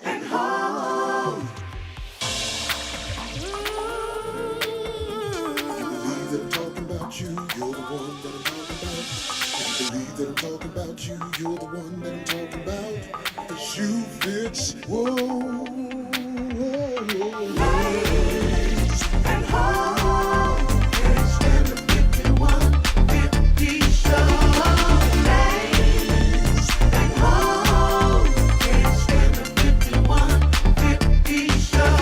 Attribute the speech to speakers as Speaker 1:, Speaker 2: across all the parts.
Speaker 1: and home.
Speaker 2: Believe that I'm talking about you, you're the one that I'm talking about. Believe that I'm talking about you, you're the one that I'm talking about. The shoe fits, whoa.
Speaker 1: Ladies and home. Can't stand the 5150 show. Ladies and home. Can't stand the 5150 show.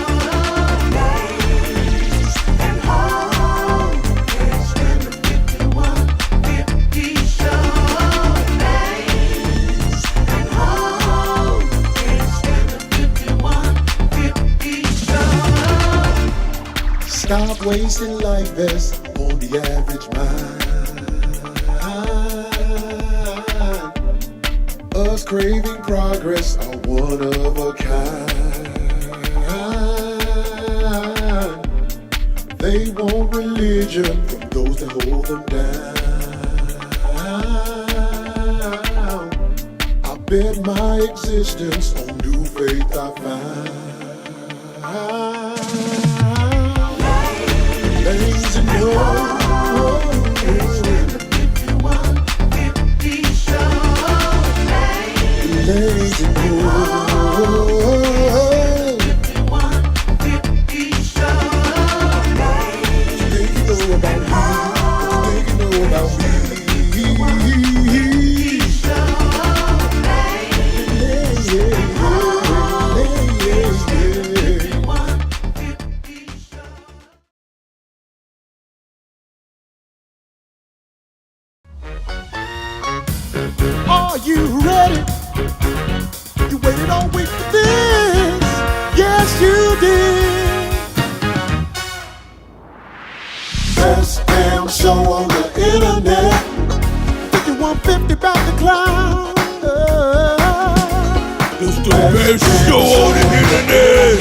Speaker 1: Ladies and home. Can't stand the 5150 show. Ladies and home. Can't stand the 5150 show.
Speaker 2: Stop wasting life best on the average mind. Us craving progress are one of a kind. They want religion from those that hold them down. I bet my existence on new faith I find. Ladies and ladies and
Speaker 3: Are you ready? You waited all week for this. Yes, you did.
Speaker 2: best damn show on the internet.
Speaker 3: 5150 about the clown.
Speaker 4: It's the best show on the internet.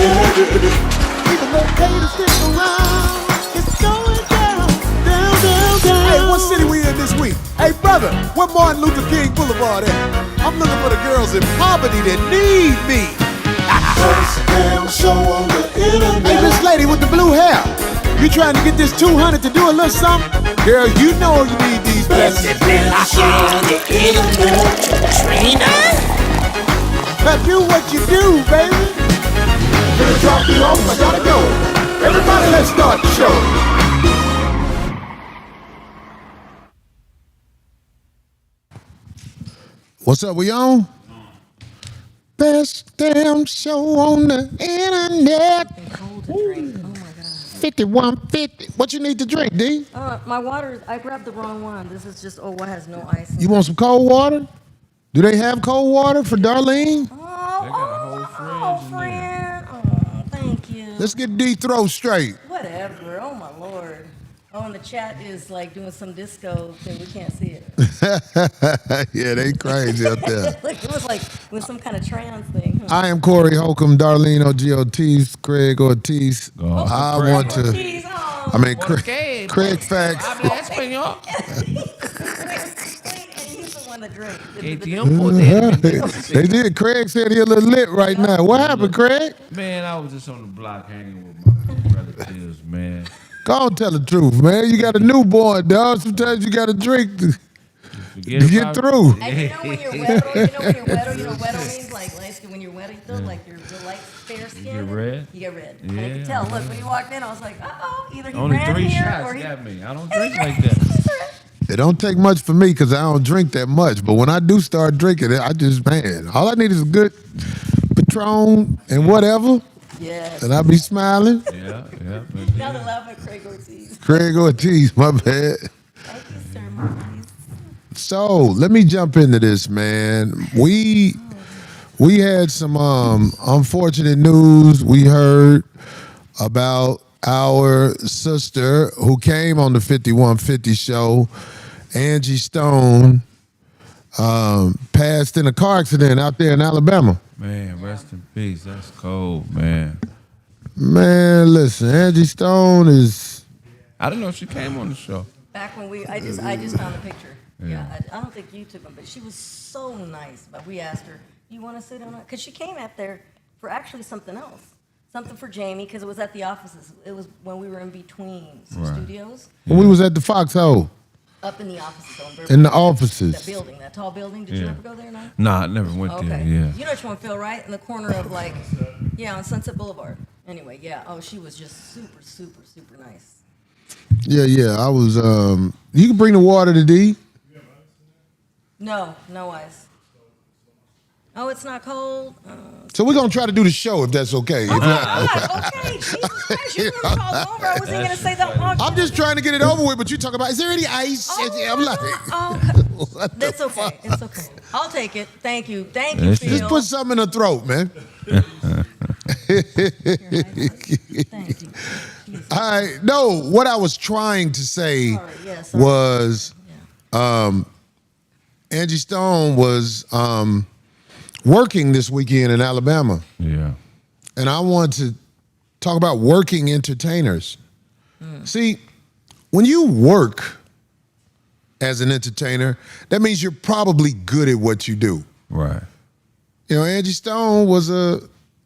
Speaker 3: Even though haters stick around, it's going down, down, down, down. Hey, what city we in this week? Hey, brother, where Martin Luther King Boulevard at? I'm looking for the girls in poverty that need me.
Speaker 2: Best damn show on the internet.
Speaker 3: Hey, this lady with the blue hair, you trying to get this 200 to do a little something? Girl, you know you need these blessings.
Speaker 1: Damn show on the internet. Trina?
Speaker 3: Now do what you do, baby.
Speaker 2: Gonna drop you off, I gotta go. Everybody, let's start the show.
Speaker 3: What's up, we on? Best damn show on the internet.
Speaker 5: Cold to drink. Oh my God.
Speaker 3: 5150. What you need to drink, D?
Speaker 5: My water, I grabbed the wrong one. This is just, what has no ice.
Speaker 3: You want some cold water? Do they have cold water for Darlene?
Speaker 5: Friend. Oh, thank you.
Speaker 3: Let's get D throat straight.
Speaker 5: Whatever. Oh my Lord. Oh, and the chat is like doing some disco thing. We can't see it.
Speaker 3: Yeah, they crazy out there.
Speaker 5: Like, it was like with some kind of trance thing.
Speaker 3: I am Cory Holcomb, Darlene OG Ortiz, Kraig Ortiz. I want to.
Speaker 5: Jeez, oh.
Speaker 3: I mean, Kraig Facts.
Speaker 4: Habla español.
Speaker 5: He's the one that drank.
Speaker 4: Qué tiempo de-
Speaker 3: They did. Kraig said he a little lit right now. What happened, Kraig?
Speaker 4: Man, I was just on the block hanging with my relatives, man.
Speaker 3: Go on, tell the truth, man. You got a newborn, dog. Sometimes you got to drink to get through.
Speaker 5: And you know when you're wetter, you know wetter means like skin. When you're wet, you feel like you're light, fair skin.
Speaker 4: You get red?
Speaker 5: You get red.
Speaker 4: Yeah.
Speaker 5: And I could tell. Look, when you walked in, I was like, either he
Speaker 4: Only
Speaker 5: ran
Speaker 4: 3
Speaker 5: here
Speaker 4: shots
Speaker 5: or he...
Speaker 4: got me. I don't drink like that.
Speaker 3: It don't take much for me because I don't drink that much. But when I do start drinking it, I just, man, all I need is a good Patron and whatever.
Speaker 5: Yes.
Speaker 3: And I be smiling.
Speaker 4: Yeah.
Speaker 5: Now the laugh at Kraig Ortiz.
Speaker 3: Kraig Ortiz, my bad.
Speaker 5: Thank you, sir, Ortiz.
Speaker 3: So let me jump into this, man. We had some unfortunate news. We heard about our sister who came on the 5150 show, Angie Stone, passed in a car accident out there in Alabama.
Speaker 4: Man, rest in peace. That's cold, man.
Speaker 3: Man, listen, Angie Stone is...
Speaker 4: I didn't know she came on the show.
Speaker 5: Back when I just found a picture.
Speaker 4: Yeah.
Speaker 5: I don't think you took them, but she was so nice. But we asked her, You want to sit on it? Because she came up there for actually something else. Something for Jamie, because it was at the offices. It was when we were in between some studios.
Speaker 3: When we was at the Foxhole.
Speaker 5: Up in the offices.
Speaker 3: In the offices.
Speaker 5: That building, that tall building. Did you ever go there? No?
Speaker 4: Nah, I never went there, yeah.
Speaker 5: You know which one, Phil, right? In the corner of like, on Sunset Boulevard. Anyway, yeah. Oh, she was just super, super, super nice.
Speaker 3: Yeah. I was, you can bring the water to D.
Speaker 5: No ice. Oh, it's not cold?
Speaker 3: So we're going to try to do the show if that's okay.
Speaker 5: Oh, God, okay. Jesus Christ, you were going to call over. I wasn't going to say that long.
Speaker 3: I'm just trying to get it over with, but you talk about, is there any ice? I'm like,
Speaker 5: okay. That's okay. It's okay. I'll take it. Thank you. Thank you, Phil.
Speaker 3: Just put something in her throat, man.
Speaker 5: Thank you.
Speaker 3: No, what I was trying to say was Angie Stone was working this weekend in Alabama.
Speaker 4: Yeah.
Speaker 3: And I want to talk about working entertainers. See, when you work as an entertainer, that means you're probably good at what you do.
Speaker 4: Right.
Speaker 3: You know, Angie Stone was a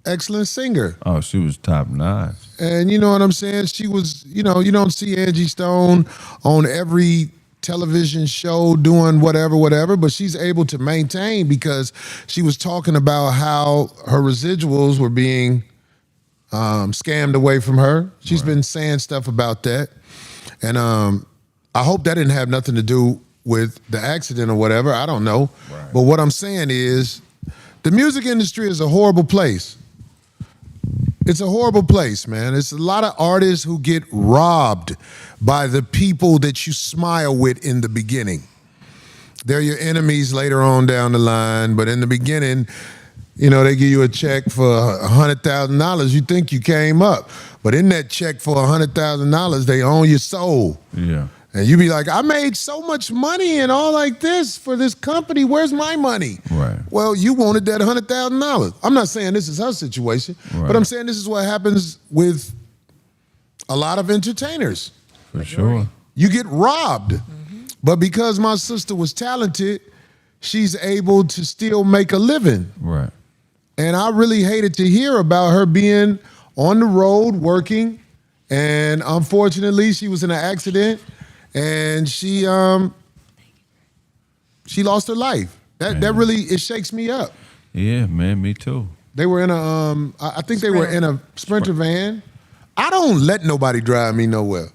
Speaker 3: excellent singer.
Speaker 4: Oh, she was top notch.
Speaker 3: And you know what I'm saying? She was, you don't see Angie Stone on every television show doing whatever, but she's able to maintain because she was talking about how her residuals were being scammed away from her. She's been saying stuff about that. And I hope that didn't have nothing to do with the accident or whatever. I don't know. Right. But what I'm saying is the music industry is a horrible place. It's a horrible place, man. It's a lot of artists who get robbed by the people that you smile with in the beginning. They're your enemies later on down the line, but in the beginning, they give you a check for $100,000. You think you came up, but in that check for $100,000, they own your soul.
Speaker 4: Yeah.
Speaker 3: And you be like, I made so much money and all like this for this company. Where's my money?
Speaker 4: Right.
Speaker 3: Well, you wanted that $100,000. I'm not saying this is her situation, but I'm saying this is what happens with a lot of entertainers.
Speaker 4: For sure.
Speaker 3: You get robbed. But because my sister was talented, she's able to still make a living.
Speaker 4: Right.
Speaker 3: And I really hated to hear about her being on the road working. And unfortunately, she was in an accident. And she lost her life. That really, it shakes me up.
Speaker 4: Yeah, man, me too.
Speaker 3: They were in a, I think they were in a Sprinter van. I don't let nobody drive me nowhere.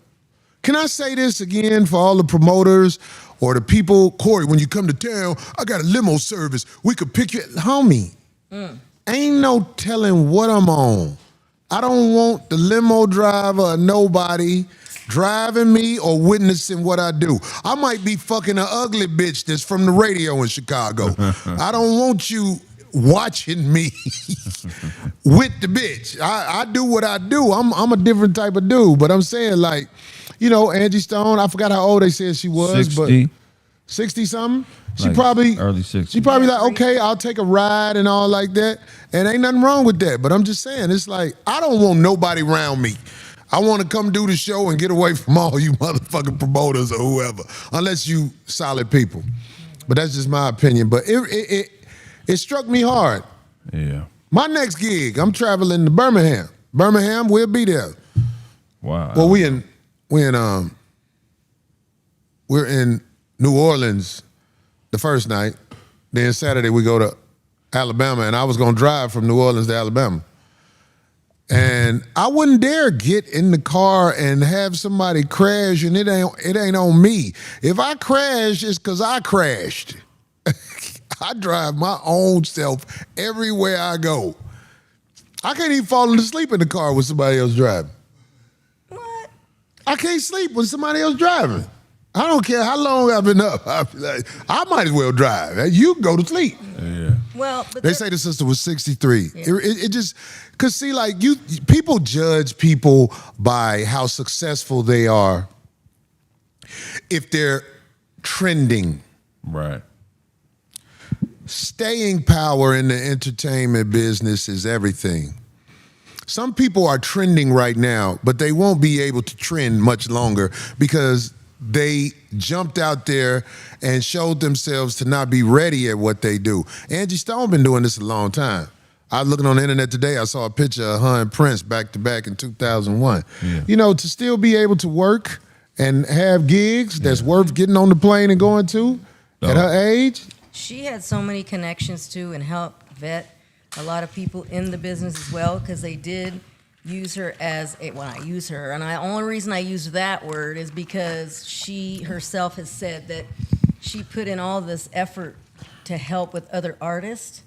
Speaker 3: Can I say this again for all the promoters or the people? Cory, when you come to town, I got a limo service. We could pick you, homie. Ain't no telling what I'm on. I don't want the limo driver or nobody driving me or witnessing what I do. I might be fucking an ugly bitch that's from the radio in Chicago. I don't want you watching me with the bitch. I do what I do. I'm a different type of dude, but I'm saying like, Angie Stone, I forgot how old they said she was,
Speaker 4: 60.
Speaker 3: but 60-something? She
Speaker 4: Like
Speaker 3: probably
Speaker 4: early 60s.
Speaker 3: She probably like, okay, I'll take a ride and all like that. And ain't nothing wrong with that. But I'm just saying, it's like, I don't want nobody around me. I want to come do the show and get away from all you motherfucking promoters or whoever, unless you solid people. But that's just my opinion. But it struck me hard.
Speaker 4: Yeah.
Speaker 3: My next gig, I'm traveling to Birmingham. Birmingham, we'll be there.
Speaker 4: Wow.
Speaker 3: Well, we're in New Orleans the first night. Then Saturday we go to Alabama, and I was gonna drive from New Orleans to Alabama. And I wouldn't dare get in the car and have somebody crash, and it ain't on me. If I crash, it's because I crashed. I drive my own self everywhere I go. I can't even fall asleep in the car with somebody else driving.
Speaker 5: What?
Speaker 3: I can't sleep when somebody else driving. I don't care how long I've been up. I be like, I might as well drive. You can go to sleep.
Speaker 4: Yeah.
Speaker 5: Well, but
Speaker 3: They say the sister was 63.
Speaker 5: Yeah.
Speaker 3: It just, cause see, like people judge people by how successful they are if they're trending.
Speaker 4: Right.
Speaker 3: Staying power in the entertainment business is everything. Some people are trending right now, but they won't be able to trend much longer because they jumped out there and showed themselves to not be ready at what they do. Angie Stone been doing this a long time. I was looking on the internet today, I saw a picture of her and Prince back to back in 2001.
Speaker 4: Yeah.
Speaker 3: You know, to still be able to work and have gigs that's worth getting on the plane and going to at her age.
Speaker 5: She had so many connections too and helped vet a lot of people in the business as well, because they did use her as a, when I use her, and the only reason I use that word is because she herself has said that she put in all this effort to help with other artists,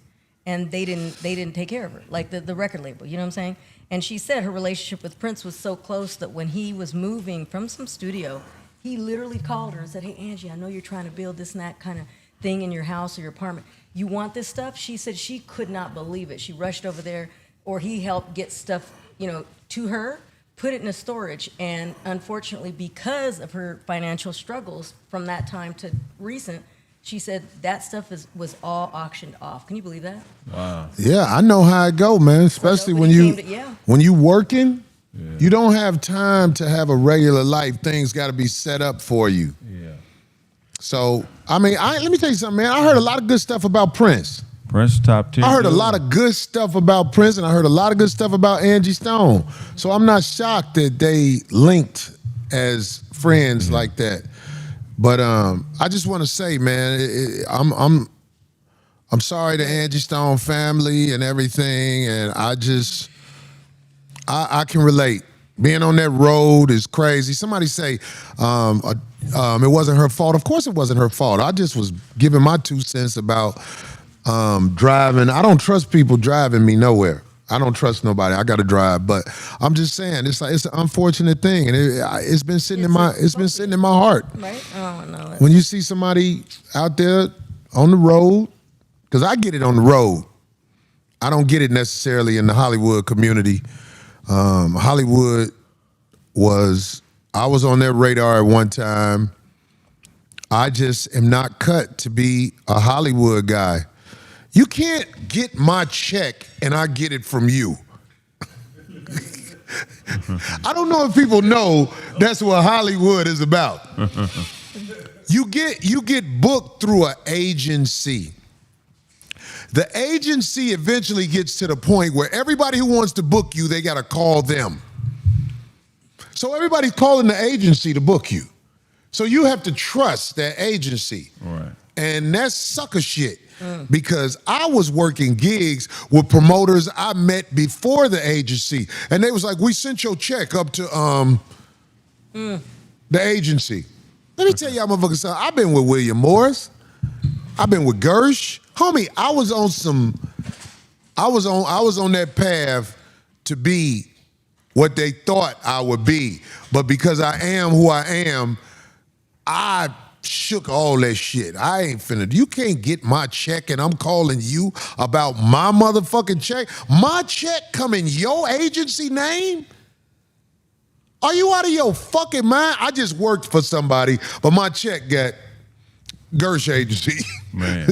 Speaker 5: and they didn't take care of her, like the record label, you know what I'm saying? And she said her relationship with Prince was so close that when he was moving from some studio, he literally called her and said, "Hey, Angie, I know you're trying to build this and that kind of thing in your house or your apartment. You want this stuff?" She said she could not believe it. She rushed over there, or he helped get stuff, you know, to her, put it in a storage. And unfortunately, because of her financial struggles from that time to recent, she said that stuff was all auctioned off. Can you believe that?
Speaker 4: Wow.
Speaker 3: Yeah, I know how it go, man. Especially when you working, you don't have time to have a regular life. Things got to be set up for you.
Speaker 4: Yeah.
Speaker 3: So, I mean, let me tell you something, man. I heard a lot of good stuff about Prince.
Speaker 4: Prince top 10.
Speaker 3: I heard a lot of good stuff about Prince, and I heard a lot of good stuff about Angie Stone. So I'm not shocked that they linked as friends like that. But I just want to say, man, I'm sorry to Angie Stone family and everything, and I can relate. Being on that road is crazy. Somebody say it wasn't her fault. Of course it wasn't her fault. I just was giving my 2 cents about driving. I don't trust people driving me nowhere. I don't trust nobody. I got to drive, but I'm just saying it's an unfortunate thing, and it's been sitting in my heart.
Speaker 5: Right? Oh no.
Speaker 3: When you see somebody out there on the road, because I get it on the road. I don't get it necessarily in the Hollywood community. Hollywood I was on their radar at one time. I just am not cut to be a Hollywood guy. You can't get my check and I get it from you. I don't know if people know that's what Hollywood is about. You get booked through an agency. The agency eventually gets to the point where everybody who wants to book you, they got to call them. So everybody's calling the agency to book you. So you have to trust that agency.
Speaker 4: Right.
Speaker 3: And that's sucker shit. Because I was working gigs with promoters I met before the agency. And they was like, "We sent your check up to the agency." Let me tell y'all motherfuckers something. I've been with William Morris. I've been with Gersh. Homie, I was on that path to be what they thought I would be. But because I am who I am, I shook all that shit. I ain't finna. You can't get my check and I'm calling you about my motherfucking check. My check come in your agency name? Are you out of your fucking mind? I just worked for somebody, but my check got Gersh agency.
Speaker 4: Man.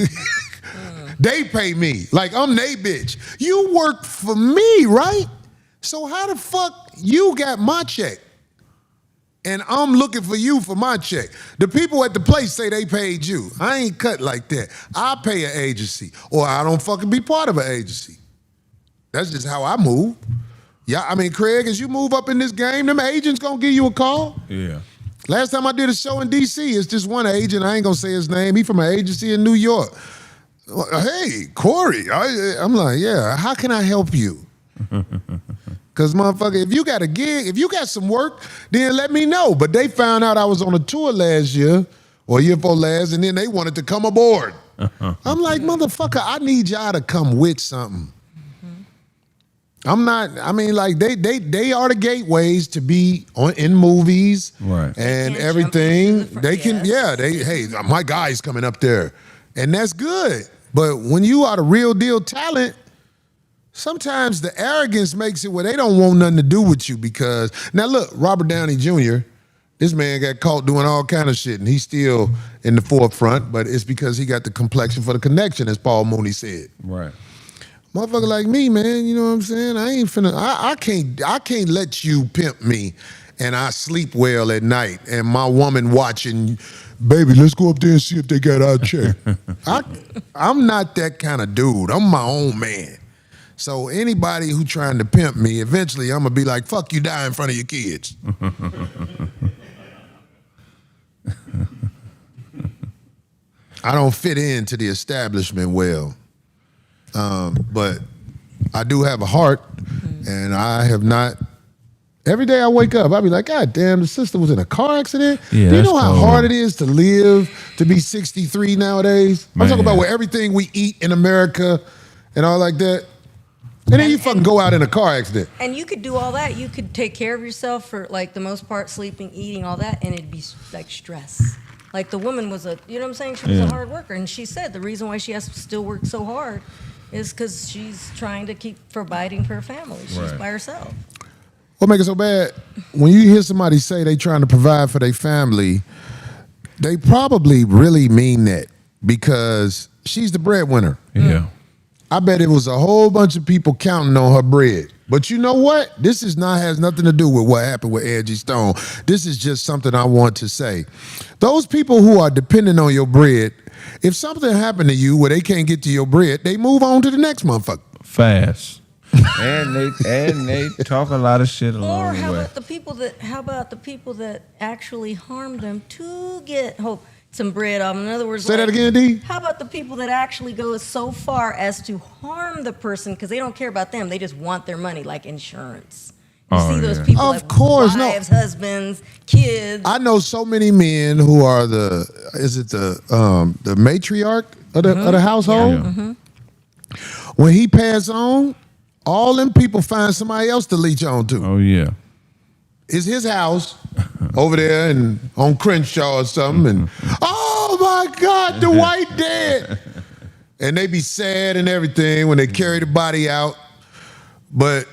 Speaker 3: They pay me like I'm they bitch. You work for me, right? So how the fuck you got my check? And I'm looking for you for my check. The people at the place say they paid you. I ain't cut like that. I pay an agency, or I don't fucking be part of an agency. That's just how I move. Yeah, I mean, Kraig, as you move up in this game, them agents gonna give you a call.
Speaker 4: Yeah. Last
Speaker 3: time I did a show in D.C., it's just one agent. I ain't gonna say his name. He from an agency in New York. "Hey, Cory." I'm like, "Yeah, how can I help you?" Because, motherfucker, if you got a gig, if you got some work, then let me know. But they found out I was on a tour last year, or year before last, and then they wanted to come aboard. I'm like, motherfucker, I need y'all to come with something. I'm not, I mean, like, they are the gateways to be in movies and everything. They can, hey, my guy's coming up there. And that's good. But when you are the real deal talent, sometimes the arrogance makes it where they don't want nothing to do with you because, now look, Robert Downey Jr., this man got caught doing all kind of shit and he's still in the forefront, but it's because he got the complexion for the connection, as Paul Moody said.
Speaker 4: Right.
Speaker 3: Motherfucker like me, man, you know what I'm saying? I ain't finna, I can't let you pimp me and I sleep well at night, and my woman watching, baby, let's go up there and see if they got our check. I'm not that kind of dude. I'm my own man. So anybody who trying to pimp me, eventually I'm gonna be like, fuck you, die in front of your kids. I don't fit into the establishment well. But I do have a heart, and I have not. Every day I wake up, I be like, God damn, the sister was in a car accident.
Speaker 6: Yeah,
Speaker 3: do you know how
Speaker 6: cold.
Speaker 3: hard it is to live, to be 63 nowadays? I'm talking
Speaker 6: Man.
Speaker 3: about with everything we eat in America and all like that. And then you fucking go out in a car accident.
Speaker 5: And you could do all that. You could take care of yourself for like the most part, sleeping, eating, all that, and it'd be like stress. Like the woman was you know what I'm saying? She was a hard worker, and she said the reason why she has to still work so hard is because she's trying to keep providing for her family. She's by herself.
Speaker 3: What makes it so bad? When you hear somebody say they trying to provide for their family, they probably really mean that because she's the breadwinner.
Speaker 6: Yeah.
Speaker 3: I bet it was a whole bunch of people counting on her bread. But you know what? This has nothing to do with what happened with Angie Stone. This is just something I want to say. Those people who are depending on your bread, if something happened to you where they can't get to your bread, they move on to the next motherfucker.
Speaker 6: Fast. and they talk a lot of shit
Speaker 5: Or
Speaker 6: along the
Speaker 5: how
Speaker 6: way.
Speaker 5: about the people that actually harm them to get some bread off? In other words,
Speaker 3: Say that again, D.
Speaker 5: How about the people that actually go so far as to harm the person because they don't care about them? They just want their money, like insurance. You see those people,
Speaker 3: Of
Speaker 5: like
Speaker 3: course, no.
Speaker 5: wives, husbands, kids.
Speaker 3: I know so many men who are the matriarch of the household.
Speaker 6: Yeah.
Speaker 3: When he pass on, all them people find somebody else to leech on to.
Speaker 6: Oh, yeah.
Speaker 3: It's his house over there and on Crenshaw or something. And oh my God, the white dead. And they be sad and everything when they carry the body out. But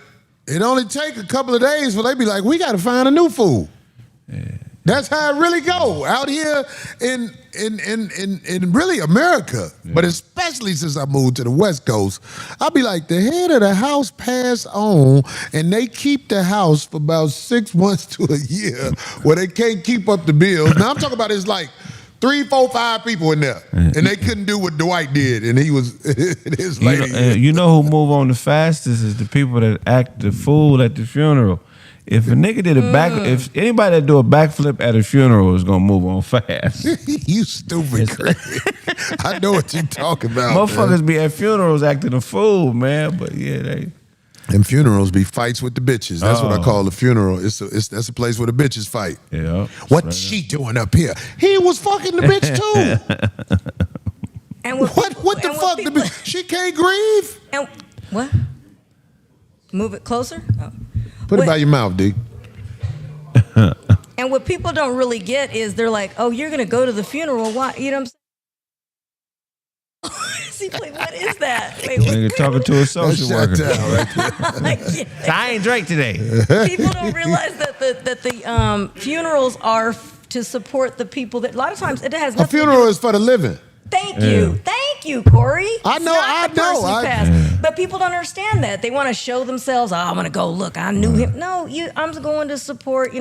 Speaker 3: it only take a couple of days for they be like, we got to find a new fool. Yeah. That's how it really go out here in really America, but especially since I moved to the West Coast. I'll be like, the head of the house pass on, and they keep the house for about 6 months to a year where they can't keep up the bills. Now I'm talking about it's like 3, 4, 5 people in there, and they couldn't do what Dwight did, and he was his lady.
Speaker 6: You know who move on the fastest is the people that act the fool at the funeral. If a nigga did if anybody that do a backflip at a funeral is gonna move on fast.
Speaker 3: You stupid Craig. I know what you talking about.
Speaker 6: Motherfuckers
Speaker 3: man.
Speaker 6: be at funerals acting a fool, man. But yeah, they.
Speaker 3: And funerals be fights with the bitches. That's what I call a funeral. That's a place where the bitches fight.
Speaker 6: Yeah.
Speaker 3: What's she doing up here? He was fucking the bitch too.
Speaker 5: And
Speaker 3: what the fuck? She can't grieve.
Speaker 5: And what? Move it closer. Oh.
Speaker 3: Put it by your mouth, D.
Speaker 5: And what people don't really get is they're like, oh, you're going to go to the funeral. Why? You know what I'm saying? See, like, what is that? Wait,
Speaker 6: Nigga talking to a social worker. I ain't Drake today.
Speaker 5: People don't realize that the funerals are to support the people that, a lot of times it has nothing
Speaker 3: A funeral is for the living.
Speaker 5: Thank you, Cory.
Speaker 3: I know.
Speaker 5: But people don't understand that. They want to show themselves, oh, I'm going to go look. I knew him. No, I'm going to support,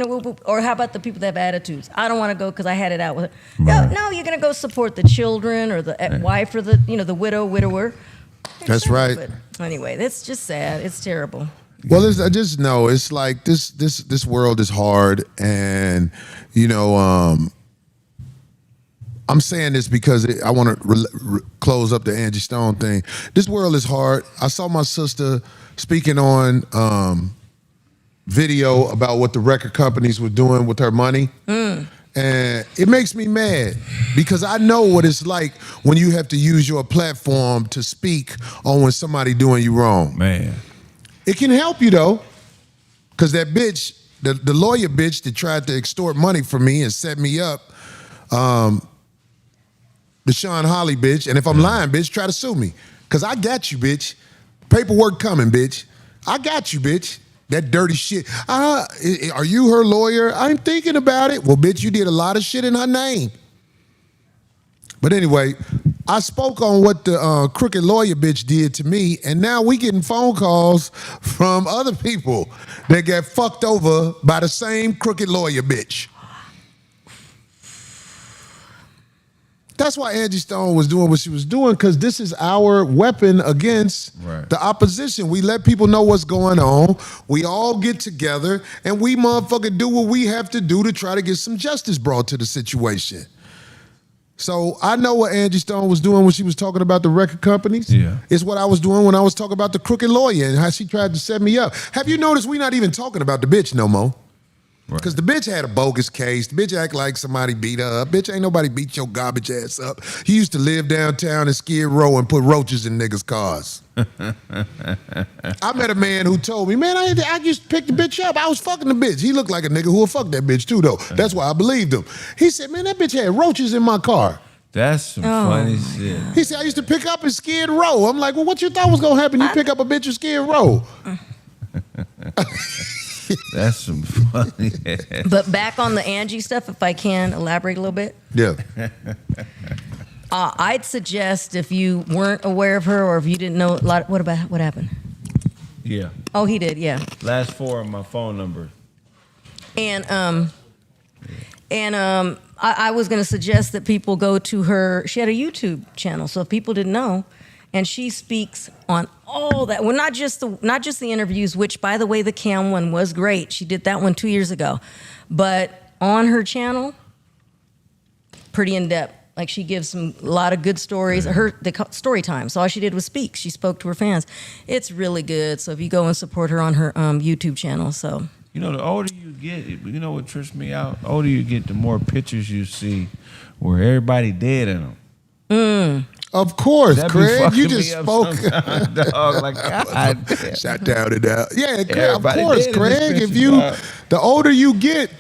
Speaker 5: or how about the people that have attitudes? I don't want to go because I had it out with her. No, you're going to go support the children or the wife or the widower.
Speaker 3: That's right.
Speaker 5: But anyway, that's just sad. It's terrible.
Speaker 3: Well, I just know it's like this world is hard, and I'm saying this because I want to close up the Angie Stone thing. This world is hard. I saw my sister speaking on video about what the record companies were doing with her money. And it makes me mad because I know what it's like when you have to use your platform to speak on when somebody doing you wrong.
Speaker 6: Man.
Speaker 3: It can help you though, because that bitch, the lawyer bitch that tried to extort money from me and set me up, the Sean Holly bitch, and if I'm lying, bitch, try to sue me. Because I got you, bitch. Paperwork coming, bitch. I got you, bitch. That dirty shit. Are you her lawyer? I'm thinking about it. Well, bitch, you did a lot of shit in her name. But anyway, I spoke on what the crooked lawyer bitch did to me, and now we getting phone calls from other people that get fucked over by the same crooked lawyer bitch. That's why Angie Stone was doing what she was doing, because this is our weapon against the opposition. We let people know what's going on. We all get together, and we motherfucker do what we have to do to try to get some justice brought to the situation. So I know what Angie Stone was doing when she was talking about the record companies.
Speaker 6: Yeah.
Speaker 3: It's what I was doing when I was talking about the crooked lawyer and how she tried to set me up. Have you noticed we not even talking about the bitch no more? Because the bitch had a bogus case. The bitch act like somebody beat her up. Bitch, ain't nobody beat your garbage ass up. You used to live downtown in Skid Row and put roaches in niggas' cars. I met a man who told me, man, I used to pick the bitch up. I was fucking the bitch. He looked like a nigga who would fuck that bitch too, though. That's why I believed him. He said, man, that bitch had roaches in my car.
Speaker 6: That's some funny shit.
Speaker 3: He said, I used to pick up in Skid Row. I'm like, well, what you thought was going to happen? You pick up a bitch in Skid Row.
Speaker 6: That's some funny.
Speaker 5: But back on the Angie stuff, if I can elaborate a little bit.
Speaker 3: Yeah.
Speaker 5: I'd suggest if you weren't aware of her or if you didn't know a lot. What happened?
Speaker 6: Yeah.
Speaker 5: Oh, he did. Yeah.
Speaker 6: Last 4 of my phone number.
Speaker 5: And I was going to suggest that people go to her. She had a YouTube channel, so if people didn't know, and she speaks on all that. Well, not just the interviews, which, by the way, the Cam one was great. She did that one 2 years ago, but on her channel, pretty in depth. Like she gives a lot of good stories. The story time. So all she did was speak. She spoke to her fans. It's really good. So if you go and support her on her YouTube channel, so.
Speaker 6: You know, the older you get, you know what trips me out? The older you get, the more pictures you see where everybody dead in them.
Speaker 3: Of course,
Speaker 6: That be
Speaker 3: Craig.
Speaker 6: fucking
Speaker 3: You just
Speaker 6: me up
Speaker 3: spoke.
Speaker 6: sometimes, dog. Like, God damn.
Speaker 3: Shut down and out. Yeah, of
Speaker 6: Everybody
Speaker 3: course,
Speaker 6: dead in this
Speaker 3: Craig. If
Speaker 6: picture,
Speaker 3: you,
Speaker 6: dog.
Speaker 3: the older you get,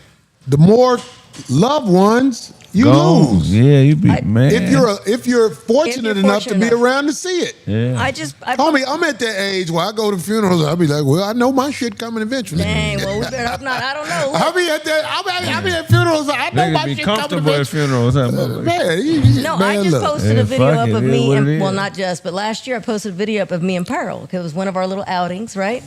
Speaker 3: the more loved ones you
Speaker 6: Gone.
Speaker 3: lose.
Speaker 6: Yeah, you be man.
Speaker 3: If you're fortunate enough to be around to see it.
Speaker 6: Yeah.
Speaker 3: Homie, I'm at that age where I go to funerals. I'll be like, well, I know my shit coming eventually.
Speaker 5: Dang, well, we better hope not. I don't know.
Speaker 3: I'll be at that. I'll be at funerals. I know
Speaker 6: Niggas
Speaker 3: my
Speaker 6: be
Speaker 3: shit coming
Speaker 6: comfortable at
Speaker 3: eventually.
Speaker 6: funerals. Huh,
Speaker 3: Man,
Speaker 5: No,
Speaker 3: man,
Speaker 5: I just
Speaker 3: look.
Speaker 5: posted
Speaker 6: Yeah,
Speaker 5: a video
Speaker 6: fuck
Speaker 5: up
Speaker 6: it,
Speaker 5: of
Speaker 6: it is
Speaker 5: me,
Speaker 6: what
Speaker 5: and
Speaker 6: it
Speaker 5: well,
Speaker 6: is.
Speaker 5: not just, but last year I posted a video up of me and Pearl because it was one of our little outings, right?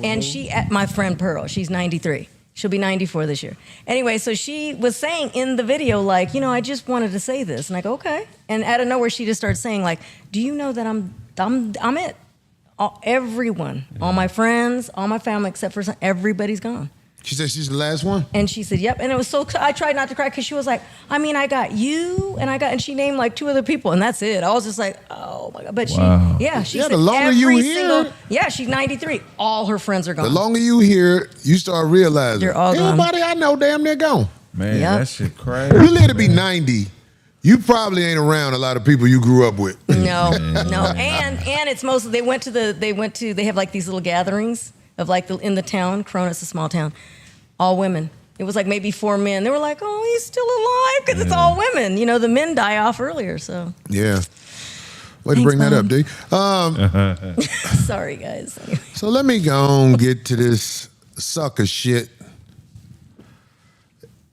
Speaker 5: And my friend Pearl, she's 93. She'll be 94 this year. Anyway, so she was saying in the video, like, I just wanted to say this, and I go, okay. And out of nowhere, she just started saying, like, do you know that I'm it? Everyone, all my friends, all my family, except for everybody's gone.
Speaker 3: She said she's the last one.
Speaker 5: And she said, yep. And it was so, I tried not to cry because she was like, I got you and she named like 2 other people and that's it. I was just like, oh my God. But she said
Speaker 3: the longer you
Speaker 5: every
Speaker 3: hear-
Speaker 5: single, she's 93. All her friends are gone.
Speaker 3: The longer you hear, you start realizing
Speaker 5: They're all gone.
Speaker 3: everybody I know damn near gone.
Speaker 6: Man,
Speaker 5: Yep.
Speaker 6: that shit crazy.
Speaker 3: You live to be 90, you probably ain't around a lot of people you grew up with.
Speaker 5: No. And it's mostly, they have like these little gatherings of like in the town. Corona's a small town. All women. It was like maybe 4 men. They were like, oh, he's still alive because it's all women. The men die off earlier, so.
Speaker 3: Yeah. Way to bring that up, D.
Speaker 5: Sorry, guys. Anyway.
Speaker 3: So let me go and get to this sucker shit.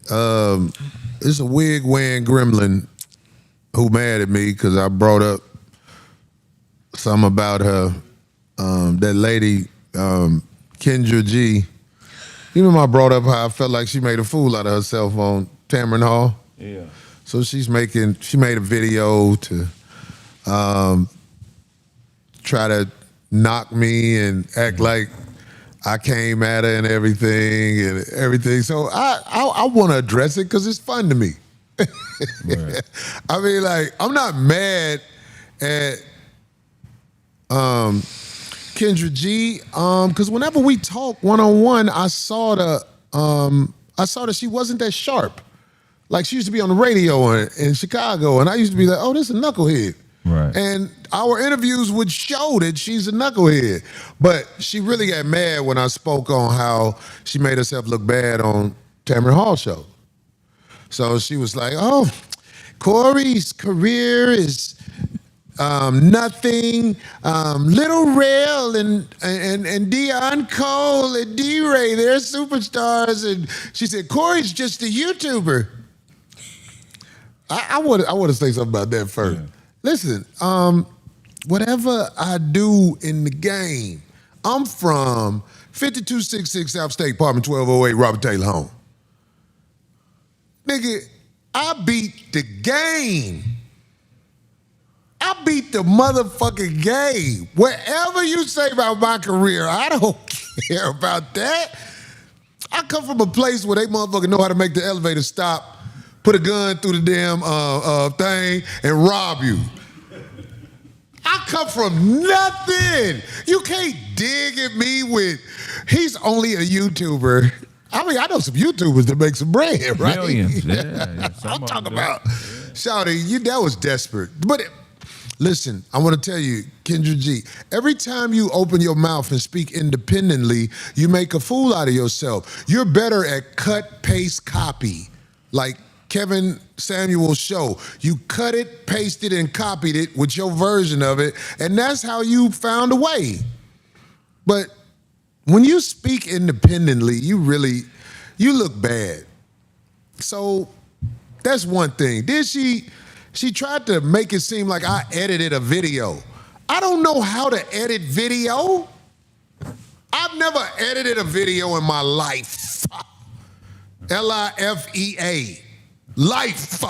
Speaker 3: It's a wig-wearing gremlin who mad at me because I brought up something about her, that lady, Kendra G. You remember I brought up how I felt like she made a fool out of herself on Tamron Hall?
Speaker 6: Yeah.
Speaker 3: So she made a video to try to knock me and act like I came at her and everything. So I want to address it because it's fun to me.
Speaker 6: Right.
Speaker 3: I mean, like, I'm not mad at Kendra G, because whenever we talk one-on-one, I saw that she wasn't that sharp. Like, she used to be on the radio in Chicago, and I used to be like, oh, this is a knucklehead.
Speaker 6: Right.
Speaker 3: And our interviews would show that she's a knucklehead. But she really got mad when I spoke on how she made herself look bad on Tamron Hall show. So she was like, oh, Cory's career is nothing. Little Rail and Dion Cole and D-Ray, they're superstars. And she said, Cory's just a YouTuber. I want to say something about that first. Listen, whatever I do in the game, I'm from 5266 South State, apartment 1208, Robert Taylor home. Nigga, I beat the game. I beat the motherfucking game. Whatever you say about my career, I don't care about that. I come from a place where they motherfucking know how to make the elevator stop, put a gun through the damn thing, and rob you. I come from nothing. You can't dig at me with, he's only a YouTuber. I mean, I know some YouTubers that make some bread, right?
Speaker 6: Millions, yeah.
Speaker 3: I'm talking about, Shawty, that was desperate. But listen, I want to tell you, Kendra G, every time you open your mouth and speak independently, you make a fool out of yourself. You're better at cut, paste, copy, like Kevin Samuel's show. You cut it, pasted, and copied it with your version of it, and that's how you found a way. But when you speak independently, you look bad. So that's one thing. Then she tried to make it seem like I edited a video. I don't know how to edit video. I've never edited a video in my life. L-I-F-E-A. Life.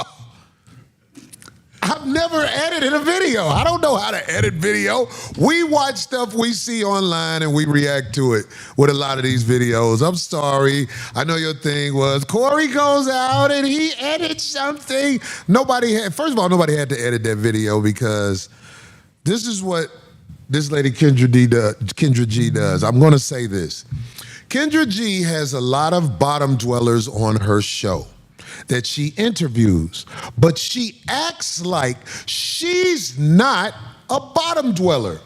Speaker 3: I've never edited a video. I don't know how to edit video. We watch stuff we see online and we react to it with a lot of these videos. I'm sorry. I know your thing was Cory goes out and he edits something. First of all, nobody had to edit that video because this is what this lady Kendra G does. I'm going to say this. Kendra G has a lot of bottom dwellers on her show that she interviews, but she acts like she's not a bottom dweller.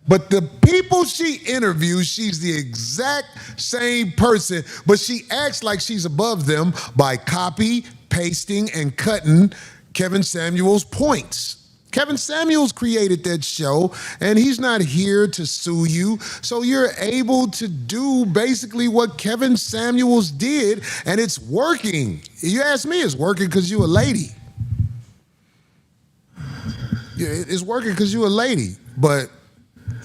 Speaker 3: But the people she interviews, she's the exact same person, but she acts like she's above them by copy, pasting, and cutting Kevin Samuel's points. Kevin Samuels created that show, and he's not here to sue you. So you're able to do basically what Kevin Samuels did, and it's working. You ask me, it's working because you a lady. Yeah, it's working because you a lady. But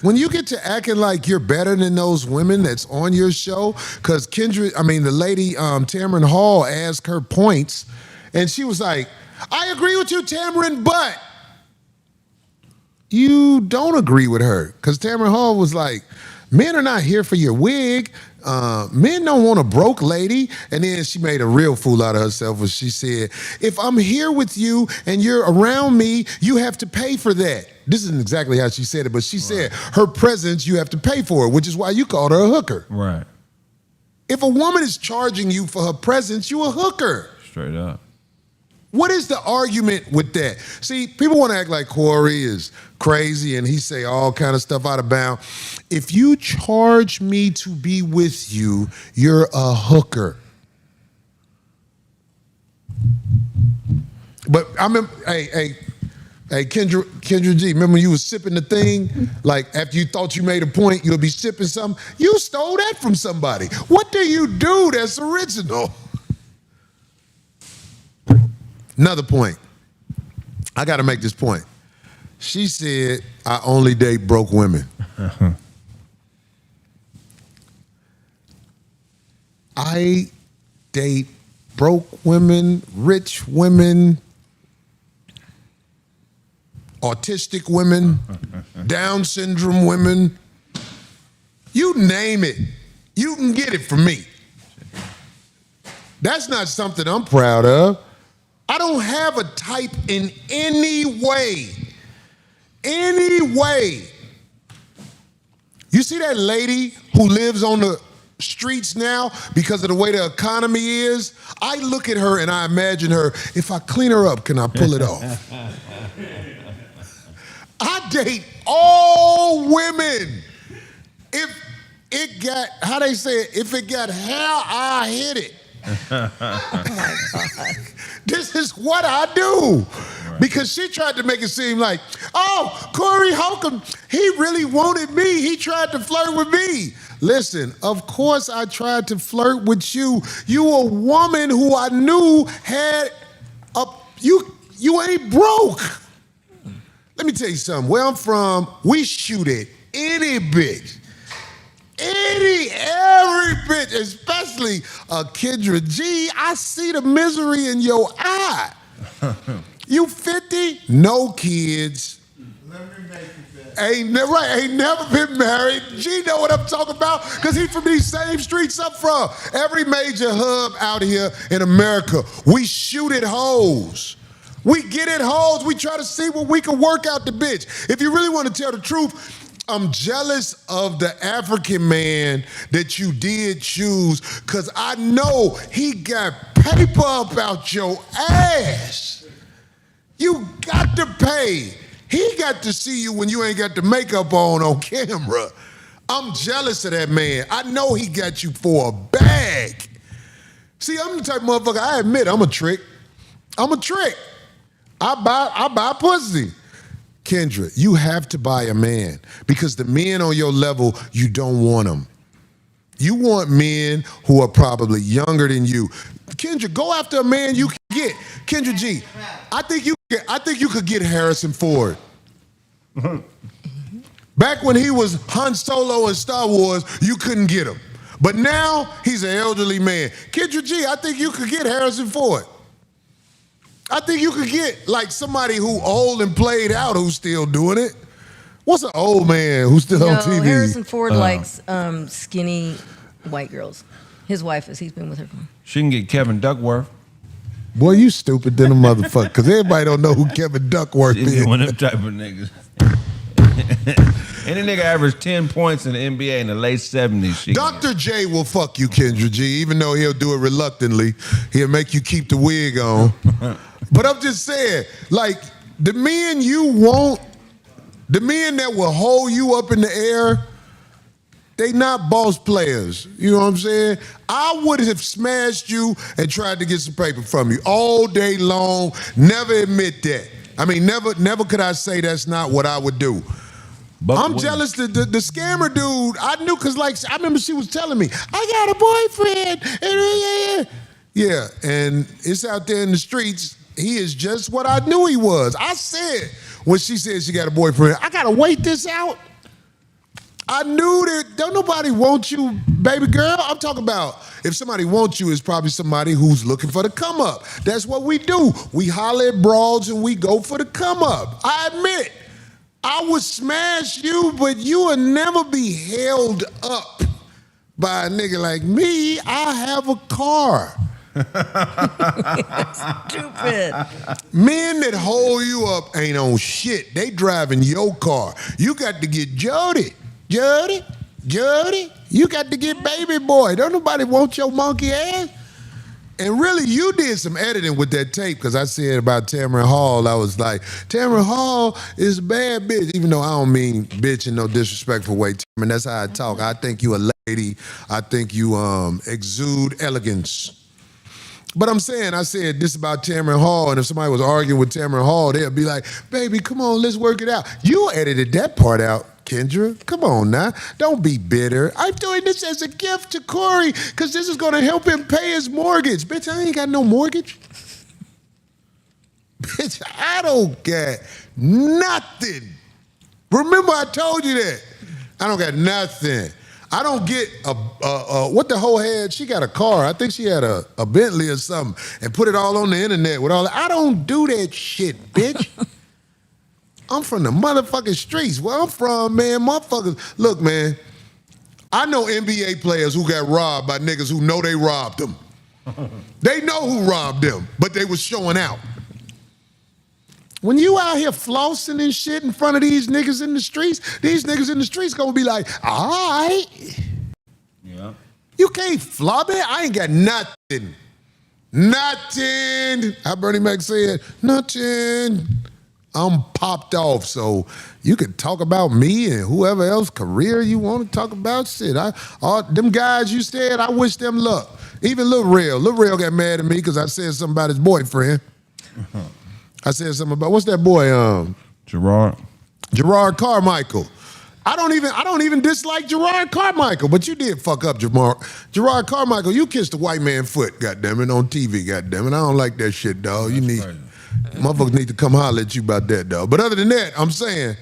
Speaker 3: when you get to acting like you're better than those women that's on your show, because the lady Tamron Hall asked her points, and she was like, I agree with you, Tamron, but you don't agree with her. Because Tamron Hall was like, men are not here for your wig. Men don't want a broke lady. And then she made a real fool out of herself when she said, if I'm here with you and you're around me, you have to pay for that. This isn't exactly how she said it, but she said her presence, you have to pay for it, which is why you called her a hooker.
Speaker 6: Right.
Speaker 3: If a woman is charging you for her presence, you a hooker.
Speaker 6: Straight up.
Speaker 3: What is the argument with that? See, people want to act like Cory is crazy and he say all kind of stuff out of bounds. If you charge me to be with you, you're a hooker. But I remember, hey, Kendra G, remember when you was sipping the thing? Like after you thought you made a point, you'll be sipping something. You stole that from somebody. What do you do that's original? Another point. I got to make this point. She said, I only date broke women. I date broke women, rich women, autistic women, Down syndrome women. You name it. You can get it from me. That's not something I'm proud of. I don't have a type in any way. Any way. You see that lady who lives on the streets now because of the way the economy is? I look at her and I imagine her, if I clean her up, can I pull it off? I date all women. If it got, how they say it, if it got hair, I hit it. Oh my God. This is what I do. Right. Because she tried to make it seem like, oh, Cory Holcomb, he really wanted me. He tried to flirt with me. Listen, of course I tried to flirt with you. You a woman who I knew had you ain't broke. Let me tell you something. Where I'm from, we shoot at any bitch. Every bitch, especially Kendra G. I see the misery in your eye. You 50, no kids.
Speaker 2: Let me make it that.
Speaker 3: Ain't never been married. G know what I'm talking about, because he from these same streets I'm from. Every major hub out here in America, we shoot at hoes. We get at hoes. We try to see what we can work out the bitch. If you really want to tell the truth, I'm jealous of the African man that you did choose, because I know he got paper up out your ass. You got to pay. He got to see you when you ain't got the makeup on camera. I'm jealous of that man. I know he got you for a bag. See, I'm the type of motherfucker, I admit I'm a trick. I'm a trick. I buy pussy. Kendra, you have to buy a man, because the men on your level, you don't want them. You want men who are probably younger than you. Kendra, go after a man you can get. Kendra G, I think you could get Harrison Ford. Back when he was Han Solo in Star Wars, you couldn't get him. But now he's an elderly man. Kendra G, I think you could get Harrison Ford. I think you could get like somebody who old and played out who's still doing it. What's an old man who's still on TV?
Speaker 5: Harrison Ford likes skinny white girls. His wife is. He's been with her.
Speaker 6: She can get Kevin Duckworth.
Speaker 3: Boy, you stupid than a motherfucker, because everybody don't know who Kevin Duckworth
Speaker 6: She's
Speaker 3: is.
Speaker 6: one of them type of niggas. Any nigga averaged 10 points in the NBA in the late 70s.
Speaker 3: Dr. J will fuck you, Kendra G, even though he'll do it reluctantly. He'll make you keep the wig on. But I'm just saying, like, the men you want, the men that will hold you up in the air, they not boss players. You know what I'm saying? I would have smashed you and tried to get some paper from you all day long. Never admit that. I mean, never could I say that's not what I would do.
Speaker 6: But
Speaker 3: I'm jealous. The scammer dude, I knew, because like I remember she was telling me, I got a boyfriend. Yeah, and it's out there in the streets. He is just what I knew he was. I said, when she said she got a boyfriend, I gotta wait this out. I knew that don't nobody want you, baby girl. I'm talking about if somebody wants you, it's probably somebody who's looking for the come up. That's what we do. We holler at broads and we go for the come up. I admit, I would smash you, but you would never be held up by a nigga like me. I have a car.
Speaker 5: Stupid.
Speaker 3: Men that hold you up ain't on shit. They driving your car. You got to get Jody. You got to get baby boy. Don't nobody want your monkey ass. And really, you did some editing with that tape, because I said about Tamron Hall, I was like, Tamron Hall is a bad bitch, even though I don't mean bitch in no disrespectful way. Tamron, that's how I talk. I think you a lady. I think you exude elegance. But I said this about Tamron Hall, and if somebody was arguing with Tamron Hall, they'd be like, baby, come on, let's work it out. You edited that part out, Kendra. Come on now. Don't be bitter. I'm doing this as a gift to Cory, because this is going to help him pay his mortgage. Bitch, I ain't got no mortgage. Bitch, I don't got nothing. Remember I told you that. I don't got nothing. I don't get what the hoe had. She got a car. I think she had a Bentley or something, and put it all on the internet with all that. I don't do that shit, bitch. I'm from the motherfucking streets. Where I'm from, man, motherfuckers. Look, man, I know NBA players who got robbed by niggas who know they robbed them. They know who robbed them, but they was showing out. When you out here flossing and shit in front of these niggas in the streets, these niggas in the streets gonna be like, all right.
Speaker 6: Yeah.
Speaker 3: You can't flop it. I ain't got nothing. Nothing. How Bernie Mac said, nothing. I'm popped off, so you can talk about me and whoever else career you want to talk about. Shit, all them guys you said, I wish them luck. Even Lil Real got mad at me because I said something about his boyfriend. I said something about, what's that boy? Gerard Carmichael. I don't even dislike Gerard Carmichael, but you did fuck up, Gerard Carmichael. You kissed a white man foot, goddammit, on TV, goddammit. I don't like that shit, dog. Motherfuckers need to come holler at you about that, though. But other than that, I'm saying,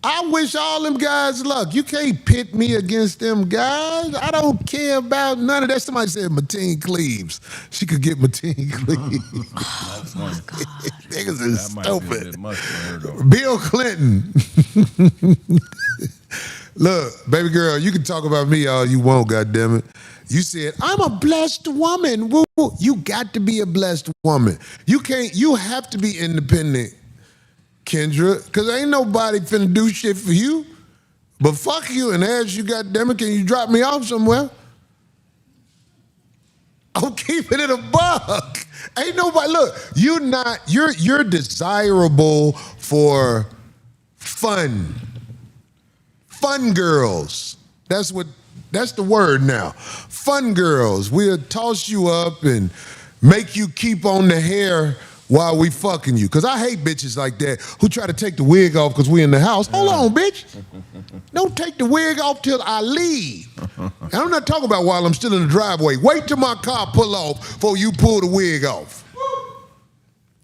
Speaker 3: I wish all them guys luck. You can't pit me against them guys. I don't care about none of that. Somebody said Mateen Cleaves. She could get Mateen Cleaves.
Speaker 6: That's my God.
Speaker 3: Niggas is
Speaker 6: That might be a
Speaker 3: stupid.
Speaker 6: bit much for her, though.
Speaker 3: Bill Clinton. Look, baby girl, you can talk about me all you want, goddammit. You said, I'm a blessed woman. Woo, woo. You got to be a blessed woman. You have to be independent, Kendra, because ain't nobody finna do shit for you. But fuck you and ask you, goddammit, can you drop me off somewhere? I'm keeping it a buck. Ain't nobody, look, you're desirable for fun. Fun girls. That's the word now. Fun girls. We'll toss you up and make you keep on the hair while we fucking you. Because I hate bitches like that who try to take the wig off because we in the house. Hold on, bitch. Don't take the wig off till I leave. And I'm not talking about while I'm still in the driveway. Wait till my car pull off before you pull the wig off.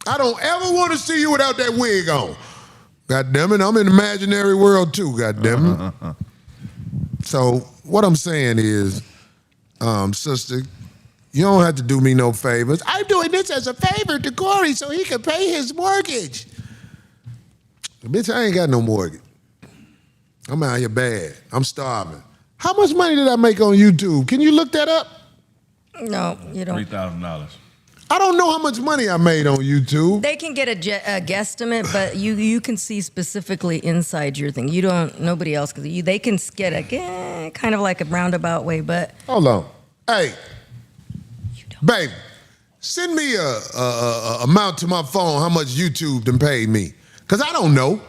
Speaker 3: I don't ever want to see you without that wig on. God damn it, I'm in the imaginary world too, god damn it. So what I'm saying is, sister, you don't have to do me no favors. I'm doing this as a favor to Cory so he can pay his mortgage. Bitch, I ain't got no mortgage. I'm out here bad. I'm starving. How much money did I make on YouTube? Can you look that up?
Speaker 5: No, you don't.
Speaker 6: $3,000.
Speaker 3: I don't know how much money I made on YouTube.
Speaker 5: They can get a guesstimate, but you can see specifically inside your thing. You don't. Nobody else can. They can get a kind of like a roundabout way, but
Speaker 3: Hold on. Hey, baby, send me a amount to my phone how much YouTube done paid me. Because I don't know.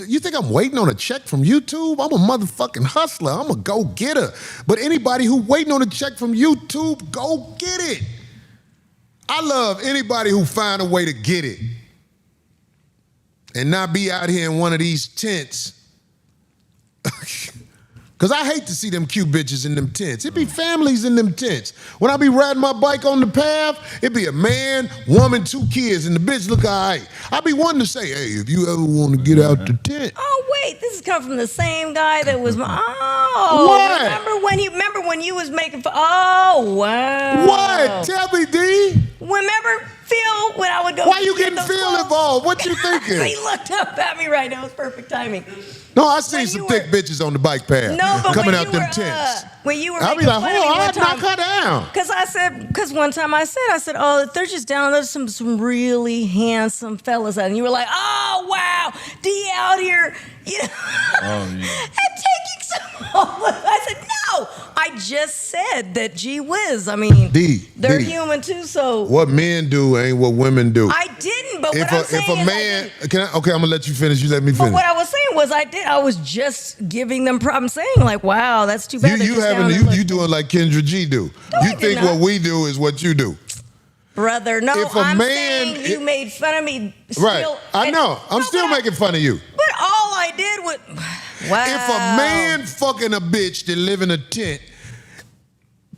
Speaker 3: You think I'm waiting on a check from YouTube? I'm a motherfucking hustler. I'm a go-getter. But anybody who waiting on a check from YouTube, go get it. I love anybody who find a way to get it and not be out here in one of these tents. Because I hate to see them cute bitches in them tents. It be families in them tents. When I be riding my bike on the path, it be a man, woman, 2 kids, and the bitch look all right. I be wanting to say, hey, if you ever want to get out the tent.
Speaker 5: oh wait, this is coming from the same guy that was. Oh,
Speaker 3: What?
Speaker 5: Remember when you was making? Oh wow.
Speaker 3: What? Tell me, D.
Speaker 5: Remember Phil when I would go?
Speaker 3: Why you
Speaker 5: get
Speaker 3: getting
Speaker 5: those
Speaker 3: Phil
Speaker 5: clothes?
Speaker 3: involved? What you thinking?
Speaker 5: He looked up at me right now. It was perfect timing.
Speaker 3: No, I seen
Speaker 5: When
Speaker 3: some
Speaker 5: you
Speaker 3: thick
Speaker 5: were-
Speaker 3: bitches on the bike path
Speaker 5: No, but
Speaker 3: coming
Speaker 5: when
Speaker 3: out
Speaker 5: you
Speaker 3: them
Speaker 5: were,
Speaker 3: tents.
Speaker 5: when you were
Speaker 3: I'll be
Speaker 5: making
Speaker 3: like,
Speaker 5: fun of me
Speaker 3: hold on,
Speaker 5: one
Speaker 3: I'll knock
Speaker 5: time-
Speaker 3: her down.
Speaker 5: Because one time I said, oh, they're just down. There's some really handsome fellas out, and you were like, oh wow, D out here, you know,
Speaker 6: Oh, yeah.
Speaker 5: and taking some. I said, no, I just said that. Gee whiz, I mean, they're
Speaker 3: D.
Speaker 5: human too. So
Speaker 3: What men do ain't what women do.
Speaker 5: I didn't. But
Speaker 3: If
Speaker 5: what I'm saying
Speaker 3: a
Speaker 5: is
Speaker 3: man,
Speaker 5: I didn't.
Speaker 3: okay, I'm gonna let you finish. You let me
Speaker 5: But
Speaker 3: finish.
Speaker 5: what I was saying was I was just giving them problems, saying like, wow, that's too bad. They're just down and
Speaker 3: You doing like Kendra G do.
Speaker 5: No,
Speaker 3: You
Speaker 5: I did
Speaker 3: think
Speaker 5: not.
Speaker 3: what we do is what you do.
Speaker 5: Brother, no,
Speaker 3: If a
Speaker 5: I'm
Speaker 3: man-
Speaker 5: saying you made fun of me.
Speaker 3: Right.
Speaker 5: Still,
Speaker 3: I know. I'm
Speaker 5: No,
Speaker 3: still
Speaker 5: but
Speaker 3: making fun of you.
Speaker 5: But all I did was, wow.
Speaker 3: If a man fucking a bitch that live in a tent,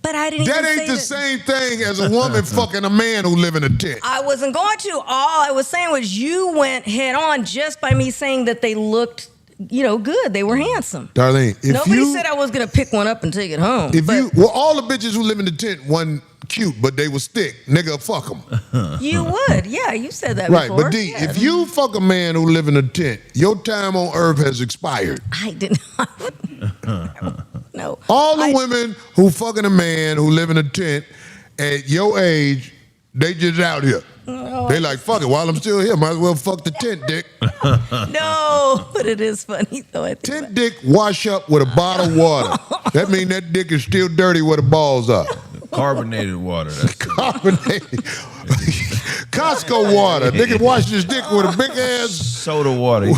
Speaker 5: But I didn't
Speaker 3: that
Speaker 5: even
Speaker 3: ain't
Speaker 5: say
Speaker 3: the
Speaker 5: that.
Speaker 3: same thing as a woman fucking a man who live in a tent.
Speaker 5: I wasn't going to. All I was saying was you went head on just by me saying that they looked, good. They were handsome.
Speaker 3: Darlene, if
Speaker 5: Nobody
Speaker 3: you
Speaker 5: said I was going to pick one up and take it home.
Speaker 3: all the bitches who live in the tent wasn't cute, but they was thick. Nigga, fuck them.
Speaker 5: You would. Yeah, you said that
Speaker 3: Right,
Speaker 5: before.
Speaker 3: but D,
Speaker 5: Yeah.
Speaker 3: if you fuck a man who live in a tent, your time on earth has expired.
Speaker 5: I didn't. No.
Speaker 3: All the women who fucking a man who live in a tent at your age, they just out here. They like, fuck it, while I'm still here, might as well fuck the tent dick.
Speaker 5: No, but it is funny though. I think
Speaker 3: Tent dick wash up with a bottle of water. That means that dick is still dirty where the balls are.
Speaker 6: Carbonated water. That's it.
Speaker 3: Carbonated. Costco water. Nigga wash his dick with a big ass
Speaker 6: Soda water. Yeah.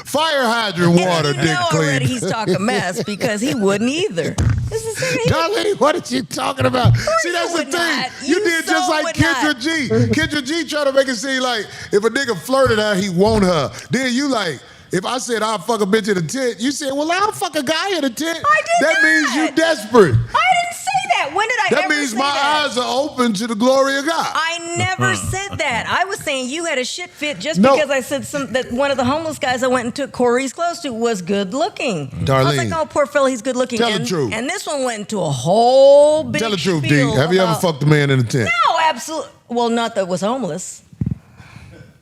Speaker 3: fire hydrant water,
Speaker 5: and you
Speaker 3: dick
Speaker 5: know already
Speaker 3: clean.
Speaker 5: he's talking mess because he wouldn't either. This is the
Speaker 3: Darlene, what are you talking about? See, that's the
Speaker 5: would
Speaker 3: thing.
Speaker 5: not.
Speaker 3: You
Speaker 5: You
Speaker 3: did just
Speaker 5: so
Speaker 3: like
Speaker 5: would
Speaker 3: Kendra
Speaker 5: not.
Speaker 3: G. Kendra G tried to make it seem like if a nigga flirted her, he want her. Then you like, if I said I'll fuck a bitch in a tent, you said, well, I'll fuck a guy in a tent.
Speaker 5: I did
Speaker 3: That
Speaker 5: not.
Speaker 3: means you desperate.
Speaker 5: I didn't say that. When did I
Speaker 3: That
Speaker 5: ever
Speaker 3: means my eyes are open to the glory of God.
Speaker 5: I never said that. I was saying you had a shit fit just
Speaker 3: No.
Speaker 5: because I said that one of the homeless guys I went and took Cory's clothes to was good looking. I was
Speaker 3: Darlene.
Speaker 5: like, oh, poor fella, he's good looking.
Speaker 3: Tell the truth.
Speaker 5: And this one went into a whole big
Speaker 3: Tell the truth, D.
Speaker 5: spiel
Speaker 3: Have you ever
Speaker 5: about-
Speaker 3: fucked a man in a tent?
Speaker 5: No, absolutely. Well, not that was homeless.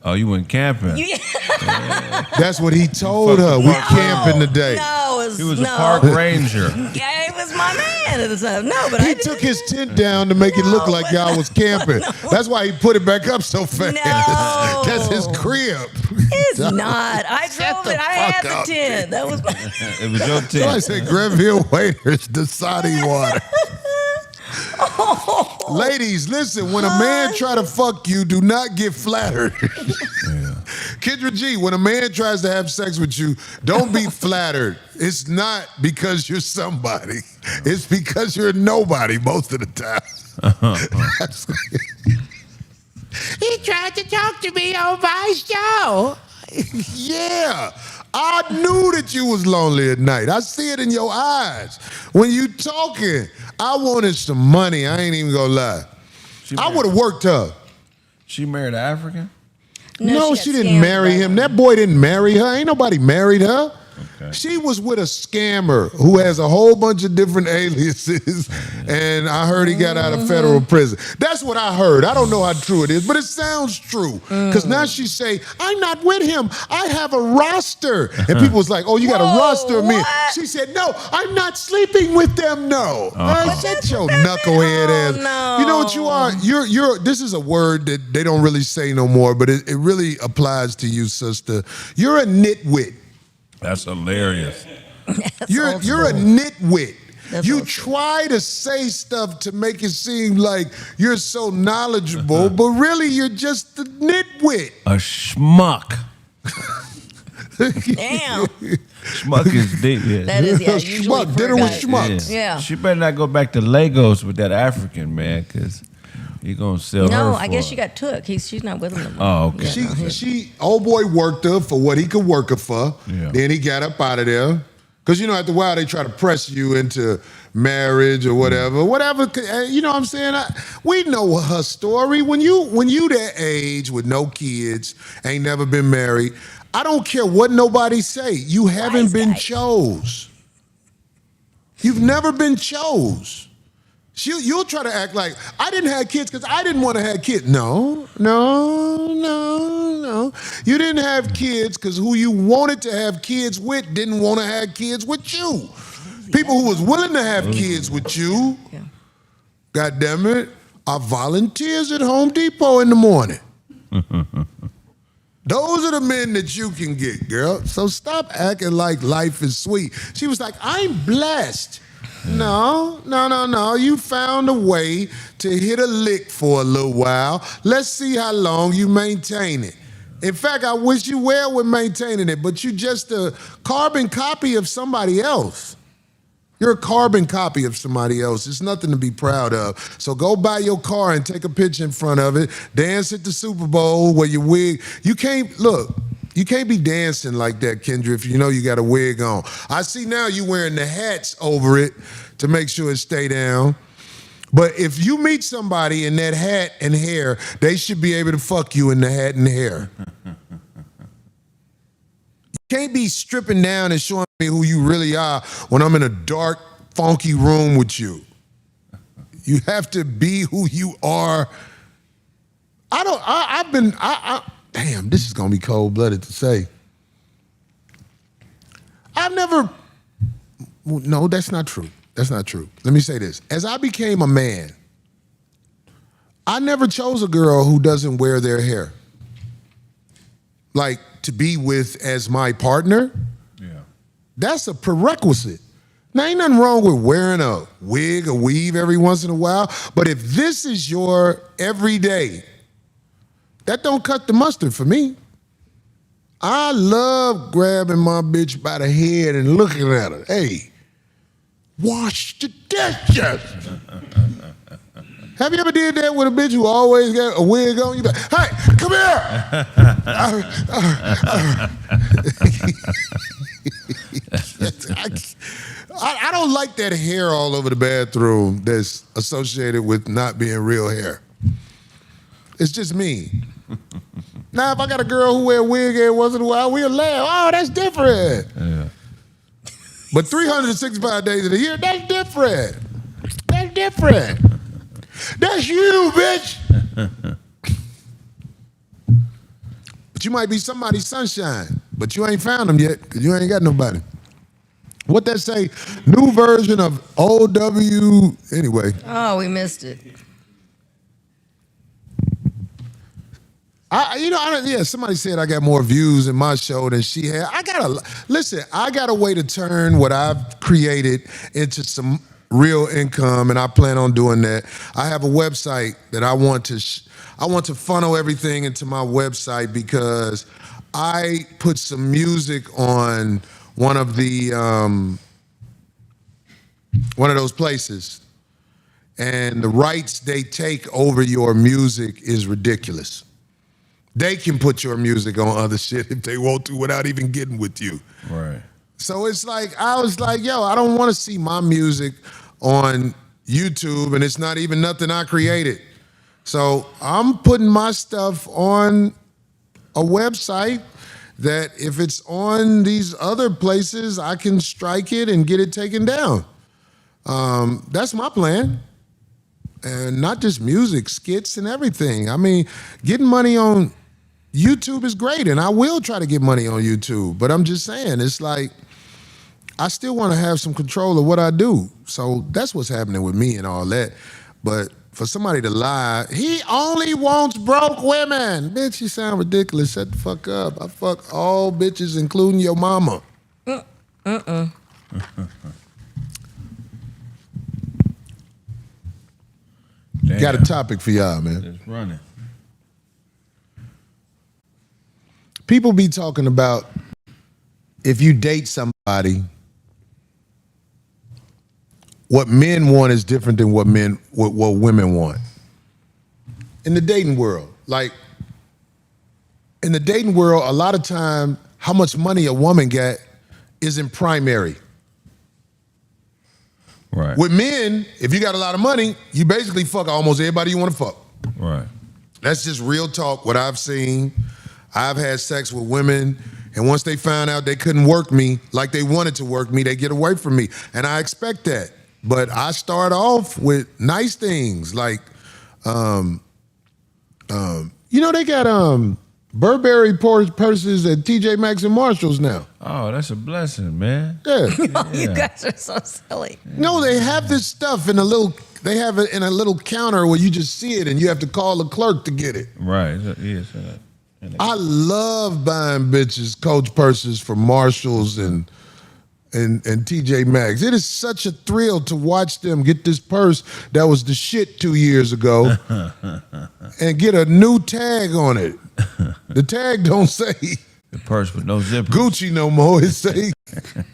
Speaker 6: Oh, you went camping.
Speaker 3: That's what he told her. We camping today.
Speaker 5: No,
Speaker 6: He was a park ranger.
Speaker 5: Yeah, it was my man at the time. No, but
Speaker 3: He took his tent down to make it look like y'all was camping. That's why he put it back up so fast.
Speaker 5: No.
Speaker 3: That's his crib.
Speaker 5: It's not. I drove
Speaker 3: the
Speaker 5: it. I had
Speaker 3: fuck up,
Speaker 5: the tent. That was my.
Speaker 6: It was your
Speaker 3: So I
Speaker 6: tent.
Speaker 3: said, Greville Waiters, the Saudi water. Ladies, listen, when a man try to fuck you, do not get flattered. Kendra G, when a man tries to have sex with you, don't be flattered. It's not because you're somebody. It's because you're nobody most of the time. He tried to talk to me on my show. Yeah. I knew that you was lonely at night. I see it in your eyes. When you talking, I wanted some money. I ain't even gonna lie. I would have worked her.
Speaker 6: She married an African?
Speaker 3: No,
Speaker 5: got
Speaker 3: she didn't
Speaker 5: scammed
Speaker 3: marry
Speaker 5: by
Speaker 3: him.
Speaker 5: him.
Speaker 3: That boy didn't marry her. Ain't nobody married her.
Speaker 6: Okay.
Speaker 3: She was with a scammer who has a whole bunch of different aliases, and I heard he got out of federal prison. That's what I heard. I don't know how true it is, but it sounds true. Because now she say, I'm not with him. I have a roster. And people was like, oh, you got a
Speaker 5: Whoa,
Speaker 3: roster of men.
Speaker 5: what?
Speaker 3: She said, no, I'm not sleeping with them, no. Shut your knucklehead ass.
Speaker 5: no.
Speaker 3: You know what you are? You're. This is a word that they don't really say no more, but it really applies to you, sister. You're a nitwit.
Speaker 6: That's hilarious.
Speaker 3: You're a nitwit.
Speaker 5: That's
Speaker 3: You
Speaker 5: old
Speaker 3: try to say stuff to make it seem like you're so knowledgeable, but really you're just a nitwit.
Speaker 6: A schmuck.
Speaker 5: Damn.
Speaker 6: Schmuck is deep. Yeah.
Speaker 5: That is, yeah, usually
Speaker 3: Schmuck,
Speaker 5: for
Speaker 3: dinner
Speaker 5: a
Speaker 3: with
Speaker 5: guy.
Speaker 3: schmucks.
Speaker 5: Yeah.
Speaker 6: She better not go back to Lagos with that African man, because he gonna sell her.
Speaker 5: No, I
Speaker 6: for
Speaker 5: guess
Speaker 6: it.
Speaker 5: she got took. She's not with him no more.
Speaker 6: Oh, okay.
Speaker 3: Old boy worked her for what he could work her for.
Speaker 6: Yeah.
Speaker 3: Then he got up out of there. Because, after a while, they try to press you into marriage or whatever. You know what I'm saying? We know her story. When you that age with no kids, ain't never been married, I don't care what nobody say. You haven't
Speaker 5: Wise
Speaker 3: been
Speaker 5: guy.
Speaker 3: chose. You've never been chose. You'll try to act like, I didn't have kids because I didn't want to have kids. No. You didn't have kids because who you wanted to have kids with didn't want to have kids with you. People who was willing to have kids with you,
Speaker 5: Yeah.
Speaker 3: God damn it, are volunteers at Home Depot in the morning. Those are the men that you can get, girl. So stop acting like life is sweet. She was like, I'm blessed. No. You found a way to hit a lick for a little while. Let's see how long you maintain it. In fact, I wish you well with maintaining it, but you just a carbon copy of somebody else. You're a carbon copy of somebody else. It's nothing to be proud of. So go buy your car and take a picture in front of it. Dance at the Super Bowl where your wig. You can't be dancing like that, Kendra, if you know you got a wig on. I see now you wearing the hats over it to make sure it stay down. But if you meet somebody in that hat and hair, they should be able to fuck you in the hat and hair. You can't be stripping down and showing me who you really are when I'm in a dark, funky room with you. You have to be who you are. Damn, this is gonna be cold-blooded to say. No, that's not true. That's not true. Let me say this. As I became a man, I never chose a girl who doesn't wear their hair. Like, to be with as my partner, that's a prerequisite. Now, ain't nothing wrong with wearing a wig, a weave every once in a while, but if this is your everyday, that don't cut the mustard for me. I love grabbing my bitch by the head and looking at her. Hey, wash the dishes. Have you ever did that with a bitch who always got a wig on? You be like, hey, come here. I don't like that hair all over the bathroom that's associated with not being real hair. It's just me. Now, if I got a girl who wear a wig every once in a while, we'll laugh. Oh, that's different.
Speaker 6: Yeah.
Speaker 3: But 365 days of the year, that's different. That's different. That's you, bitch. But you might be somebody's sunshine, but you ain't found them yet because you ain't got nobody. What that say? New version of OW. Anyway.
Speaker 5: Oh, we missed it.
Speaker 3: Somebody said I got more views in my show than she had. I got a way to turn what I've created into some real income, and I plan on doing that. I have a website that I want to funnel everything into my website because I put some music on one of those places, and the rights they take over your music is ridiculous. They can put your music on other shit if they want to without even getting with you.
Speaker 6: Right.
Speaker 3: So it's like, I was like, yo, I don't want to see my music on YouTube, and it's not even nothing I created. So I'm putting my stuff on a website that if it's on these other places, I can strike it and get it taken down. That's my plan. And not just music, skits and everything. I mean, getting money on YouTube is great, and I will try to get money on YouTube. But I'm just saying, it's like, I still want to have some control of what I do. So that's what's happening with me and all that. But for somebody to lie, he only wants broke women. Bitch, you sound ridiculous. Shut the fuck up. I fuck all bitches, including your mama. Got a topic for y'all, man.
Speaker 6: It's running.
Speaker 3: People be talking about if you date somebody, what men want is different than what women want. In the dating world, like in the dating world, a lot of time, how much money a woman got isn't primary.
Speaker 6: Right.
Speaker 3: With men, if you got a lot of money, you basically fuck almost everybody you want to fuck.
Speaker 6: Right.
Speaker 3: That's just real talk, what I've seen. I've had sex with women, and once they found out they couldn't work me like they wanted to work me, they get away from me. And I expect that. But I start off with nice things like, they got Burberry purses at TJ Maxx and Marshalls now.
Speaker 6: Oh, that's a blessing, man.
Speaker 3: Yeah.
Speaker 5: You guys are so silly.
Speaker 3: No, they have this stuff they have it in a little counter where you just see it and you have to call the clerk to get it.
Speaker 6: Right. Yes.
Speaker 3: I love buying bitches Coach purses from Marshalls and TJ Maxx. It is such a thrill to watch them get this purse that was the shit 2 years ago and get a new tag on it. The tag don't say
Speaker 6: the purse with no zipper.
Speaker 3: Gucci no more. It say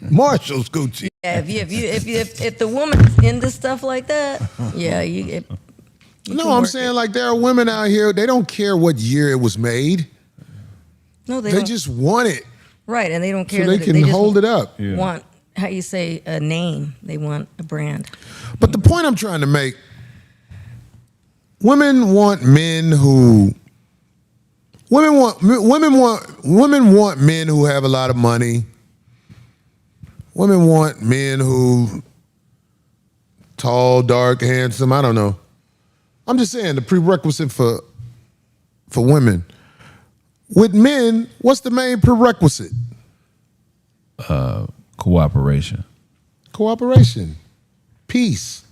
Speaker 3: Marshall's Gucci.
Speaker 5: Yeah, if the woman's into stuff like that, yeah,
Speaker 3: No, I'm saying like there are women out here, they don't care what year it was made.
Speaker 5: No, they
Speaker 3: They
Speaker 5: don't.
Speaker 3: just want it.
Speaker 5: Right, and they don't care
Speaker 3: So they
Speaker 5: that
Speaker 3: can
Speaker 5: just
Speaker 3: hold it up.
Speaker 6: Yeah.
Speaker 5: want, how you say, a name. They want a brand.
Speaker 3: But the point I'm trying to make, women want men who women want men who have a lot of money. Women want men who tall, dark, handsome, I don't know. I'm just saying the prerequisite for women. With men, what's the main prerequisite?
Speaker 6: Cooperation.
Speaker 3: Cooperation. Peace.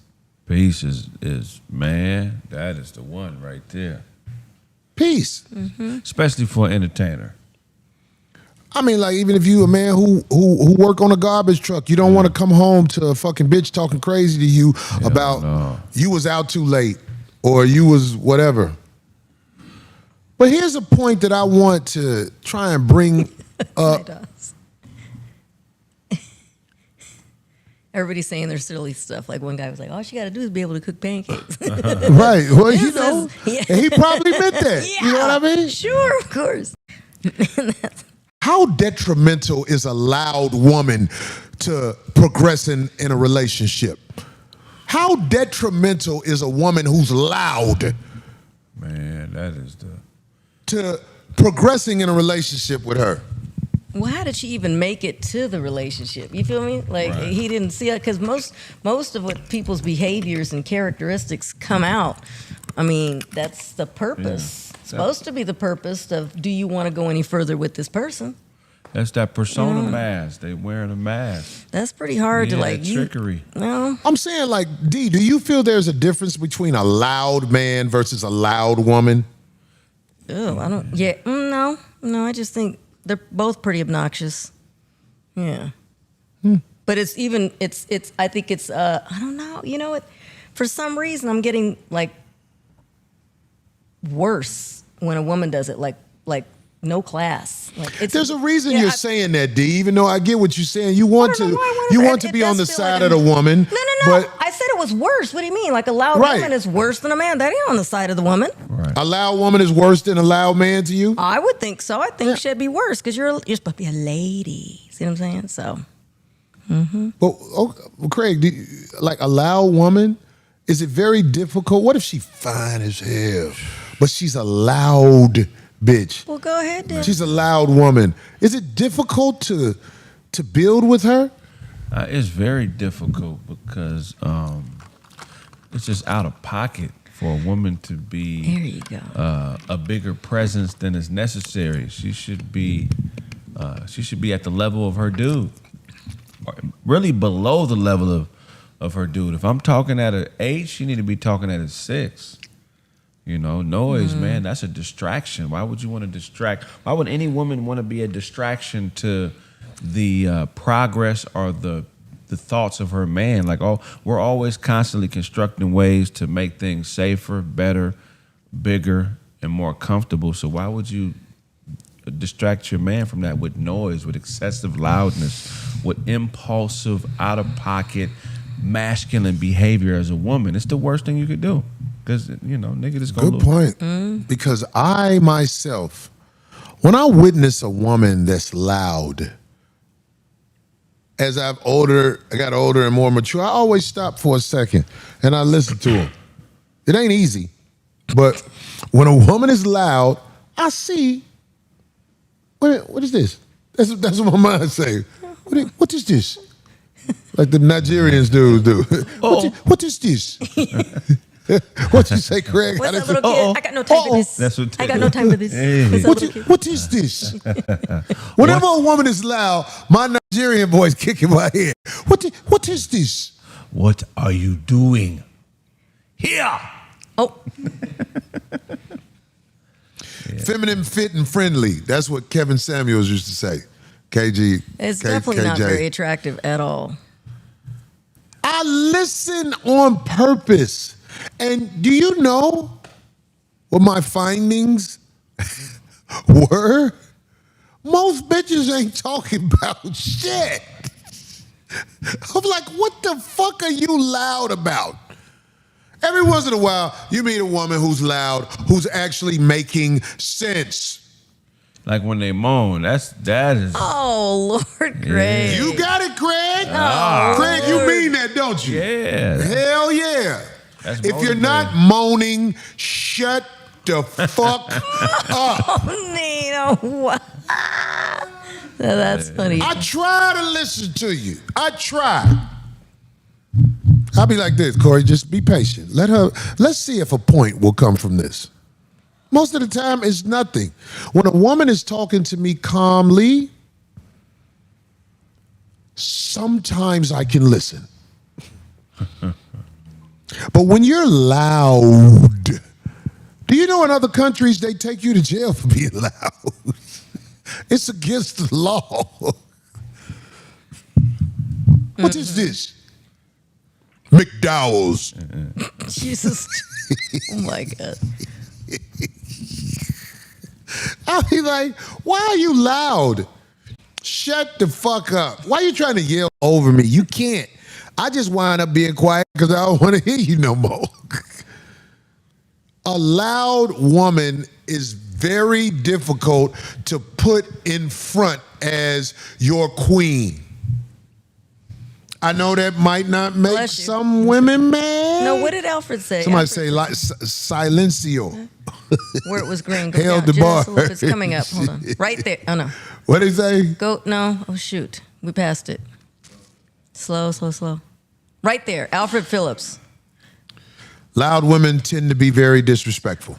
Speaker 6: Peace is man, that is the one right there.
Speaker 3: Peace.
Speaker 6: Especially for an entertainer.
Speaker 3: I mean, like, even if you a man who work on a garbage truck, you don't want to come home to a fucking bitch talking crazy to you about you was out too late or you was whatever. But here's a point that I want to try and bring up.
Speaker 5: Everybody's saying their silly stuff. Like one guy was like, all she got to do is be able to cook pancakes.
Speaker 3: Right. Well, you know,
Speaker 5: Yeah.
Speaker 3: and he probably meant that.
Speaker 5: Yeah,
Speaker 3: You know what I mean?
Speaker 5: Sure, of course.
Speaker 3: How detrimental is a loud woman to progressing in a relationship? How detrimental is a woman who's loud
Speaker 6: Man, that is the.
Speaker 3: to progressing in a relationship with her?
Speaker 5: Well, how did she even make it to the relationship? You feel me? Like
Speaker 6: Right.
Speaker 5: he didn't see it because most of what people's behaviors and characteristics come out. I mean, that's the purpose.
Speaker 6: Yeah.
Speaker 5: Supposed to be the purpose of do you want to go any further with this person?
Speaker 6: That's that persona mask. They wearing a mask.
Speaker 5: That's pretty hard to
Speaker 6: Yeah,
Speaker 5: like.
Speaker 6: trickery.
Speaker 5: No,
Speaker 3: I'm saying, like, D, do you feel there's a difference between a loud man versus a loud woman?
Speaker 5: oh, I don't. Yeah, no. I just think they're both pretty obnoxious. Yeah, but it's even it's. I think it's. I don't know. You know what? For some reason, I'm getting like worse when a woman does it. Like no class. Like it's.
Speaker 3: There's a reason
Speaker 5: yeah,
Speaker 3: you're saying that, D, even though I get what you're saying. You want
Speaker 5: I don't know
Speaker 3: to
Speaker 5: why
Speaker 3: you
Speaker 5: women-
Speaker 3: want to
Speaker 5: it
Speaker 3: be
Speaker 5: does
Speaker 3: on the
Speaker 5: feel
Speaker 3: side
Speaker 5: like
Speaker 3: of the woman.
Speaker 5: No.
Speaker 3: But
Speaker 5: I said it was worse. What do you mean? Like a loud
Speaker 3: Right.
Speaker 5: woman is worse than a man? That ain't on the side of the woman.
Speaker 6: Right.
Speaker 3: a loud woman is worse than a loud man to you?
Speaker 5: I would think so. I think it should be worse because you're supposed to be a lady. See what I'm saying? So
Speaker 3: But Craig, like a loud woman, is it very difficult? What if she fine as hell, but she's a loud bitch?
Speaker 5: well, go ahead then.
Speaker 3: She's a loud woman. Is it difficult to build with her?
Speaker 6: It's very difficult because it's just out of pocket for a woman to be
Speaker 5: There you go.
Speaker 6: a bigger presence than is necessary. She should be at the level of her dude, or really below the level of her dude. If I'm talking at an 8, she need to be talking at a 6. You know, noise, man, that's a distraction. Why would you want to distract? Why would any woman want to be a distraction to the progress or the thoughts of her man? Like, we're always constantly constructing ways to make things safer, better, bigger, and more comfortable. So why would you distract your man from that with noise, with excessive loudness, with impulsive, out of pocket, masculine behavior as a woman? It's the worst thing you could do. Because, nigga just gonna
Speaker 3: Good
Speaker 6: lose.
Speaker 3: point. Because I myself, when I witness a woman that's loud, as I got older and more mature, I always stop for a second and I listen to her. It ain't easy, but when a woman is loud, I see. What is this? That's what my mind say. What is this? Like the Nigerians do. What is this? What you say, Craig?
Speaker 5: What's
Speaker 3: How
Speaker 5: that
Speaker 3: they
Speaker 5: little
Speaker 3: say,
Speaker 5: kid? I got no time for this.
Speaker 6: That's what
Speaker 5: I got no time for this.
Speaker 6: Hey.
Speaker 5: What's that little kid?
Speaker 3: What is this? Whenever a woman is loud, my Nigerian boys kicking my head. What is this?
Speaker 6: What are you doing here?
Speaker 5: Oh,
Speaker 3: Feminine, fit, and friendly. That's what Kevin Samuels used to say. KG.
Speaker 5: it's
Speaker 3: K-
Speaker 5: definitely not
Speaker 3: KJ.
Speaker 5: very attractive at all.
Speaker 3: I listen on purpose. And do you know what my findings were? Most bitches ain't talking about shit. I'm like, what the fuck are you loud about? Every once in a while, you meet a woman who's loud, who's actually making sense.
Speaker 6: Like when they moan, that is.
Speaker 5: Oh, Lord, Craig.
Speaker 3: You got it, Craig.
Speaker 5: Oh,
Speaker 3: Craig, you
Speaker 5: Lord.
Speaker 3: mean that, don't you?
Speaker 6: Yeah.
Speaker 3: Hell yeah.
Speaker 6: That's
Speaker 3: If you're
Speaker 6: motivating.
Speaker 3: not moaning, shut the fuck up.
Speaker 5: Nino, what? That's funny.
Speaker 3: I try to listen to you. I try. I'll be like this, Cory, just be patient. Let's see if a point will come from this. Most of the time, it's nothing. When a woman is talking to me calmly, sometimes I can listen. But when you're loud, do you know in other countries they take you to jail for being loud? It's against the law. What is this? McDowell's.
Speaker 5: Jesus. Oh, my God.
Speaker 3: I'll be like, why are you loud? Shut the fuck up. Why are you trying to yell over me? You can't. I just wind up being quiet because I don't want to hear you no more. A loud woman is very difficult to put in front as your queen. I know that might not make
Speaker 5: Bless you.
Speaker 3: some women mad.
Speaker 5: No, what did Alfred say?
Speaker 3: Somebody
Speaker 5: Alfred
Speaker 3: say like silencio.
Speaker 5: where it was green. Go
Speaker 3: Held
Speaker 5: down
Speaker 3: the
Speaker 5: just
Speaker 3: bar.
Speaker 5: a little bit. It's coming up. Hold on. Right there. Oh no.
Speaker 3: What did he say?
Speaker 5: Go no. Oh shoot. We passed it. Slow, slow, slow. Right there. Alfred Phillips.
Speaker 3: Loud women tend to be very disrespectful.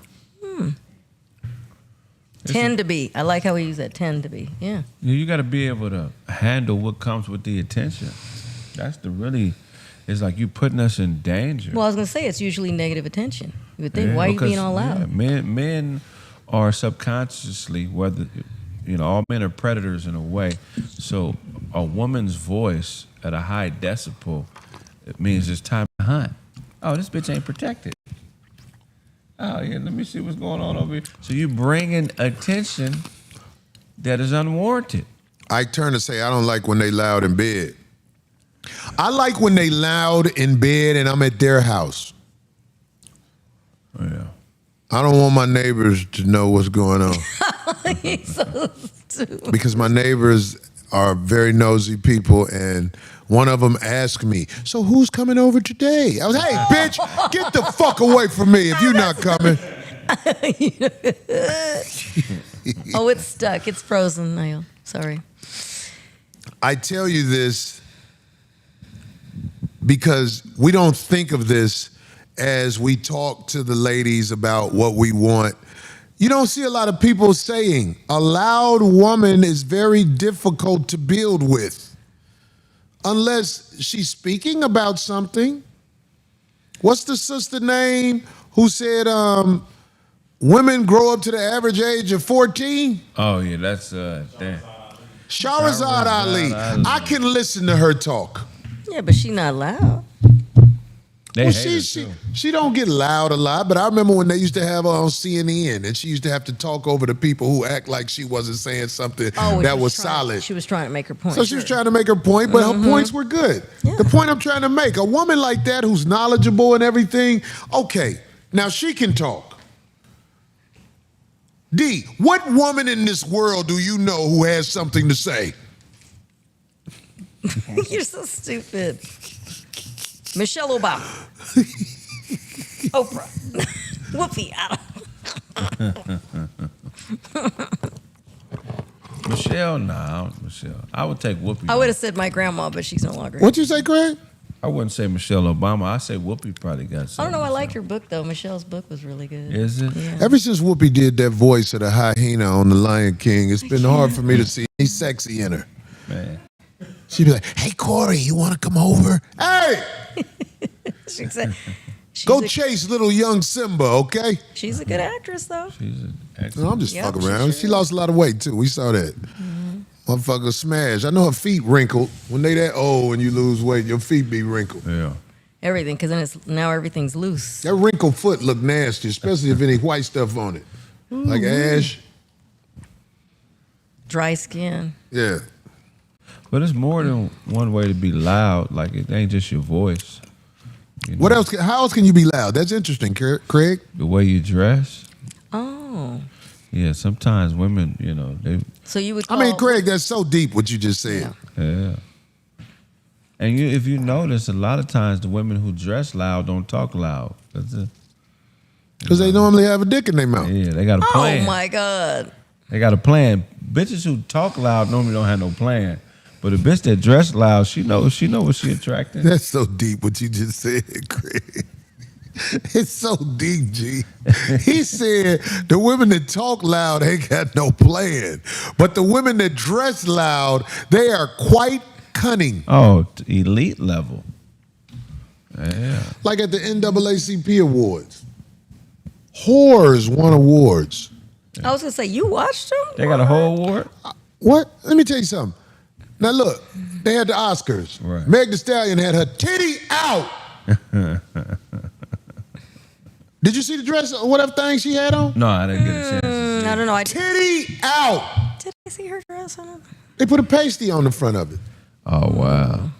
Speaker 5: Tend to be. I like how he used that. Tend to be. Yeah.
Speaker 6: You got to be able to handle what comes with the attention. That's the really. It's like you putting us in danger.
Speaker 5: Well, I was gonna say it's usually negative attention. You would think,
Speaker 6: Yeah,
Speaker 5: why are you
Speaker 6: because,
Speaker 5: being all loud?
Speaker 6: men are subconsciously, whether all men are predators in a way. So a woman's voice at a high decibel, it means it's time to hunt. Oh, this bitch ain't protected. Oh yeah, let me see what's going on over here. So you bringing attention that is unwarranted.
Speaker 3: I turn to say I don't like when they loud in bed. I like when they loud in bed and I'm at their house.
Speaker 6: Yeah.
Speaker 3: I don't want my neighbors to know what's going on.
Speaker 5: He's so stupid.
Speaker 3: Because my neighbors are very nosy people, and one of them asked me, so who's coming over today? I was, hey, bitch, get the fuck away from me if you're not coming.
Speaker 5: Oh, it's stuck. It's frozen, Niall. Sorry.
Speaker 3: I tell you this because we don't think of this as we talk to the ladies about what we want. You don't see a lot of people saying a loud woman is very difficult to build with unless she's speaking about something. What's the sister name who said women grow up to the average age of 14?
Speaker 6: Oh yeah, that's damn.
Speaker 3: Shahrazad Ali. I can listen to her talk.
Speaker 5: Yeah, but she not loud.
Speaker 6: They
Speaker 3: Well,
Speaker 6: hate her, too.
Speaker 3: she don't get loud a lot, but I remember when they used to have her on CNN, and she used to have to talk over the people who act like she wasn't saying something that was solid.
Speaker 5: She was trying to make her point.
Speaker 3: So she was trying to make her point, but her points were good.
Speaker 5: Yeah.
Speaker 3: The point I'm trying to make, a woman like that who's knowledgeable and everything, okay, now she can talk. D, what woman in this world do you know who has something to say?
Speaker 5: You're so stupid. Michelle Obama. Oprah. Whoopi.
Speaker 6: Michelle, nah, Michelle. I would take Whoopi.
Speaker 5: I would have said my grandma, but she's no longer.
Speaker 3: What'd you say, Craig?
Speaker 6: I wouldn't say Michelle Obama. I say Whoopi probably got
Speaker 5: I
Speaker 6: something.
Speaker 5: don't know. I
Speaker 6: to
Speaker 5: liked
Speaker 6: say.
Speaker 5: her book though. Michelle's book was really good.
Speaker 6: Is it?
Speaker 5: Yeah.
Speaker 3: Ever since Whoopi did that voice of the hyena on The Lion King, it's been hard for me to see any sexy in her.
Speaker 6: Man.
Speaker 3: She'd be like, hey, Cory, you want to come over? Hey,
Speaker 5: She's a,
Speaker 3: go chase little young Simba, okay?
Speaker 5: she's a good actress though.
Speaker 6: She's an
Speaker 3: No,
Speaker 6: excellent.
Speaker 3: I'm just
Speaker 5: Yep,
Speaker 3: fucking
Speaker 5: she
Speaker 3: around.
Speaker 5: sure
Speaker 3: She lost a lot of weight, too. We saw that. Motherfucker smash. I know her feet wrinkled. When they that old and you lose weight, your feet be wrinkled.
Speaker 6: Yeah.
Speaker 5: Everything, because then it's now everything's loose.
Speaker 3: That wrinkled foot look nasty, especially if any white stuff on it. Like ash.
Speaker 5: Dry skin.
Speaker 3: Yeah.
Speaker 6: But it's more than one way to be loud. Like it ain't just your voice. You know,
Speaker 3: What else? How else can you be loud? That's interesting, Craig.
Speaker 6: The way you dress.
Speaker 5: Oh,
Speaker 6: Yeah, sometimes women, they
Speaker 5: so you would?
Speaker 3: I
Speaker 5: Call,
Speaker 3: mean, Craig, that's so deep what you just said.
Speaker 6: yeah. And if you notice, a lot of times the women who dress loud don't talk loud.
Speaker 3: Because they normally have a dick in their mouth.
Speaker 6: Yeah, they got a
Speaker 5: Oh
Speaker 6: plan.
Speaker 5: my God!
Speaker 6: They got a plan. Bitches who talk loud normally don't have no plan. But a bitch that dress loud, she know what she attracting.
Speaker 3: That's so deep what you just said, Craig. It's so deep, G. He said the women that talk loud ain't got no plan. But the women that dress loud, they are quite cunning.
Speaker 6: Oh, elite level. Yeah.
Speaker 3: Like at the NAACP Awards. Whores won awards.
Speaker 5: I was gonna say you watched them.
Speaker 6: They got a whole award?
Speaker 3: What? Let me tell you something. Now look, they had the Oscars.
Speaker 6: Right.
Speaker 3: Meg Thee Stallion had her titty out. Did you see the dress or whatever thing she had on?
Speaker 6: No, I didn't get a chance to see
Speaker 5: I
Speaker 6: it.
Speaker 5: don't know.
Speaker 3: Titty out.
Speaker 5: Did I see her dress on?
Speaker 3: They put a pasty on the front of it.
Speaker 6: Oh, wow.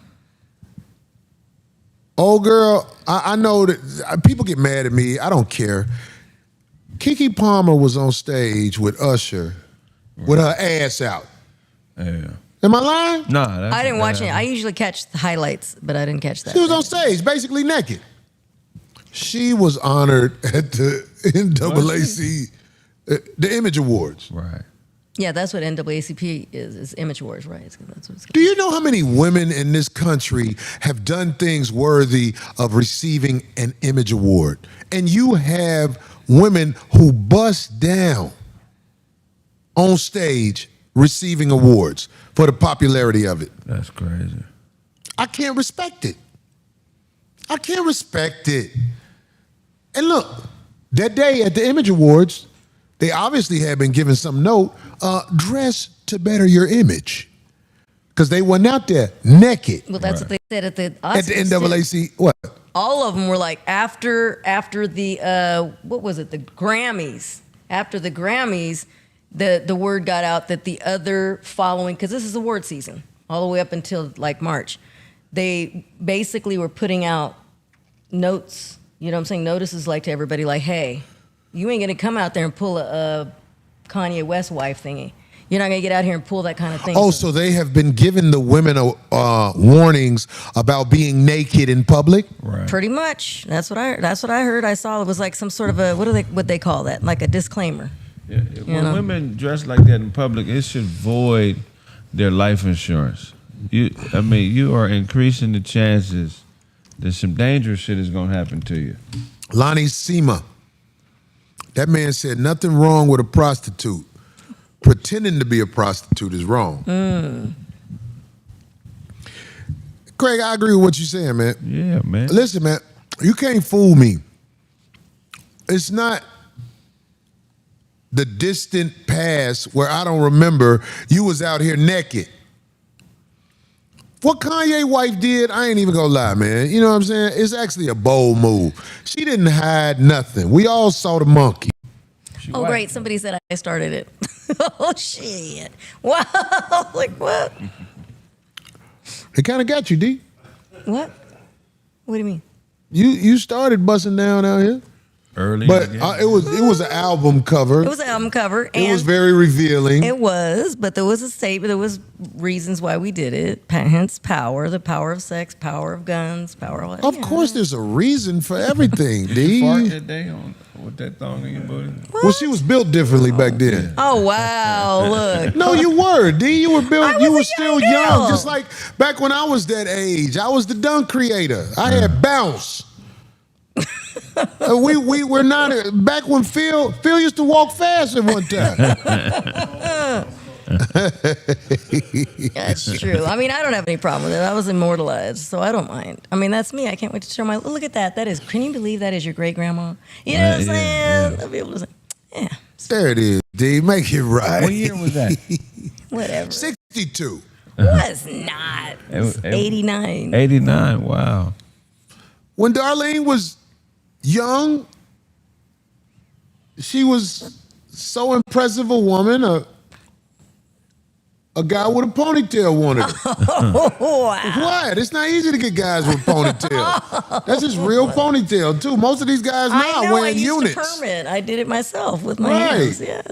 Speaker 3: Oh, girl, I know that people get mad at me. I don't care. Keke Palmer was on stage with Usher with her ass out.
Speaker 6: Yeah.
Speaker 3: Am I lying?
Speaker 6: Nah, that's
Speaker 5: I didn't watch it. I usually catch the highlights, but I didn't catch that.
Speaker 3: She was on stage, basically naked. She was honored at the NAAC, the Image Awards.
Speaker 6: Right.
Speaker 5: Yeah, that's what NAACP is Image Awards, right? That's what it's
Speaker 3: Do you know how many women in this country have done things worthy of receiving an Image Award? And you have women who bust down on stage receiving awards for the popularity of it.
Speaker 6: That's crazy.
Speaker 3: I can't respect it. I can't respect it. And look, that day at the Image Awards, they obviously had been given some note, dress to better your image. Because they went out there naked.
Speaker 5: Well, that's what they said at the Oscars.
Speaker 3: At the NAAC, what?
Speaker 5: All of them were like after the what was it? The Grammys. After the Grammys, the word got out that the other following, because this is award season, all the way up until like March, they basically were putting out notes. You know what I'm saying? Notices like to everybody, like, hey, you ain't gonna come out there and pull a Kanye West wife thingy. You're not gonna get out here and pull that kind of thing.
Speaker 3: Oh, so they have been giving the women warnings about being naked in public?
Speaker 6: Right.
Speaker 5: Pretty much. That's what I heard. I saw it was like some sort of a what they call that? Like a disclaimer.
Speaker 6: Yeah. When women dress like that in public, it should void their life insurance. You are increasing the chances that some dangerous shit is gonna happen to you.
Speaker 3: Lonnie Sema. That man said nothing wrong with a prostitute. Pretending to be a prostitute is wrong. Kraig, I agree with what you're saying, man.
Speaker 6: Yeah, man.
Speaker 3: Listen, man, you can't fool me. It's not the distant past where I don't remember you was out here naked. What Kanye wife did, I ain't even gonna lie, man. You know what I'm saying? It's actually a bold move. She didn't hide nothing. We all saw the monkey.
Speaker 5: Oh, great. Somebody said I started it. Oh, shit. Wow. Like, what?
Speaker 3: It kind of got you, D.
Speaker 5: What? What do you mean?
Speaker 3: You started busting down out here.
Speaker 6: Early,
Speaker 3: But it was an album cover.
Speaker 5: It was an album cover.
Speaker 3: It was very revealing.
Speaker 5: It was, but there was a statement. There was reasons why we did it. Hence, power, the power of sex, power of guns, power of...
Speaker 3: Of course, there's a reason for everything, D.
Speaker 6: fart that day with that thong in your booty.
Speaker 3: Well, she was built differently back then.
Speaker 5: Oh, wow. Look.
Speaker 3: No, you were, D. You were built.
Speaker 5: I
Speaker 3: You
Speaker 5: was
Speaker 3: were
Speaker 5: a
Speaker 3: still
Speaker 5: young
Speaker 3: young,
Speaker 5: girl.
Speaker 3: just like back when I was that age. I was the dunk creator. I had bounce. We were not back when Phil used to walk fast at one time.
Speaker 5: That's true. I mean, I don't have any problem with it. I was immortalized, so I don't mind. I mean, that's me. I can't wait to show my... Look at that. That is... Can you believe that is your great-grandma? You know what I'm saying?
Speaker 6: Yeah.
Speaker 5: I'll be able to say, yeah,
Speaker 3: There it is, D. Make it right.
Speaker 6: What year was that?
Speaker 5: whatever.
Speaker 3: 62.
Speaker 5: Was not. It was
Speaker 6: It-
Speaker 5: 89.
Speaker 6: 89. Wow.
Speaker 3: When Darlene was young, she was so impressive a woman. A guy with a ponytail wanted her. What? It's not easy to get guys with ponytail. That's just real ponytail too. Most of these guys now
Speaker 5: I know. I
Speaker 3: wearing
Speaker 5: used
Speaker 3: units.
Speaker 5: to perm it. I did it myself with my
Speaker 3: Right.
Speaker 5: hands. Yes.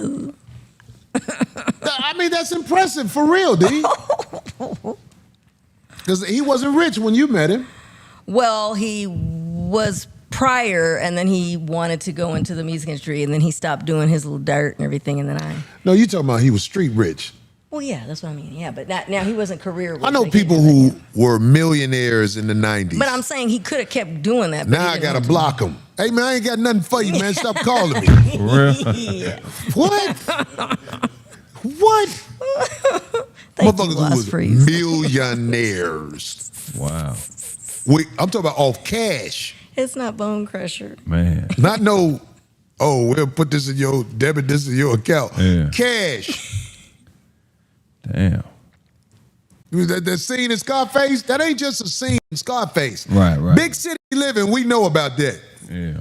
Speaker 3: I mean, that's impressive for real, D. Because he wasn't rich when you met him.
Speaker 5: Well, he was prior, and then he wanted to go into the music industry, and then he stopped doing his little dirt and everything, and then I...
Speaker 3: No, you talking about he was street rich.
Speaker 5: Well, yeah, that's what I mean. Yeah, but now he wasn't career rich.
Speaker 3: I know
Speaker 5: Like, he
Speaker 3: people
Speaker 5: didn't have
Speaker 3: who were millionaires in the 90s.
Speaker 5: that. But I'm saying he could have kept doing that. But
Speaker 3: Now
Speaker 5: he
Speaker 3: I gotta
Speaker 5: didn't
Speaker 3: block him. Hey man, I ain't got nothing for you, man. Stop calling me.
Speaker 6: For real?
Speaker 5: want to. Yeah.
Speaker 3: What? What?
Speaker 5: Thank you,
Speaker 3: Motherfuckers
Speaker 5: Lost
Speaker 3: who was
Speaker 5: Freeze.
Speaker 3: millionaires.
Speaker 6: Wow.
Speaker 3: I'm talking about off cash.
Speaker 5: It's not Bone Crusher.
Speaker 6: Man.
Speaker 3: Not no, oh, we'll put this in your debit, this in your account.
Speaker 6: Yeah.
Speaker 3: Cash.
Speaker 6: Damn.
Speaker 3: That scene in Scarface, that ain't just a scene in Scarface.
Speaker 6: Right.
Speaker 3: Big city living, we know about that.
Speaker 6: Yeah.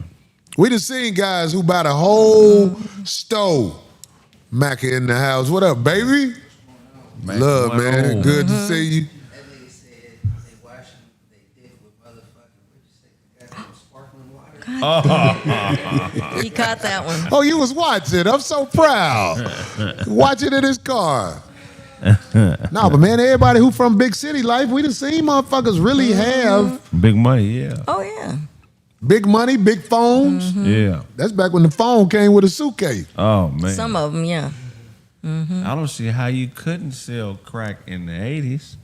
Speaker 3: We done seen guys who bought a whole stove. Macca in the house. What up, baby?
Speaker 6: Mac
Speaker 3: Love,
Speaker 6: one
Speaker 3: man.
Speaker 6: roll.
Speaker 3: Good to see you.
Speaker 7: That lady said they washing they dick with motherfucking, what'd you say, the goddamn sparkling water?
Speaker 5: He caught that one.
Speaker 3: Oh, you was watching. I'm so proud. Watching in his car. No, but man, everybody who from big city life, we done seen motherfuckers really have
Speaker 6: Big money, yeah.
Speaker 5: Oh yeah.
Speaker 3: big money, big phones.
Speaker 6: Yeah.
Speaker 3: That's back when the phone came with a suitcase.
Speaker 6: Oh, man.
Speaker 5: Some of them, yeah.
Speaker 6: I don't see how you couldn't sell crack in the 80s.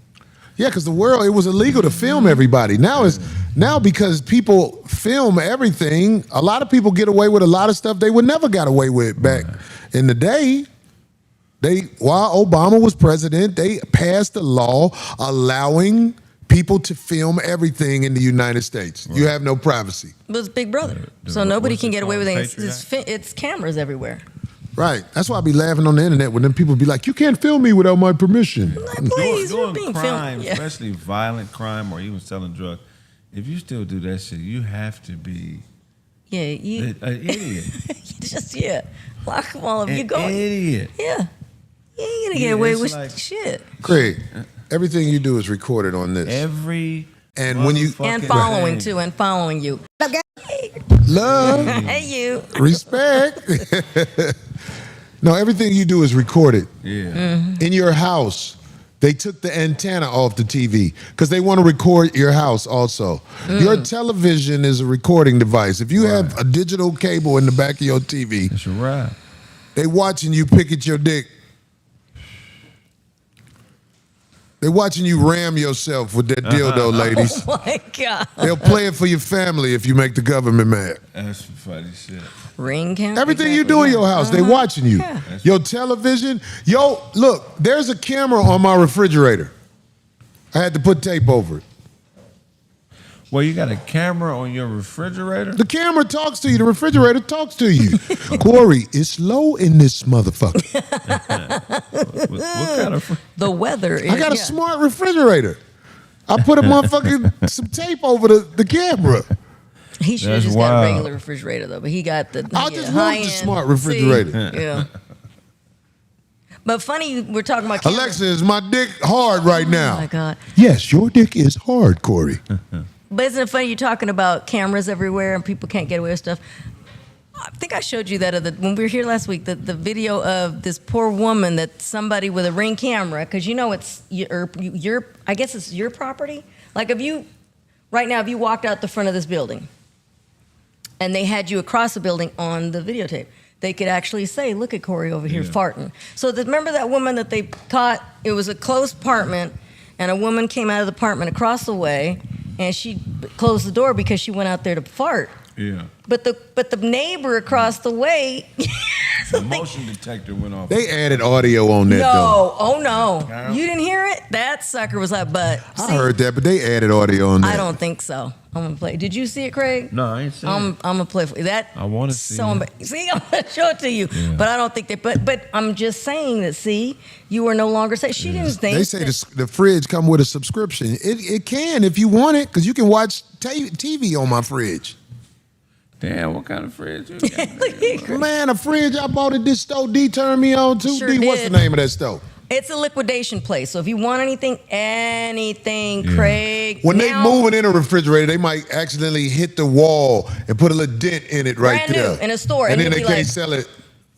Speaker 3: Yeah, because the world, it was illegal to film everybody. Now because people film everything, a lot of people get away with a lot of stuff they would never got away with back in the day. While Obama was president, they passed a law allowing people to film everything in the United States. You have no privacy.
Speaker 5: But it's Big Brother,
Speaker 6: The-
Speaker 5: so nobody
Speaker 6: what's
Speaker 5: can
Speaker 6: it
Speaker 5: get away with
Speaker 6: called?
Speaker 5: it. It's cameras everywhere.
Speaker 3: Right. That's why I be laughing on the internet when them people be like, you can't film me without my permission.
Speaker 5: Like, please, we're
Speaker 6: doing
Speaker 5: being
Speaker 6: crime,
Speaker 5: filmed. Yeah.
Speaker 6: especially violent crime or even selling drugs, if you still do that shit, you have to be
Speaker 5: Yeah, you
Speaker 6: an idiot.
Speaker 5: just lock them all up. You
Speaker 6: An
Speaker 5: go.
Speaker 6: idiot.
Speaker 5: Yeah, you ain't gonna get
Speaker 6: Yeah,
Speaker 5: away
Speaker 6: it's
Speaker 5: with
Speaker 6: like-
Speaker 5: shit.
Speaker 3: Craig, everything you do is recorded on this.
Speaker 6: Every
Speaker 3: And when you-
Speaker 5: And
Speaker 6: motherfucking
Speaker 5: following
Speaker 6: thing.
Speaker 5: too, and following you.
Speaker 3: Love,
Speaker 5: Hey, you.
Speaker 3: respect. No, everything you do is recorded.
Speaker 6: Yeah.
Speaker 3: In your house, they took the antenna off the TV because they want to record your house also. Your television is a recording device. If you have a digital cable in the back of your TV,
Speaker 6: That's right.
Speaker 3: they watching you pick at your dick. They watching you ram yourself with that dildo, ladies.
Speaker 5: Oh my God.
Speaker 3: They'll play it for your family if you make the government mad.
Speaker 6: That's some funny shit.
Speaker 5: Ring camera.
Speaker 3: Everything you do in your house, they watching you.
Speaker 5: Yeah.
Speaker 3: Your television. Look, there's a camera on my refrigerator. I had to put tape over it.
Speaker 6: Well, you got a camera on your refrigerator?
Speaker 3: The camera talks to you. The refrigerator talks to you. Cory, it's low in this motherfucker.
Speaker 6: What kind of...
Speaker 5: The weather.
Speaker 3: I got a smart refrigerator. I put a motherfucking some tape over the camera.
Speaker 5: He should have
Speaker 6: That's
Speaker 5: just got a
Speaker 6: wild.
Speaker 5: regular refrigerator though, but he got the
Speaker 3: I just
Speaker 5: high
Speaker 3: want the
Speaker 5: end.
Speaker 3: smart refrigerator.
Speaker 5: See? Yeah. But funny, we're talking about cameras.
Speaker 3: Alexa, is my dick hard right now?
Speaker 5: Oh my God.
Speaker 3: Yes, your dick is hard, Cory.
Speaker 5: But isn't it funny you're talking about cameras everywhere and people can't get away with stuff? I think I showed you that when we were here last week, the video of this poor woman that somebody with a Ring camera, because you know it's your, I guess it's your property. Like if you walked out the front of this building and they had you across the building on the videotape, they could actually say, look at Cory over here farting. So remember that woman that they caught? It was a closed apartment and a woman came out of the apartment across the way and she closed the door because she went out there to fart.
Speaker 6: Yeah.
Speaker 5: But the neighbor across the way.
Speaker 6: The motion detector went off.
Speaker 3: They added audio on that, though.
Speaker 5: No, oh no, you didn't hear it. That sucker was like, but
Speaker 3: I heard that, but they added audio on that.
Speaker 5: I don't think so. I'm gonna play. Did you see it, Craig?
Speaker 6: No, I ain't seen
Speaker 5: I'm
Speaker 6: it.
Speaker 5: gonna play for you. That.
Speaker 6: I wanna see
Speaker 5: so
Speaker 6: it.
Speaker 5: See, I'm gonna show it to you, but I don't think that. But I'm just saying that. See, you are no longer saying she didn't think.
Speaker 3: They say
Speaker 5: that,
Speaker 3: the fridge come with a subscription. It can if you want it, because you can watch TV on my fridge.
Speaker 6: Damn, what kind of fridge you got?
Speaker 5: Look at Craig.
Speaker 3: Man, a fridge I bought at this store D turned me on too.
Speaker 5: Sure
Speaker 3: D, what's the
Speaker 5: did.
Speaker 3: name of that store?
Speaker 5: It's a liquidation place. So if you want anything, Craig.
Speaker 3: When
Speaker 5: now,
Speaker 3: they moving in a refrigerator, they might accidentally hit the wall and put a little dent in it right
Speaker 5: Brand new,
Speaker 3: there.
Speaker 5: in a store,
Speaker 3: And
Speaker 5: and
Speaker 3: then
Speaker 5: you'll
Speaker 3: they
Speaker 5: be
Speaker 3: can't
Speaker 5: like-
Speaker 3: sell it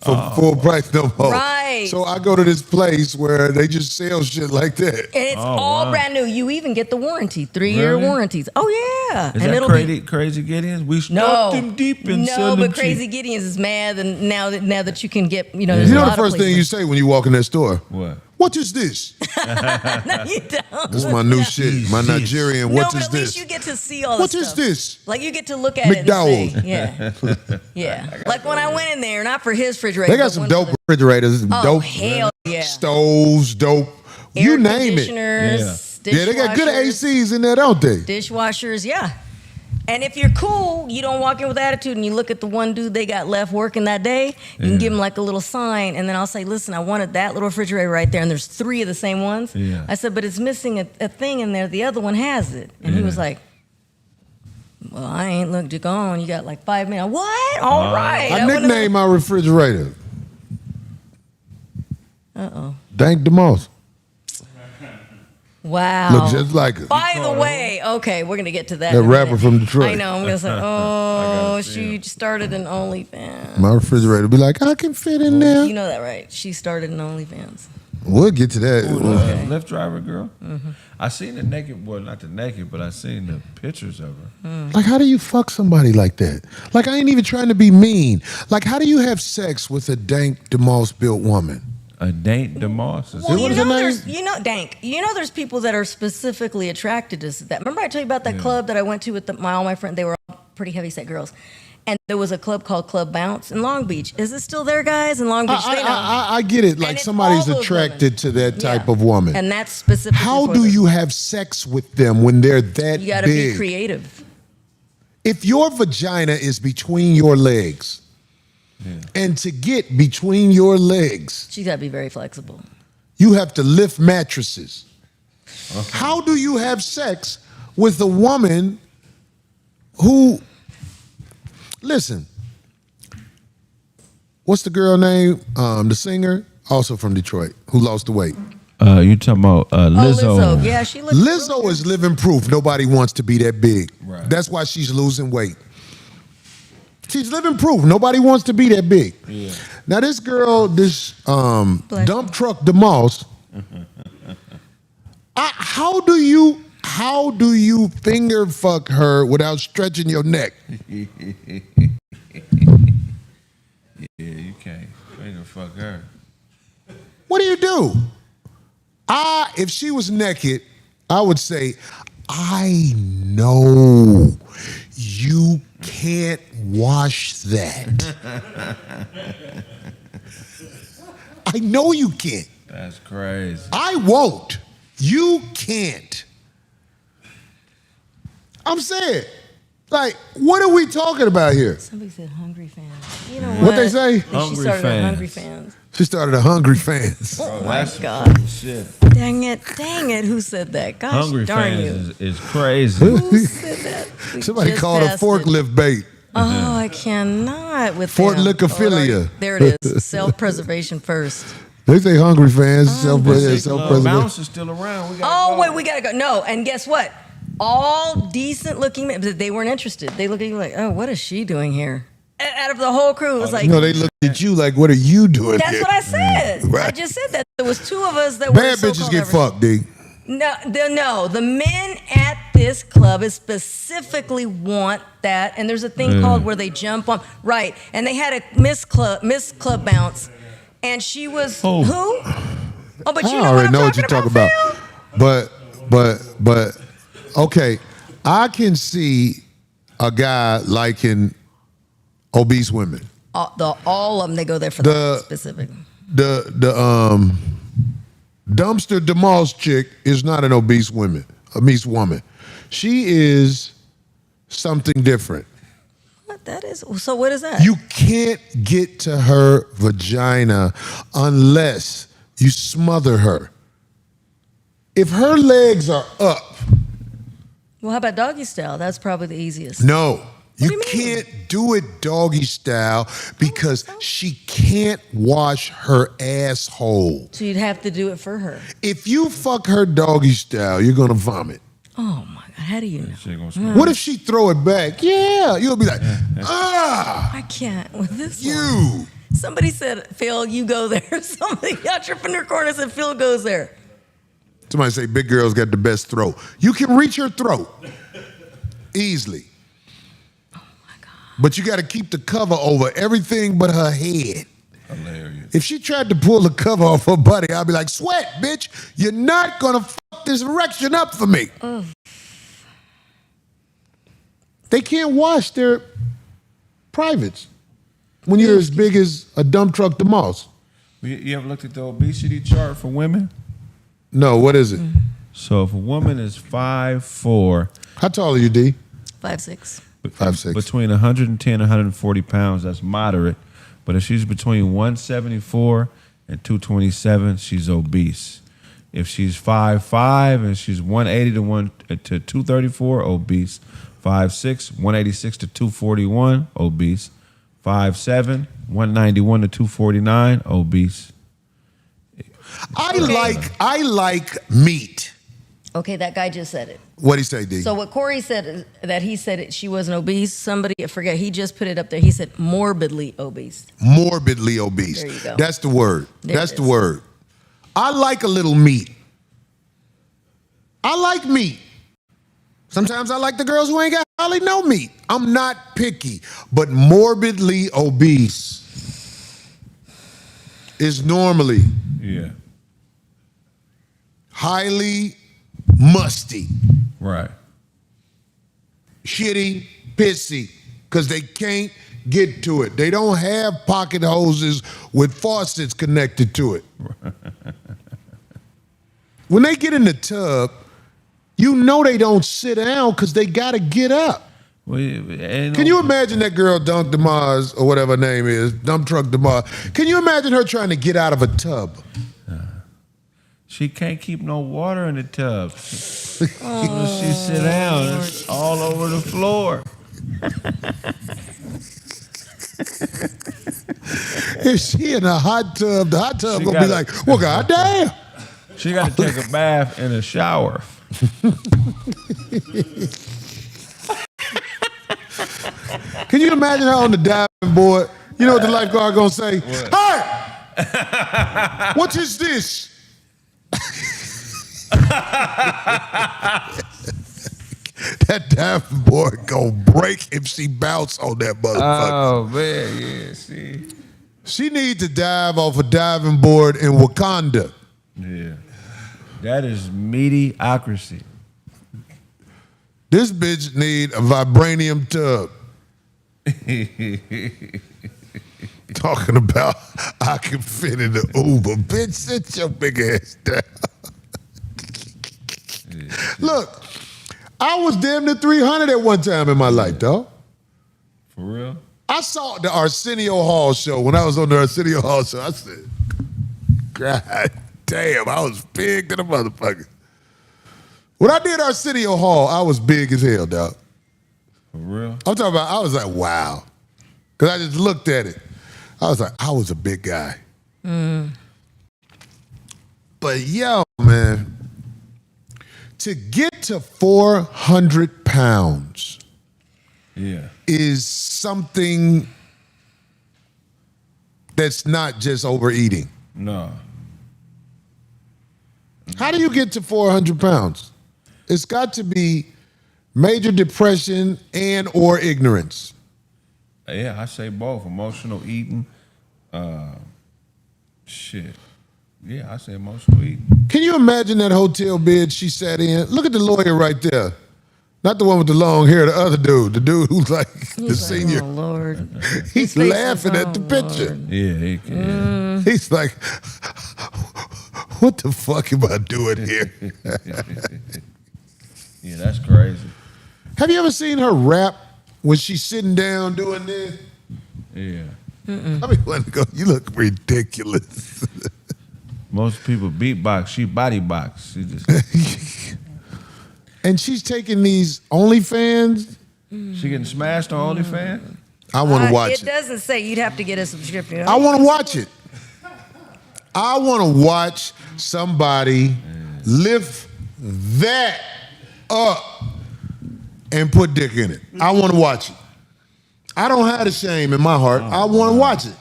Speaker 3: for full price no more.
Speaker 5: Right.
Speaker 3: So I go to this place where they just sell shit like that.
Speaker 5: And it's all brand new. You even get the warranty, 3-year
Speaker 6: Really?
Speaker 5: warranties. Oh yeah,
Speaker 6: Is
Speaker 5: and
Speaker 6: that
Speaker 5: it'll
Speaker 6: Crazy Gideon's? We
Speaker 5: be
Speaker 6: stuffed them deep and
Speaker 5: no,
Speaker 6: sell them
Speaker 5: but Crazy
Speaker 6: cheap.
Speaker 5: Gideon's is mad, and now that you can get, there's
Speaker 3: You
Speaker 5: a
Speaker 3: know
Speaker 5: lot
Speaker 3: the
Speaker 5: of
Speaker 3: first thing you
Speaker 5: places.
Speaker 3: say when you walk in that store?
Speaker 6: What?
Speaker 3: What is this?
Speaker 5: No, you don't.
Speaker 3: This is my new shit. My Nigerian.
Speaker 5: No,
Speaker 3: What
Speaker 5: but
Speaker 3: is
Speaker 5: at least
Speaker 3: this?
Speaker 5: you get to see all
Speaker 3: What
Speaker 5: the
Speaker 3: is
Speaker 5: stuff.
Speaker 3: this?
Speaker 5: Like you get to look at it and
Speaker 3: McDowell.
Speaker 5: say, yeah. Like when I went in there, not for his refrigerator.
Speaker 3: They got
Speaker 5: but
Speaker 3: some
Speaker 5: one
Speaker 3: dope
Speaker 5: for
Speaker 3: refrigerators,
Speaker 5: Oh,
Speaker 3: dope
Speaker 5: hell yeah.
Speaker 3: stoves, dope.
Speaker 5: the
Speaker 3: You
Speaker 5: air
Speaker 3: name it.
Speaker 5: conditioners,
Speaker 3: Yeah, they got good
Speaker 5: dishwashers,
Speaker 3: ACs in there, don't they?
Speaker 5: dishwashers, yeah. And if you're cool, you don't walk in with attitude and you look at the one dude they got left working that day, you can give him like a little sign, and then I'll say, listen, I wanted that little refrigerator right there, and there's 3 of the same ones.
Speaker 6: Yeah.
Speaker 5: I said, but it's missing a thing in there. The other one has it. And he was like, well, I ain't looked it on. You got like 5 minutes. What? All right.
Speaker 3: I nicknamed my refrigerator
Speaker 5: Uh-oh.
Speaker 3: Dank DeMoss.
Speaker 5: Wow.
Speaker 3: Look just like it.
Speaker 5: By the way, okay, we're gonna get to that.
Speaker 3: That
Speaker 5: in a
Speaker 3: rapper
Speaker 5: minute.
Speaker 3: from Detroit.
Speaker 5: I know. I'm gonna say, oh, she started an OnlyFans.
Speaker 3: My refrigerator be like, I can fit in there.
Speaker 5: You know that, right? She started an OnlyFans.
Speaker 3: We'll get to that.
Speaker 6: Who, the Lyft driver girl? I seen the naked, well, not the naked, but I seen the pictures of her.
Speaker 3: Like, how do you fuck somebody like that? Like, I ain't even trying to be mean. Like, how do you have sex with a dank, DeMoss-built woman?
Speaker 6: A Dank DeMoss.
Speaker 5: Well,
Speaker 3: What is her name?
Speaker 5: Dank. There's people that are specifically attracted to that. Remember I told you about that club that I went to with all my friends? They were all pretty heavyset girls. And there was a club called Club Bounce in Long Beach. Is it still there, guys? In Long Beach, they know.
Speaker 3: I get it. Like,
Speaker 5: it's
Speaker 3: somebody's
Speaker 5: all those
Speaker 3: attracted to that type of woman.
Speaker 5: And that's specifically
Speaker 3: How
Speaker 5: for
Speaker 3: do
Speaker 5: them.
Speaker 3: you have sex with them when they're that
Speaker 5: You got to
Speaker 3: big?
Speaker 5: be creative.
Speaker 3: If your vagina is between your legs, and to get between your legs,
Speaker 5: You got to be very flexible.
Speaker 3: you have to lift mattresses. How do you have sex with a woman who, listen, what's the girl name? The singer, also from Detroit, who lost the weight.
Speaker 6: You talking about Lizzo?
Speaker 5: Lizzo. Yeah, she looks
Speaker 3: Lizzo is living proof nobody wants to be that big.
Speaker 6: Right.
Speaker 3: That's why she's losing weight. She's living proof nobody wants to be that big.
Speaker 6: Yeah.
Speaker 3: Now this girl, this dump truck DeMoss, how do you finger fuck her without stretching your neck?
Speaker 6: Yeah, you can't finger fuck her.
Speaker 3: What do? If she was naked, I would say, I know you can't wash that. I know you can't.
Speaker 6: That's crazy.
Speaker 3: I won't. You can't. I'm saying, like, what are we talking about here?
Speaker 5: Somebody said hungry fans. You know
Speaker 3: What they say?
Speaker 5: She
Speaker 6: Hungry
Speaker 5: started
Speaker 6: fans.
Speaker 5: Hungry fans.
Speaker 3: She started a Hungry Fans.
Speaker 5: Oh my
Speaker 6: That's some
Speaker 5: God.
Speaker 6: cool shit.
Speaker 5: Dang it. Who said that? Gosh
Speaker 6: Hungry
Speaker 5: darn
Speaker 6: fans
Speaker 5: you.
Speaker 6: is crazy.
Speaker 5: Who said that? We
Speaker 3: Somebody
Speaker 5: just
Speaker 3: called a
Speaker 5: passed it.
Speaker 3: forklift bait.
Speaker 5: Oh, I cannot with
Speaker 3: Fort
Speaker 5: them.
Speaker 3: Lickophilia.
Speaker 5: There it is. Self-preservation first.
Speaker 3: They say Hungry Fans,
Speaker 6: Club
Speaker 3: self-preservation.
Speaker 6: Bounce is still around. We gotta
Speaker 5: Oh,
Speaker 6: go.
Speaker 5: wait, we got to go. No, and guess what? All decent-looking men, but they weren't interested. They look at you like, oh, what is she doing here? Out of the whole crew, it was like,
Speaker 3: No, they looked at you like, what are you doing
Speaker 5: that's
Speaker 3: here?
Speaker 5: what I said.
Speaker 3: Right.
Speaker 5: I just said that. There was two of us that
Speaker 3: Bad
Speaker 5: were
Speaker 3: bitches
Speaker 5: so-called
Speaker 3: get
Speaker 5: average.
Speaker 3: fucked, D.
Speaker 5: No, the men at this club is specifically want that, and there's a thing called where they jump on, right? And they had a Miss Club Bounce, and she was
Speaker 6: Oh.
Speaker 5: who? Oh, but
Speaker 3: I
Speaker 5: you know
Speaker 3: already
Speaker 5: what
Speaker 3: know
Speaker 5: I'm
Speaker 3: what you're talking about.
Speaker 5: Phil?
Speaker 3: But, okay, I can see a guy liking obese women.
Speaker 5: All of them, they go there for
Speaker 3: The-
Speaker 5: that specific.
Speaker 3: The dumpster DeMoss chick is not an obese woman. She is something different.
Speaker 5: What that is? So what is that?
Speaker 3: You can't get to her vagina unless you smother her. If her legs are up,
Speaker 5: Well, how about doggy style? That's probably the easiest.
Speaker 3: no.
Speaker 5: do
Speaker 3: You
Speaker 5: you mean?
Speaker 3: can't do it doggy style because she can't wash her asshole.
Speaker 5: So you'd have to do it for her.
Speaker 3: If you fuck her doggy style, you're gonna vomit.
Speaker 5: Oh my God! How do you know?
Speaker 6: Shit gonna smell.
Speaker 3: What if she throw it back? Yeah, you'll be like,
Speaker 5: I can't with this one.
Speaker 3: you.
Speaker 5: Somebody said, Phil, you go there. Somebody, Entrepreneur Corner said, Phil goes there.
Speaker 3: Somebody say big girl's got the best throat. You can reach her throat easily.
Speaker 5: Oh my God.
Speaker 3: But you got to keep the cover over everything but her head.
Speaker 6: Hilarious.
Speaker 3: If she tried to pull the cover off her body, I'd be like, sweat, bitch. You're not going to fuck this erection up for me. They can't wash their privates when you're as big as a dump truck DeMoss.
Speaker 6: You ever looked at the obesity chart for women?
Speaker 3: No, what is it?
Speaker 6: So if a woman is 5'4",
Speaker 3: How tall are you, D?
Speaker 5: 5'6".
Speaker 3: 5'6".
Speaker 6: between 110 and 140 pounds, that's moderate. But if she's between 174 and 227, she's obese. If she's 5'5" and she's 180 to 234, obese. 5'6", 186 to 241, obese. 5'7", 191 to 249, obese.
Speaker 3: I like meat.
Speaker 5: Okay, that guy just said it.
Speaker 3: What'd he say, D?
Speaker 5: So what Cory said is that he said she wasn't obese. Somebody, I forget, he just put it up there. He said morbidly obese.
Speaker 3: Morbidly obese.
Speaker 5: There you go.
Speaker 3: That's the word.
Speaker 5: There
Speaker 3: That's
Speaker 5: it
Speaker 3: the
Speaker 5: is.
Speaker 3: word. I like a little meat. I like meat. Sometimes I like the girls who ain't got hardly no meat. I'm not picky, but morbidly obese is normally highly musty,
Speaker 6: Right.
Speaker 3: shitty, pissy, because they can't get to it. They don't have pocket hoses with faucets connected to it. When they get in the tub, you know they don't sit down because they got to get up.
Speaker 6: Well,
Speaker 3: Can you imagine that girl, Dunk DeMars, or whatever her name is, Dump Truck DeMars? Can you imagine her trying to get out of a tub?
Speaker 6: She can't keep no water in the tub. When she sit down, it's all over the floor.
Speaker 3: If she in a hot tub, the hot tub
Speaker 6: She
Speaker 3: gonna be
Speaker 6: gotta-
Speaker 3: like, well, goddamn.
Speaker 6: She got to take a bath in a shower.
Speaker 3: Can you imagine her on the diving board? You know what the lifeguard gonna say? Hey! What is this? That diving board gonna break if she bounce on that motherfucker.
Speaker 6: Oh, man, yeah, see.
Speaker 3: She needs to dive off a diving board in Wakanda.
Speaker 6: Yeah. That is mediocrity.
Speaker 3: This bitch need a vibranium tub. Talking about I can fit in the Uber. Bitch, sit your big ass down. Look, I was damn near 300 at one time in my life, dog.
Speaker 6: For real?
Speaker 3: I saw the Arsenio Hall show. When I was on the Arsenio Hall show, I said, God damn, I was big to the motherfucker. When I did Arsenio Hall, I was big as hell, dog.
Speaker 6: For real?
Speaker 3: I'm talking about, I was like, wow. Because I just looked at it. I was like, I was a big guy. But yo, man, to get to 400 pounds
Speaker 6: Yeah.
Speaker 3: is something that's not just overeating.
Speaker 6: No.
Speaker 3: How do you get to 400 pounds? It's got to be major depression and or ignorance.
Speaker 6: Yeah, I say both. Emotional eating. Shit. Yeah, I say emotional eating.
Speaker 3: Can you imagine that hotel bed she sat in? Look at the lawyer right there. Not the one with the long hair, the other dude. The dude who's like the
Speaker 5: He's like,
Speaker 3: senior.
Speaker 5: oh, Lord.
Speaker 3: He's
Speaker 5: His face
Speaker 3: laughing
Speaker 5: is,
Speaker 3: at the
Speaker 5: oh,
Speaker 3: picture.
Speaker 5: Lord.
Speaker 6: Yeah, he can.
Speaker 3: He's like, what the fuck am I doing here?
Speaker 6: Yeah, that's crazy.
Speaker 3: Have you ever seen her rap when she's sitting down doing this?
Speaker 6: Yeah.
Speaker 3: I mean, let go. You look ridiculous.
Speaker 6: Most people beatbox. She body box. She just
Speaker 3: And she's taking these OnlyFans.
Speaker 6: she getting smashed on OnlyFans.
Speaker 3: I want to watch
Speaker 5: It
Speaker 3: it.
Speaker 5: doesn't say you'd have to get a subscription.
Speaker 3: I want to watch it. I want to watch somebody lift that up and put dick in it. I want to watch it. I don't have the shame in my heart. I want to watch it.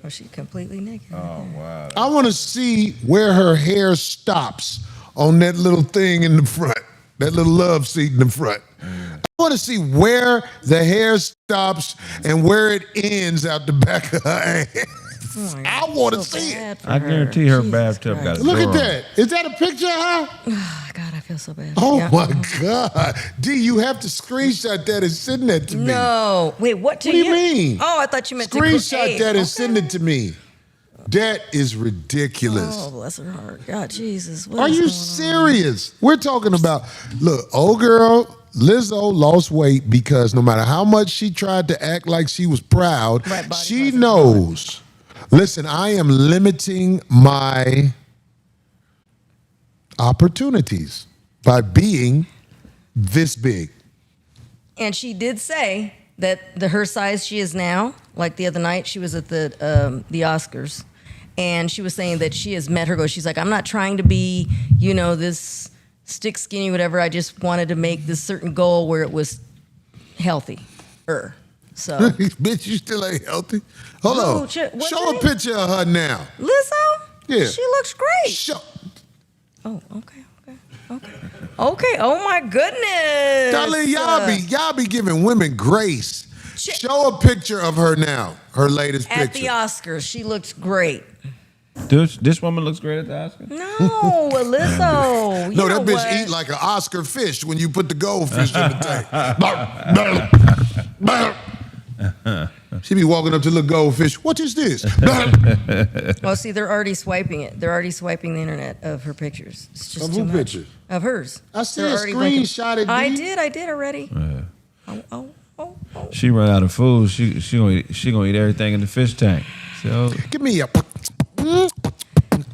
Speaker 5: Oh, she's completely naked.
Speaker 6: Oh wow.
Speaker 3: I want to see where her hair stops on that little thing in the front, that little love seat in the front. I want to see where the hair stops and where it ends out the back of her ass.
Speaker 5: Oh my
Speaker 3: I
Speaker 5: God,
Speaker 3: want to
Speaker 5: feel
Speaker 3: see it.
Speaker 5: bad for
Speaker 6: I guarantee her
Speaker 5: Jesus
Speaker 6: bathtub got
Speaker 5: Christ.
Speaker 6: a
Speaker 3: Look
Speaker 6: door
Speaker 3: at
Speaker 6: on it.
Speaker 3: that. Is that a picture of her?
Speaker 5: Oh, God, I feel so bad.
Speaker 3: Oh
Speaker 5: Yeah.
Speaker 3: my God. D, you have to screenshot that and send that to me.
Speaker 5: No. Wait, what to
Speaker 3: What do you mean?
Speaker 5: Oh, I thought you meant to
Speaker 3: Screenshot
Speaker 5: create.
Speaker 3: that and
Speaker 5: Okay.
Speaker 3: send it to me. That is ridiculous.
Speaker 5: Oh, bless her heart. God, Jesus. What
Speaker 3: Are
Speaker 5: is
Speaker 3: you
Speaker 5: going on?
Speaker 3: serious? We're talking about, look, old girl Lizzo lost weight because no matter how much she tried to act like she was proud,
Speaker 5: Right, body
Speaker 3: she
Speaker 5: positive.
Speaker 3: knows. Listen, I am limiting my opportunities by being this big.
Speaker 5: And she did say that her size she is now, like the other night, she was at the Oscars, and she was saying that she has met her goal. She's like, I'm not trying to be, this stick skinny, whatever. I just wanted to make this certain goal where it was healthy. So,
Speaker 3: Bitch, you still ain't healthy. Hold
Speaker 5: No,
Speaker 3: on.
Speaker 5: what
Speaker 3: Show a
Speaker 5: thing?
Speaker 3: picture of her now.
Speaker 5: Lizzo?
Speaker 3: Yeah.
Speaker 5: She looks great. Oh, okay. Okay. Oh my goodness.
Speaker 3: Darlene, y'all be giving women grace. Show a picture of her now. Her latest
Speaker 5: At
Speaker 3: picture.
Speaker 5: the Oscars, she looks great.
Speaker 6: This woman looks great at the Oscar.
Speaker 5: No, Lizzo.
Speaker 3: No, that bitch eat like an Oscar fish when you put the goldfish in the tank. She be walking up to the goldfish. What is this?
Speaker 5: Oh, see, they're already swiping it. They're already swiping the internet of her pictures. It's just
Speaker 3: Of
Speaker 5: too
Speaker 3: who
Speaker 5: much.
Speaker 3: pictures?
Speaker 5: Of hers.
Speaker 3: I see
Speaker 5: They're
Speaker 3: a
Speaker 5: already blinking.
Speaker 3: screenshot it,
Speaker 5: I
Speaker 3: D.
Speaker 5: did already. Oh.
Speaker 6: She run out of food. She gonna eat everything in the fish tank. So
Speaker 3: Give me a.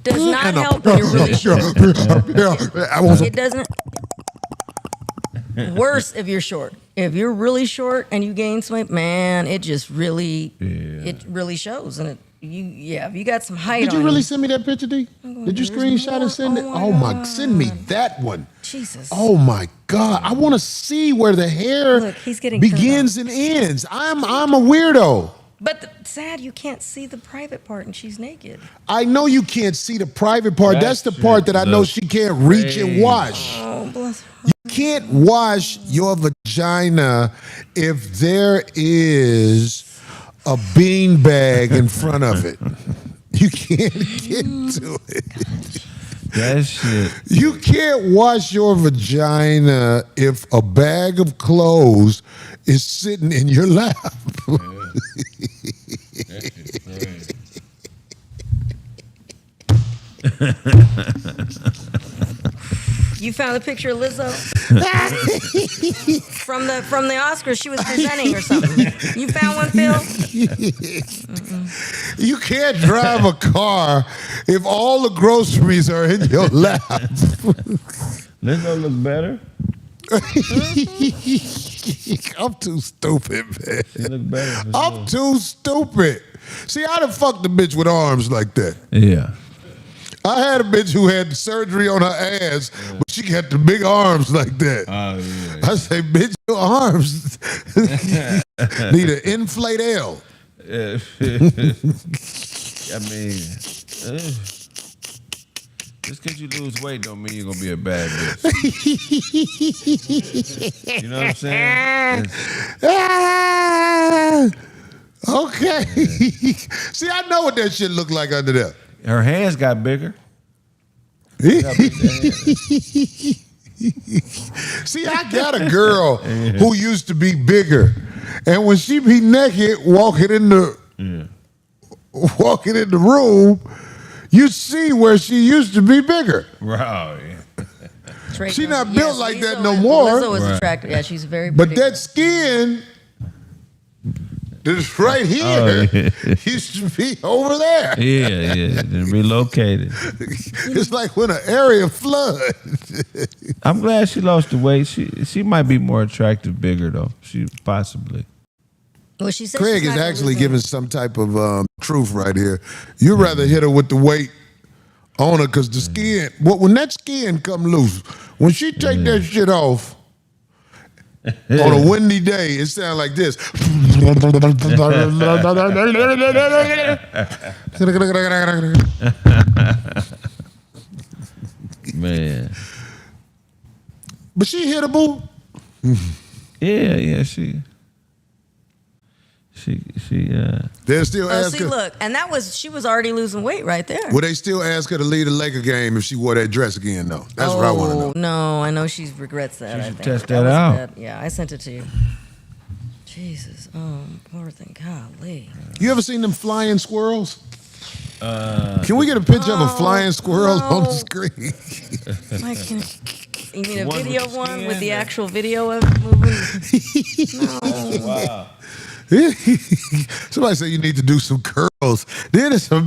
Speaker 5: Does not help when you're really short.
Speaker 3: I want some.
Speaker 5: It doesn't. Worse if you're short. If you're really short and you gain some weight, man, it just really, it really shows. And if you got some height.
Speaker 3: Did you
Speaker 5: on
Speaker 3: really send me that picture, D? Did you screenshot and send it? Oh my, send me that one.
Speaker 5: Jesus.
Speaker 3: Oh my God, I want to see where the hair
Speaker 5: Look, he's getting
Speaker 3: begins and ends. I'm a weirdo.
Speaker 5: But sad, you can't see the private part, and she's naked.
Speaker 3: I know you can't see the private part. That's the part that I know she can't reach and wash.
Speaker 5: Oh, bless.
Speaker 3: You can't wash your vagina if there is a bean bag in front of it. You can't get to it.
Speaker 6: that shit.
Speaker 3: You can't wash your vagina if a bag of clothes is sitting in your lap.
Speaker 5: You found a picture of Lizzo from the Oscars she was presenting or something. You found one, Phil?
Speaker 3: You can't drive a car if all the groceries are in your lap.
Speaker 6: Lizzo look better.
Speaker 3: I'm too stupid, man.
Speaker 6: She look better.
Speaker 3: I'm too stupid. See, I done fucked a bitch with arms like that.
Speaker 6: Yeah.
Speaker 3: I had a bitch who had surgery on her ass, but she got the big arms like that.
Speaker 6: Oh yeah.
Speaker 3: I say, bitch, your arms need an inflate L.
Speaker 6: I mean, just because you lose weight don't mean you're gonna be a bad bitch. You know what I'm saying?
Speaker 3: Okay. See, I know what that shit look like under there.
Speaker 6: Her hands got bigger.
Speaker 3: See, I got a girl who used to be bigger, and when she be naked walking in the room, you see where she used to be bigger.
Speaker 6: Wow. Yeah.
Speaker 3: She not built like that no more.
Speaker 5: Lizzo is attractive. Yeah, she's very pretty.
Speaker 3: But that skin, this right here, used to be over there.
Speaker 6: Yeah. Then relocated.
Speaker 3: It's like when an area flood.
Speaker 6: I'm glad she lost the weight. She might be more attractive, bigger though. She possibly.
Speaker 5: Well, she said
Speaker 3: Craig
Speaker 5: she's
Speaker 3: is
Speaker 5: not
Speaker 3: actually
Speaker 5: losing-
Speaker 3: giving some type of truth right here. You'd rather hit her with the weight on her because the skin, when that skin come loose, when she take that shit off on a windy day, it sounds like this.
Speaker 6: Man.
Speaker 3: But she hittable.
Speaker 6: Yeah.
Speaker 3: They still
Speaker 5: Oh,
Speaker 3: ask
Speaker 5: see,
Speaker 3: her.
Speaker 5: look, and she was already losing weight right there.
Speaker 3: Would they still ask her to leave the Laker game if she wore that dress again, though? That's what I want to know.
Speaker 5: No, I know she regrets that.
Speaker 6: She
Speaker 5: I
Speaker 6: should
Speaker 5: think.
Speaker 6: test that
Speaker 5: was
Speaker 6: out.
Speaker 5: bad. Yeah, I sent it to you. Jesus, poor thing, golly.
Speaker 3: You ever seen them flying squirrels? Can we get a picture of a flying squirrel on the screen?
Speaker 5: Like, you mean a
Speaker 6: One with
Speaker 5: video
Speaker 6: the
Speaker 5: of one
Speaker 6: skin
Speaker 5: with the
Speaker 6: or-
Speaker 5: actual video of it moving?
Speaker 6: Wow.
Speaker 3: Somebody said you need to do some curls. Then it's a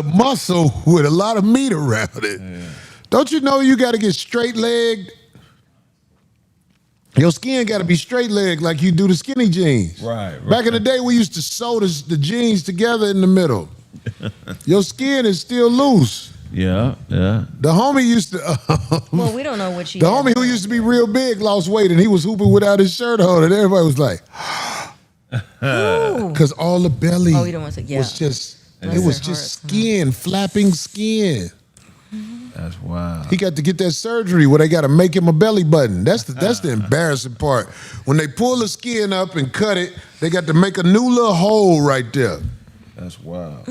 Speaker 3: muscle with a lot of meat around it. Yeah. Don't you know you got to get straight legged? Your skin got to be straight legged like you do the skinny jeans.
Speaker 6: Right.
Speaker 3: Back in the day, we used to sew the jeans together in the middle. Your skin is still loose.
Speaker 6: Yeah.
Speaker 3: The homie used to.
Speaker 5: Well, we don't know what she.
Speaker 3: The homie who used to be real big lost weight, and he was hooping without his shirt on, and everybody was like, because all the belly
Speaker 5: Oh, you don't want to. Yeah.
Speaker 3: was just It was just skin, flapping skin.
Speaker 6: That's wild.
Speaker 3: He got to get that surgery where they got to make him a belly button. That's the embarrassing part. When they pull the skin up and cut it, they got to make a new little hole right there.
Speaker 6: That's wild.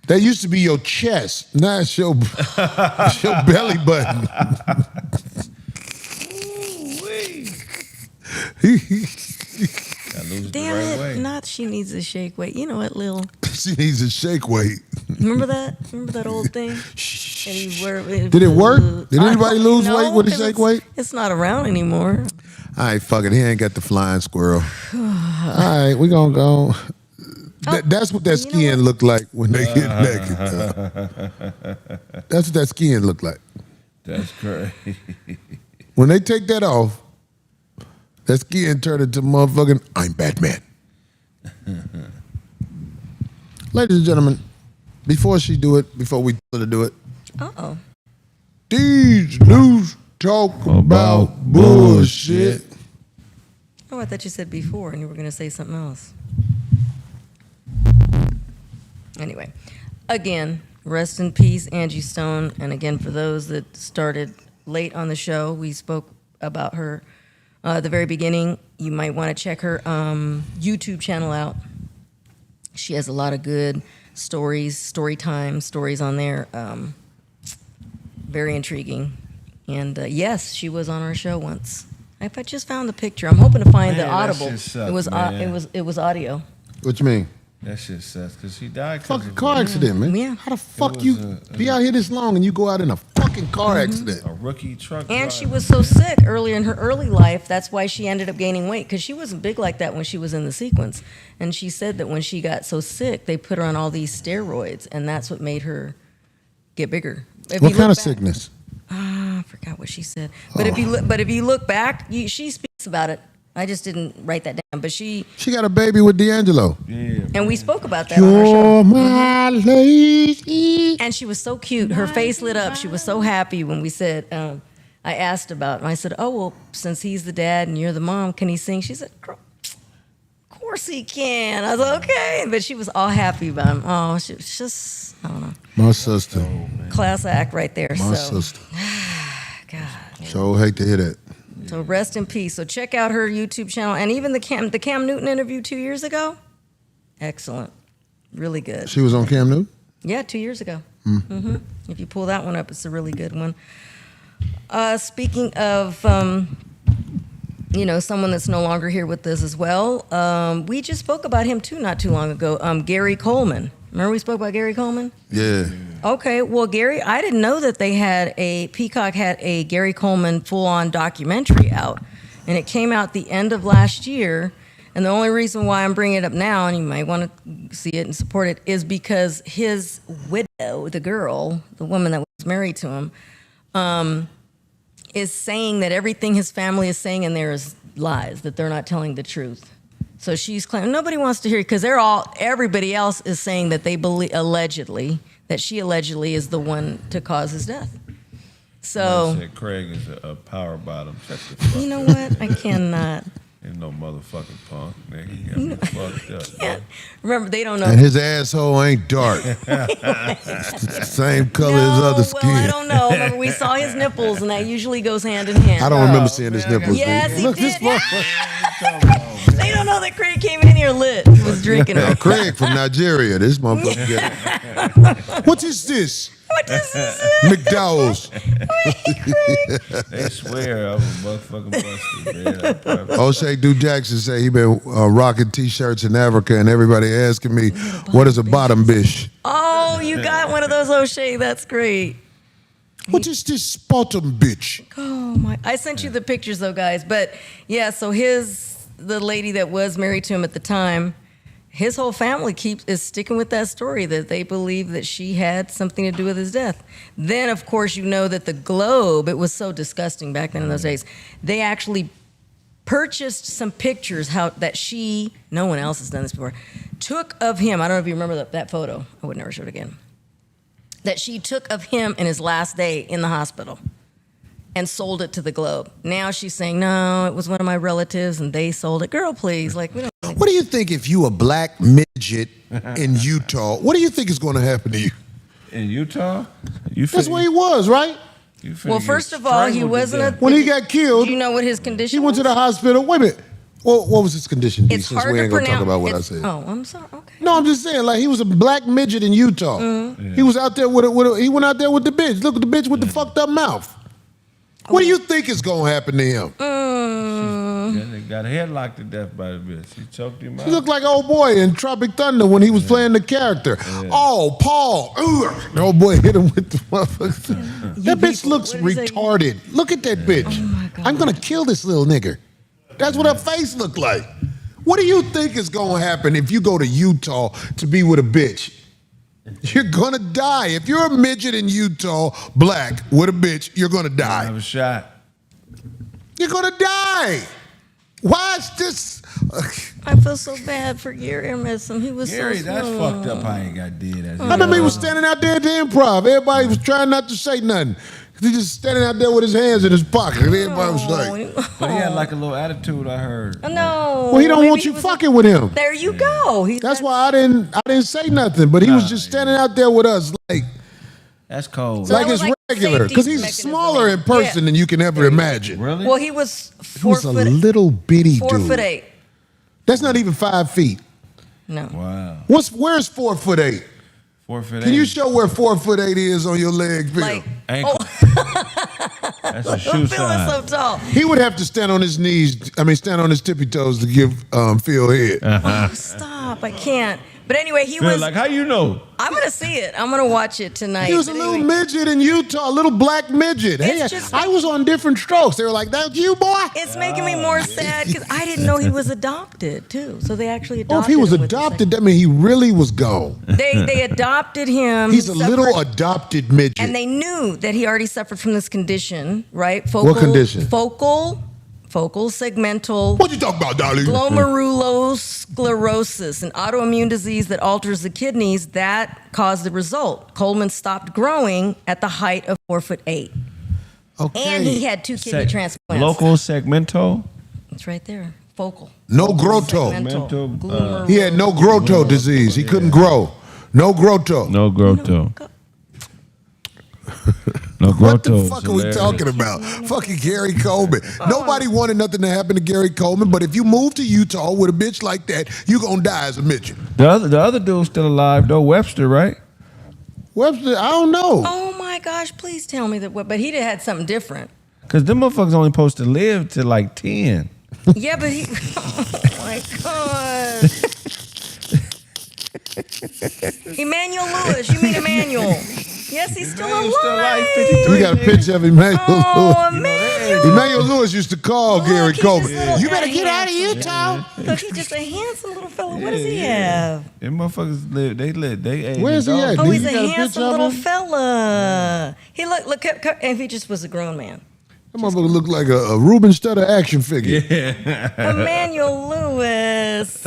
Speaker 3: That used to be your chest. Now it's your belly button.
Speaker 5: Damn it! Not she needs a shake weight. You know what, Lil?
Speaker 3: She needs a shake weight.
Speaker 5: Remember that? Remember that old thing?
Speaker 3: Did it work? Did anybody lose weight with a shake weight?
Speaker 5: It's not around anymore.
Speaker 3: All right, fuck it. He ain't got the flying squirrel. All right, we gonna go. That's what that skin looked like when they get naked. That's what that skin looked like.
Speaker 6: That's crazy.
Speaker 3: When they take that off, that skin turned into motherfucking I'm Batman. Ladies and gentlemen, before we tell her to do it.
Speaker 5: Uh-oh.
Speaker 3: These news talk about bullshit.
Speaker 5: Oh, I thought you said before and you were going to say something else. Anyway, again, rest in peace, Angie Stone. And again, for those that started late on the show, we spoke about her at the very beginning. You might want to check her YouTube channel out. She has a lot of good stories on there. Very intriguing. And yes, she was on our show once. I just found the picture. I'm hoping to find the audible. It was audio.
Speaker 3: What you mean?
Speaker 6: That shit sucks because she died.
Speaker 3: Fucking car accident, man.
Speaker 5: Yeah.
Speaker 3: How the fuck you be out here this long and you go out in a fucking car accident?
Speaker 6: A rookie truck
Speaker 5: And
Speaker 6: driver.
Speaker 5: she was so sick earlier in her early life, that's why she ended up gaining weight, because she wasn't big like that when she was in the sequence. And she said that when she got so sick, they put her on all these steroids, and that's what made her get bigger.
Speaker 3: What kind of sickness?
Speaker 5: I forgot what she said. But if you look back, she speaks about it. I just didn't write that down, but she
Speaker 3: got a baby with D'Angelo.
Speaker 6: Yeah.
Speaker 5: And we spoke about that on our show.
Speaker 3: You're my lady.
Speaker 5: And she was so cute. Her face lit up. She was so happy when we said, I asked about, and I said, oh, well, since he's the dad and you're the mom, can he sing? She said, girl, of course he can. I was like, okay. But she was all happy about him. Oh, she was just, I don't know.
Speaker 3: My sister.
Speaker 5: Class act right there.
Speaker 3: My sister.
Speaker 5: God.
Speaker 3: So hate to hear that.
Speaker 5: So rest in peace. So check out her YouTube channel. And even the Cam Newton interview 2 years ago. Excellent. Really good.
Speaker 3: She was on Cam Newton?
Speaker 5: Yeah, 2 years ago. Mm-hmm. If you pull that one up, it's a really good one. Speaking of, someone that's no longer here with us as well, we just spoke about him too not too long ago. Gary Coleman. Remember we spoke about Gary Coleman?
Speaker 3: Yeah.
Speaker 5: Okay, well, Gary, I didn't know that Peacock had a Gary Coleman full-on documentary out. And it came out the end of last year. And the only reason why I'm bringing it up now, and you might want to see it and support it, is because his widow, the girl, the woman that was married to him, is saying that everything his family is saying in there is lies, that they're not telling the truth. So she's claiming nobody wants to hear it because everybody else is saying that they believe that she allegedly is the one to cause his death. So
Speaker 6: said Kraig is a power bottom. Shut the fuck
Speaker 5: you know
Speaker 6: up.
Speaker 5: what? I cannot.
Speaker 6: Ain't no motherfucking punk, nigga. He got me fucked up.
Speaker 5: Yeah. Remember, they don't know.
Speaker 3: And his asshole ain't dark. It's the same color as other skin.
Speaker 5: Well, I don't know. Remember, we saw his nipples, and that usually goes hand in hand.
Speaker 3: I don't remember seeing his nipples.
Speaker 5: Yes,
Speaker 3: dude.
Speaker 5: he
Speaker 3: Look, this
Speaker 5: did.
Speaker 3: motherfucker.
Speaker 5: They don't know that Kraig came in here lit. He was drinking it.
Speaker 3: Kraig from Nigeria. This motherfucker. What is this?
Speaker 5: What is this?
Speaker 3: McDowell's.
Speaker 6: They swear I'm a motherfucking busted, man.
Speaker 3: O'Shea Du Jackson say he been rocking T-shirts in Africa, and everybody asking me, what is a bottom bish?
Speaker 5: Oh, you got one of those, O'Shea. That's great.
Speaker 3: What is this bottom bitch?
Speaker 5: Oh my! I sent you the pictures though, guys. But yeah, so the lady that was married to him at the time, his whole family is sticking with that story that they believe that she had something to do with his death. Then, of course, you know that the Globe, it was so disgusting back then in those days. They actually purchased some pictures that she, no one else has done this before, took of him. I don't know if you remember that photo. I would never show it again. That she took of him in his last day in the hospital. and sold it to the Globe. Now she's saying, no, it was one of my relatives and they sold it. Girl, please. Like, we don't.
Speaker 3: What do you think if you a black midget in Utah? What do you think is going to happen to you?
Speaker 6: In Utah?
Speaker 3: That's where he was, right?
Speaker 5: Well, first of all, he wasn't
Speaker 3: when he got killed.
Speaker 5: Do you know what his condition
Speaker 3: He went to the hospital. Wait a minute. Well, what was his condition?
Speaker 5: It's
Speaker 3: Since
Speaker 5: hard
Speaker 3: we
Speaker 5: to
Speaker 3: ain't going to talk
Speaker 5: pronounce.
Speaker 3: about what I said.
Speaker 5: Oh, I'm sorry. Okay.
Speaker 3: No, I'm just saying, like, he was a black midget in Utah. He was out there he went out there with the bitch. Look at the bitch with the fucked up mouth. What do you think is going to happen to him?
Speaker 6: They got a headlock to death by the bitch. He choked him out.
Speaker 3: He looked like old boy in Tropic Thunder when he was playing the character. Oh, Paul. Ugh. The old boy hit him with the motherfucker. That bitch looks retarded. Look at that bitch.
Speaker 5: Oh my God.
Speaker 3: I'm going to kill this little nigger. That's what her face looked like. What do you think is going to happen if you go to Utah to be with a bitch? You're going to die. If you're a midget in Utah, black, with a bitch, you're going to die.
Speaker 6: Have a shot.
Speaker 3: You're going to die. Why is this?
Speaker 5: I feel so bad for Gary. I miss him. He was
Speaker 6: Gary,
Speaker 5: so
Speaker 6: that's
Speaker 5: smooth.
Speaker 6: fucked up how he got dead.
Speaker 3: I remember he was standing out there at the Improv. Everybody was trying not to say nothing. He just standing out there with his hands in his pocket. And everybody was like,
Speaker 6: But he had like a little attitude, I heard.
Speaker 5: No.
Speaker 3: well, he don't
Speaker 5: Maybe
Speaker 3: want you fucking with him.
Speaker 5: There you go.
Speaker 3: That's why I didn't say nothing. But he was just standing out there with us like
Speaker 6: That's cold.
Speaker 5: So
Speaker 3: like
Speaker 5: that was
Speaker 3: it's
Speaker 5: like
Speaker 3: regular.
Speaker 5: safety
Speaker 3: Because he's
Speaker 5: mechanism.
Speaker 3: smaller in person than you can ever imagine.
Speaker 6: Really?
Speaker 5: Well, he was
Speaker 3: He
Speaker 5: 4
Speaker 3: was a
Speaker 5: foot.
Speaker 3: little bitty
Speaker 5: 4'8".
Speaker 3: That's not even 5 feet.
Speaker 5: No.
Speaker 6: Wow.
Speaker 3: Where's 4'8"?
Speaker 6: 4'8".
Speaker 3: Can you show where 4'8" is on your leg, Phil?
Speaker 5: Like,
Speaker 6: Ankle. That's a shoe
Speaker 5: Phil is
Speaker 6: size.
Speaker 5: so tall.
Speaker 3: He would have to stand on his knees. Stand on his tippy toes to give Phil head.
Speaker 5: Oh, stop. I can't. But anyway, he
Speaker 6: Phil,
Speaker 5: was.
Speaker 6: like, how you know?
Speaker 5: I'm going to see it. I'm going to watch it tonight.
Speaker 3: He was a
Speaker 5: But
Speaker 3: little
Speaker 5: anyway,
Speaker 3: midget in Utah, a little black midget. Hey,
Speaker 5: just-
Speaker 3: I was on Different Strokes. They were like, "That's you, boy."
Speaker 5: It's making me more sad because I didn't know he was adopted too. So they actually
Speaker 3: Oh,
Speaker 5: adopted
Speaker 3: if he was
Speaker 5: him with the
Speaker 3: adopted, that means he really was gone.
Speaker 5: They adopted him.
Speaker 3: He's a
Speaker 5: He suffered-
Speaker 3: little adopted midget.
Speaker 5: And they knew that he already suffered from this condition, right? Focal,
Speaker 3: What condition?
Speaker 5: Focal segmental
Speaker 3: What you talking about, Darlene?
Speaker 5: glomerulosclerosis, an autoimmune disease that alters the kidneys. That caused the result. Coleman stopped growing at the height of 4'8",
Speaker 3: Okay.
Speaker 5: and he had 2 kidney transplants.
Speaker 6: Local segmental.
Speaker 5: It's right there. Focal.
Speaker 3: No grotto.
Speaker 6: Mental,
Speaker 5: Glomerular-
Speaker 3: He had no grotto disease. He couldn't grow. No grotto.
Speaker 6: No grotto. No
Speaker 3: What the
Speaker 6: grotto.
Speaker 3: fuck are we talking about? Fucking Gary Coleman. Nobody wanted nothing to happen to Gary Coleman, but if you move to Utah with a bitch like that, you gonna die as a midget.
Speaker 6: The other dude's still alive though, Webster, right?
Speaker 3: Webster, I don't know.
Speaker 5: Oh my gosh! Please tell me that. But he had something different.
Speaker 6: Because them motherfuckers only supposed to live to like 10.
Speaker 5: Yeah, but he. Oh my god. Emmanuel Lewis. You mean Emmanuel? Yes, he's still alive.
Speaker 6: Emmanuel's still alive, 53.
Speaker 3: We got a picture of Emmanuel
Speaker 5: Oh,
Speaker 3: Lewis.
Speaker 5: Emmanuel.
Speaker 3: Emmanuel Lewis used to call Gary
Speaker 5: he's
Speaker 3: Coleman.
Speaker 5: just little
Speaker 3: You better get out of
Speaker 5: handsome.
Speaker 3: Utah.
Speaker 5: Look, he's just a handsome little fellow. What does he have?
Speaker 6: Them motherfuckers live. They age.
Speaker 3: Where's he at?
Speaker 5: Oh,
Speaker 3: Do
Speaker 5: he's
Speaker 3: you
Speaker 5: a
Speaker 3: got a picture
Speaker 5: handsome
Speaker 3: of
Speaker 5: little
Speaker 3: him?
Speaker 5: fella. He look. If he just was a grown man.
Speaker 3: That motherfucker looked like a Ruben Studdard action figure.
Speaker 5: Emmanuel Lewis.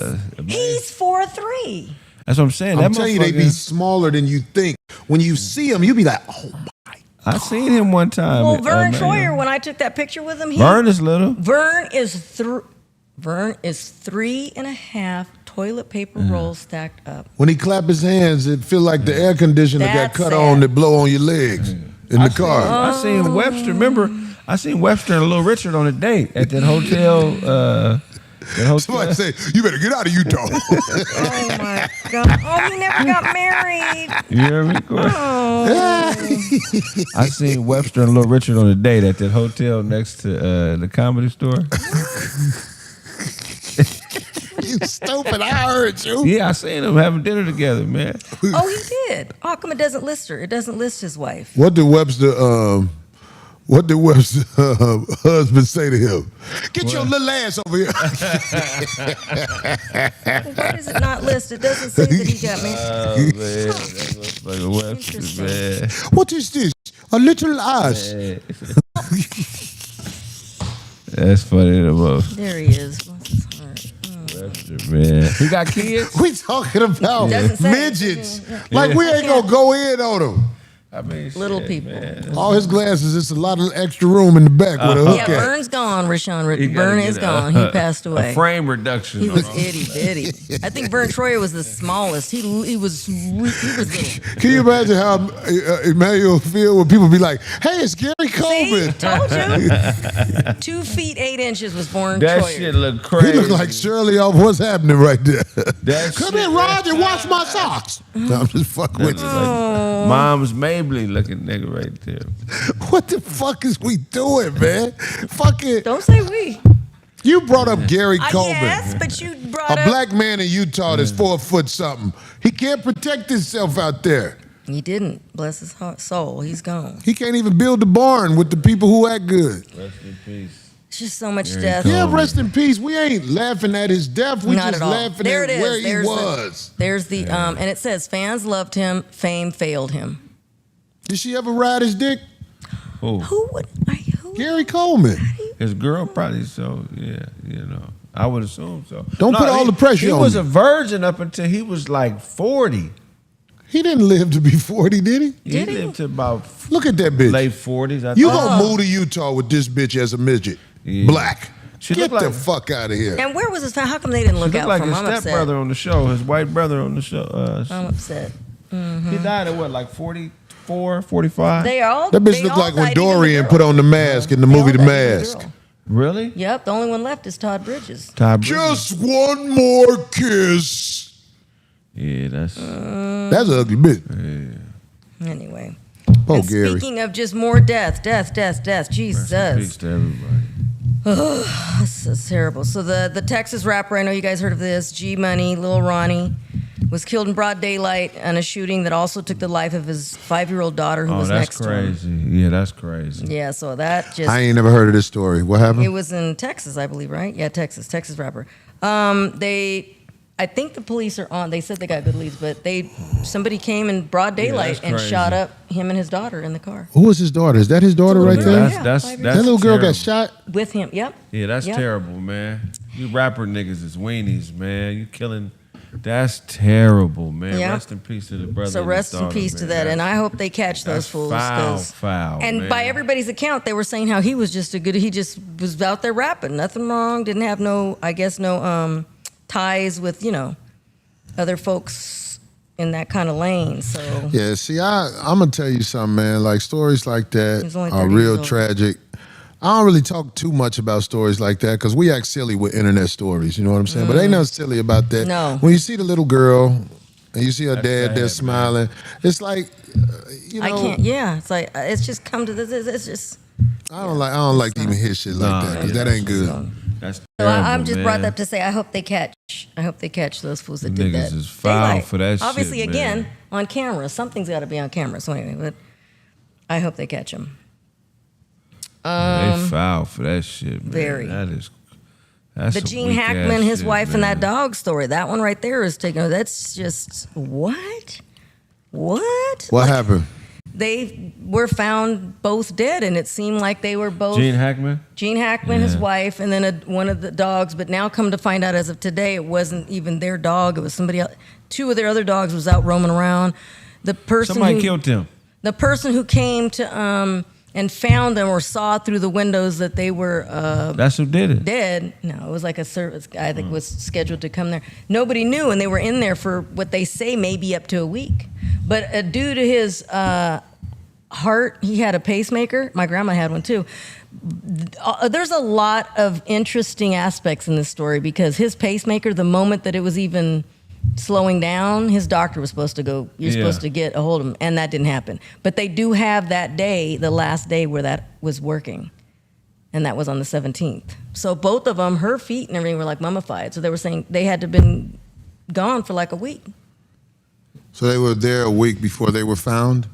Speaker 5: He's 4'3".
Speaker 6: That's what I'm saying.
Speaker 3: I'm
Speaker 6: That
Speaker 3: telling you, they be
Speaker 6: motherfucker.
Speaker 3: smaller than you think. When you see them, you be like, oh my.
Speaker 6: I seen him one time.
Speaker 5: Well, Vern
Speaker 6: man.
Speaker 5: Troyer, when I took that picture with him,
Speaker 6: Vern is little.
Speaker 5: Vern is 3.5 toilet paper rolls stacked up.
Speaker 3: When he clap his hands, it feel like the air conditioner got
Speaker 5: That's
Speaker 3: cut
Speaker 5: sad.
Speaker 3: on that blow on your legs in the car.
Speaker 6: I seen Webster. Remember, I seen Webster and Little Richard on a date at that hotel.
Speaker 3: Somebody say, you better get out of Utah.
Speaker 5: Oh my God! Oh, he never got married.
Speaker 6: You hear me? Cory?
Speaker 5: Oh,
Speaker 6: I seen Webster and Little Richard on a date at that hotel next to the Comedy Store.
Speaker 3: You stupid, I heard you.
Speaker 6: Yeah, I seen them having dinner together, man.
Speaker 5: oh, he did. How come it doesn't list her? It doesn't list his wife.
Speaker 3: What did Webster's husband say to him? Get your little ass over here.
Speaker 5: Why does it not list? It doesn't say that he got married.
Speaker 6: Oh man, that motherfucker Webster, man.
Speaker 3: What is this? A little ass.
Speaker 6: That's funny enough.
Speaker 5: There he is. Bless his heart.
Speaker 6: Webster, man. He got kids?
Speaker 3: We talking about
Speaker 5: Doesn't say.
Speaker 3: midgets. Like we ain't gonna go in on them.
Speaker 6: I mean,
Speaker 5: Little
Speaker 6: shit,
Speaker 5: people.
Speaker 6: man.
Speaker 3: All his glasses, it's a lot of extra room in the back with a hook
Speaker 5: Yeah,
Speaker 3: at.
Speaker 5: Vern's gone, Rashawn.
Speaker 6: He gotta
Speaker 5: Vern
Speaker 6: get
Speaker 5: is
Speaker 6: a-
Speaker 5: gone. He passed away.
Speaker 6: A frame reduction.
Speaker 5: He was
Speaker 6: on-
Speaker 5: itty bitty. I think Vern Troyer was the smallest. He was little.
Speaker 3: Can you imagine how Emmanuel feel when people be like, "Hey, it's Gary
Speaker 5: See,
Speaker 3: Coleman."
Speaker 5: told you. 2 feet 8 inches was Vern
Speaker 6: That
Speaker 5: Troyer.
Speaker 6: shit look
Speaker 3: He
Speaker 6: crazy.
Speaker 3: look like Shirley off What's Happening right there.
Speaker 6: That
Speaker 3: Come
Speaker 6: shit-
Speaker 3: in, Roger, wash my socks. No, I'm just fucking with you.
Speaker 6: Mom's Maybelline looking nigga right there.
Speaker 3: What the fuck is we doing, man? Fucking,
Speaker 5: Don't say we.
Speaker 3: you brought up Gary Coleman.
Speaker 5: Yes, but you brought
Speaker 3: A
Speaker 5: up.
Speaker 3: black man in Utah that's 4 foot something. He can't protect himself out there.
Speaker 5: He didn't. Bless his heart, soul. He's gone.
Speaker 3: He can't even build the barn with the people who act good.
Speaker 6: Rest in peace.
Speaker 5: It's just so much
Speaker 6: Gary
Speaker 5: death.
Speaker 3: Yeah,
Speaker 6: Coleman.
Speaker 3: rest in peace. We ain't laughing at his death. We
Speaker 5: Not
Speaker 3: just
Speaker 5: at all.
Speaker 3: laughing
Speaker 5: There
Speaker 3: at
Speaker 5: it is.
Speaker 3: where he
Speaker 5: There's
Speaker 3: was.
Speaker 5: There's the and it says fans loved him, fame failed him.
Speaker 3: Did she ever ride his dick?
Speaker 6: Who?
Speaker 5: Who would? Who?
Speaker 3: Gary Coleman.
Speaker 6: His girl probably so. Yeah, you know. I would assume so.
Speaker 3: Don't put all the pressure
Speaker 6: he
Speaker 3: on
Speaker 6: was
Speaker 3: me.
Speaker 6: a virgin up until he was like 40.
Speaker 3: He didn't live to be 40, did he?
Speaker 5: Did he?
Speaker 6: lived to about
Speaker 3: Look at that bitch.
Speaker 6: late 40s. I
Speaker 3: You
Speaker 6: think.
Speaker 3: gonna move to Utah with this bitch as a midget.
Speaker 6: Yeah.
Speaker 3: Black.
Speaker 6: She
Speaker 3: Get
Speaker 6: looked
Speaker 3: the
Speaker 6: like-
Speaker 3: fuck out of here.
Speaker 5: And where was his fan? How come they didn't look
Speaker 6: He
Speaker 5: out
Speaker 6: looked like
Speaker 5: for him?
Speaker 6: his
Speaker 5: I'm upset.
Speaker 6: stepbrother on the show, his white brother on the show.
Speaker 5: I'm upset.
Speaker 6: He died at what, like 44, 45?
Speaker 5: They all.
Speaker 3: That bitch
Speaker 5: they
Speaker 3: looked
Speaker 5: all
Speaker 3: like when
Speaker 5: died, even the
Speaker 3: Dorian
Speaker 5: girl.
Speaker 3: put on the mask in the
Speaker 5: They
Speaker 3: movie
Speaker 5: all
Speaker 3: The
Speaker 5: died, even the
Speaker 3: Mask.
Speaker 5: girl.
Speaker 6: Really?
Speaker 5: Yep, the only one left is Todd Bridges.
Speaker 6: Todd Bridges.
Speaker 3: Just one more kiss.
Speaker 6: Yeah, that's.
Speaker 3: That's an ugly bitch.
Speaker 5: Anyway.
Speaker 3: Oh,
Speaker 5: And
Speaker 3: Gary.
Speaker 5: speaking of just more death.
Speaker 6: Rest in peace
Speaker 5: Jesus.
Speaker 6: to everybody.
Speaker 5: This is terrible. So the Texas rapper, I know you guys heard of this, G Money, Lil Ronnie, was killed in broad daylight in a shooting that also took the life of his 5-year-old daughter who
Speaker 6: Oh,
Speaker 5: was
Speaker 6: that's
Speaker 5: next to him.
Speaker 6: crazy. Yeah, that's crazy.
Speaker 5: Yeah, so that just
Speaker 3: I ain't never heard of this story. What happened?
Speaker 5: it was in Texas, I believe, right? Yeah, Texas rapper. I think the police are on. They said they got good leads, but somebody came in broad daylight
Speaker 6: that's
Speaker 5: and
Speaker 6: crazy.
Speaker 5: shot up him and his daughter in the car
Speaker 3: Who was his daughter? Is that his daughter right
Speaker 5: Yeah,
Speaker 3: there?
Speaker 6: That's
Speaker 5: 5 years
Speaker 3: That
Speaker 6: that's
Speaker 3: little girl got
Speaker 6: terrible.
Speaker 3: shot.
Speaker 5: with him. Yep.
Speaker 6: Yeah, that's
Speaker 5: Yep.
Speaker 6: terrible, man. You rapper niggas is weenies, man. You killing. That's terrible, man.
Speaker 5: Yeah.
Speaker 6: Rest in peace to the brother.
Speaker 5: So
Speaker 6: and his
Speaker 5: rest in
Speaker 6: daughter,
Speaker 5: peace to
Speaker 6: man.
Speaker 5: that, and
Speaker 6: That's-
Speaker 5: I hope they catch those
Speaker 6: that's
Speaker 5: fools.
Speaker 6: foul,
Speaker 5: 'cause-
Speaker 6: foul,
Speaker 5: And
Speaker 6: man.
Speaker 5: by everybody's account, they were saying how he was just he just was out there rapping, nothing wrong, didn't have no ties with other folks in that kind of lane. So
Speaker 3: Yeah, see, I'm gonna tell you something, man. Like stories like that
Speaker 5: He's only
Speaker 3: are
Speaker 5: 30 years
Speaker 3: real
Speaker 5: old.
Speaker 3: tragic. I don't really talk too much about stories like that because we act silly with internet stories. You know what I'm saying? But ain't nothing silly about that.
Speaker 5: No.
Speaker 3: When you see the little girl and you see her
Speaker 6: That's
Speaker 3: dad
Speaker 6: sad,
Speaker 3: there
Speaker 6: man.
Speaker 3: smiling, it's like, you know,
Speaker 5: I can't. Yeah, it's like it's just come to this. It's just.
Speaker 3: I don't like to even hear shit like
Speaker 6: Nah,
Speaker 3: that because
Speaker 6: yeah,
Speaker 3: that ain't good.
Speaker 6: That's
Speaker 5: So
Speaker 6: terrible,
Speaker 5: I'm just
Speaker 6: man.
Speaker 5: brought up to say I hope they catch. I hope they catch those fools that
Speaker 6: Them
Speaker 5: did
Speaker 6: niggas
Speaker 5: that.
Speaker 6: is foul
Speaker 5: Daylight.
Speaker 6: for that shit,
Speaker 5: Obviously,
Speaker 6: man.
Speaker 5: again on camera. Something's got to be on camera. So anyway, but I hope they catch them.
Speaker 6: They foul for that shit, man.
Speaker 5: very.
Speaker 6: That's
Speaker 5: The
Speaker 6: some
Speaker 5: Gene
Speaker 6: weak-ass
Speaker 5: Hackman, his
Speaker 6: shit,
Speaker 5: wife, and that
Speaker 6: man.
Speaker 5: dog story. That one right there is taken. That's just what? What?
Speaker 3: What happened?
Speaker 5: They were found both dead, and it seemed like they were both
Speaker 6: Gene Hackman?
Speaker 5: Gene Hackman, his
Speaker 6: Yeah.
Speaker 5: wife, and then one of the dogs. But now, come to find out, as of today, it wasn't even their dog. It was somebody else. 2 of their other dogs was out roaming around. The person
Speaker 6: Somebody
Speaker 5: who,
Speaker 6: killed him.
Speaker 5: the person who came to and found them or saw through the windows that they were
Speaker 6: That's who did it.
Speaker 5: dead. No, it was like a service guy that was scheduled to come there. Nobody knew, and they were in there for what they say maybe up to a week. But due to his heart, he had a pacemaker. My grandma had one too. There's a lot of interesting aspects in this story because his pacemaker, the moment that it was even slowing down, his doctor was supposed to go, you're
Speaker 6: Yeah.
Speaker 5: supposed to get a hold of him, and that didn't happen. But they do have that day, the last day where that was working, and that was on the 17th. So both of them, her feet and everything were like mummified. So they were saying they had to have been gone for like a week.
Speaker 3: So they were there a week before they were found.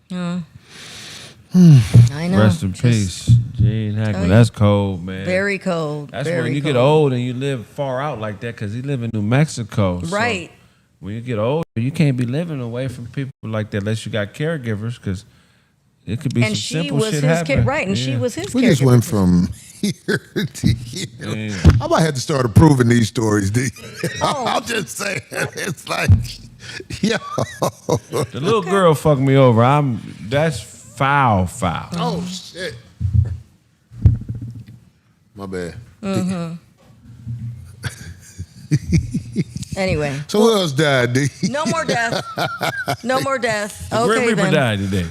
Speaker 5: I know.
Speaker 6: Rest in
Speaker 5: Just
Speaker 6: peace. Gene Hackman.
Speaker 5: you.
Speaker 6: That's cold, man.
Speaker 5: Very cold.
Speaker 6: That's
Speaker 5: very
Speaker 6: when you
Speaker 5: cold.
Speaker 6: get old and you live far out like that because he live in New Mexico. So
Speaker 5: Right.
Speaker 6: when you get older, you can't be living away from people like that unless you got caregivers because it could be
Speaker 5: And
Speaker 6: some
Speaker 5: she
Speaker 6: simple
Speaker 5: was
Speaker 6: shit
Speaker 5: his
Speaker 6: happening.
Speaker 5: right, and she
Speaker 6: Yeah.
Speaker 5: was his
Speaker 3: We just
Speaker 5: caregiver.
Speaker 3: went from here to here.
Speaker 6: Yeah.
Speaker 3: I might have to start approving these stories, D.
Speaker 5: Oh.
Speaker 3: I'll just say it's like Yo.
Speaker 6: The little girl fucked me over. That's foul.
Speaker 3: Oh shit. My bad.
Speaker 5: Anyway,
Speaker 3: So who else died, D?
Speaker 5: no more death. No more death.
Speaker 6: The Grim
Speaker 5: Okay
Speaker 6: Reaper
Speaker 5: then.
Speaker 6: died today.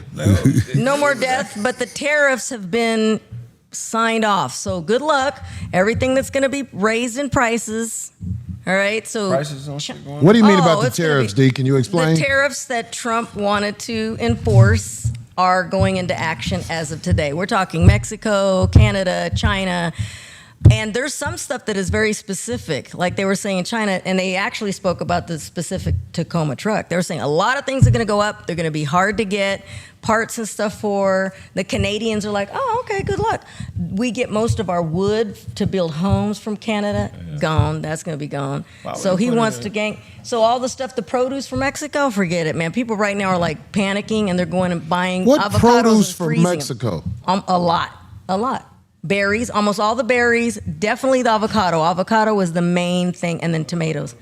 Speaker 5: No more death, but the tariffs have been signed off. So good luck. Everything that's going to be raised in prices. All right. So
Speaker 6: Prices on shit going
Speaker 3: What do you mean about the
Speaker 5: it's gonna
Speaker 3: tariffs,
Speaker 5: be-
Speaker 3: D? Can you explain?
Speaker 5: The tariffs that Trump wanted to enforce are going into action as of today. We're talking Mexico, Canada, China. And there's some stuff that is very specific, like they were saying in China, and they actually spoke about the specific Tacoma truck. They were saying a lot of things are going to go up. They're going to be hard to get parts and stuff for. The Canadians are like, oh, okay, good luck. We get most of our wood to build homes from Canada. Gone. That's going to be gone.
Speaker 6: Why would
Speaker 5: So
Speaker 6: you
Speaker 5: he
Speaker 6: put
Speaker 5: wants
Speaker 6: it
Speaker 5: to gang. So all the stuff, the produce from Mexico, forget it, man. People right now are like panicking, and they're going and buying
Speaker 3: What
Speaker 5: avocados
Speaker 3: produce
Speaker 5: and
Speaker 3: from
Speaker 5: freezing them.
Speaker 3: Mexico?
Speaker 5: A lot. Berries, almost all the berries, definitely the avocado. Avocado was the main thing, and then tomatoes.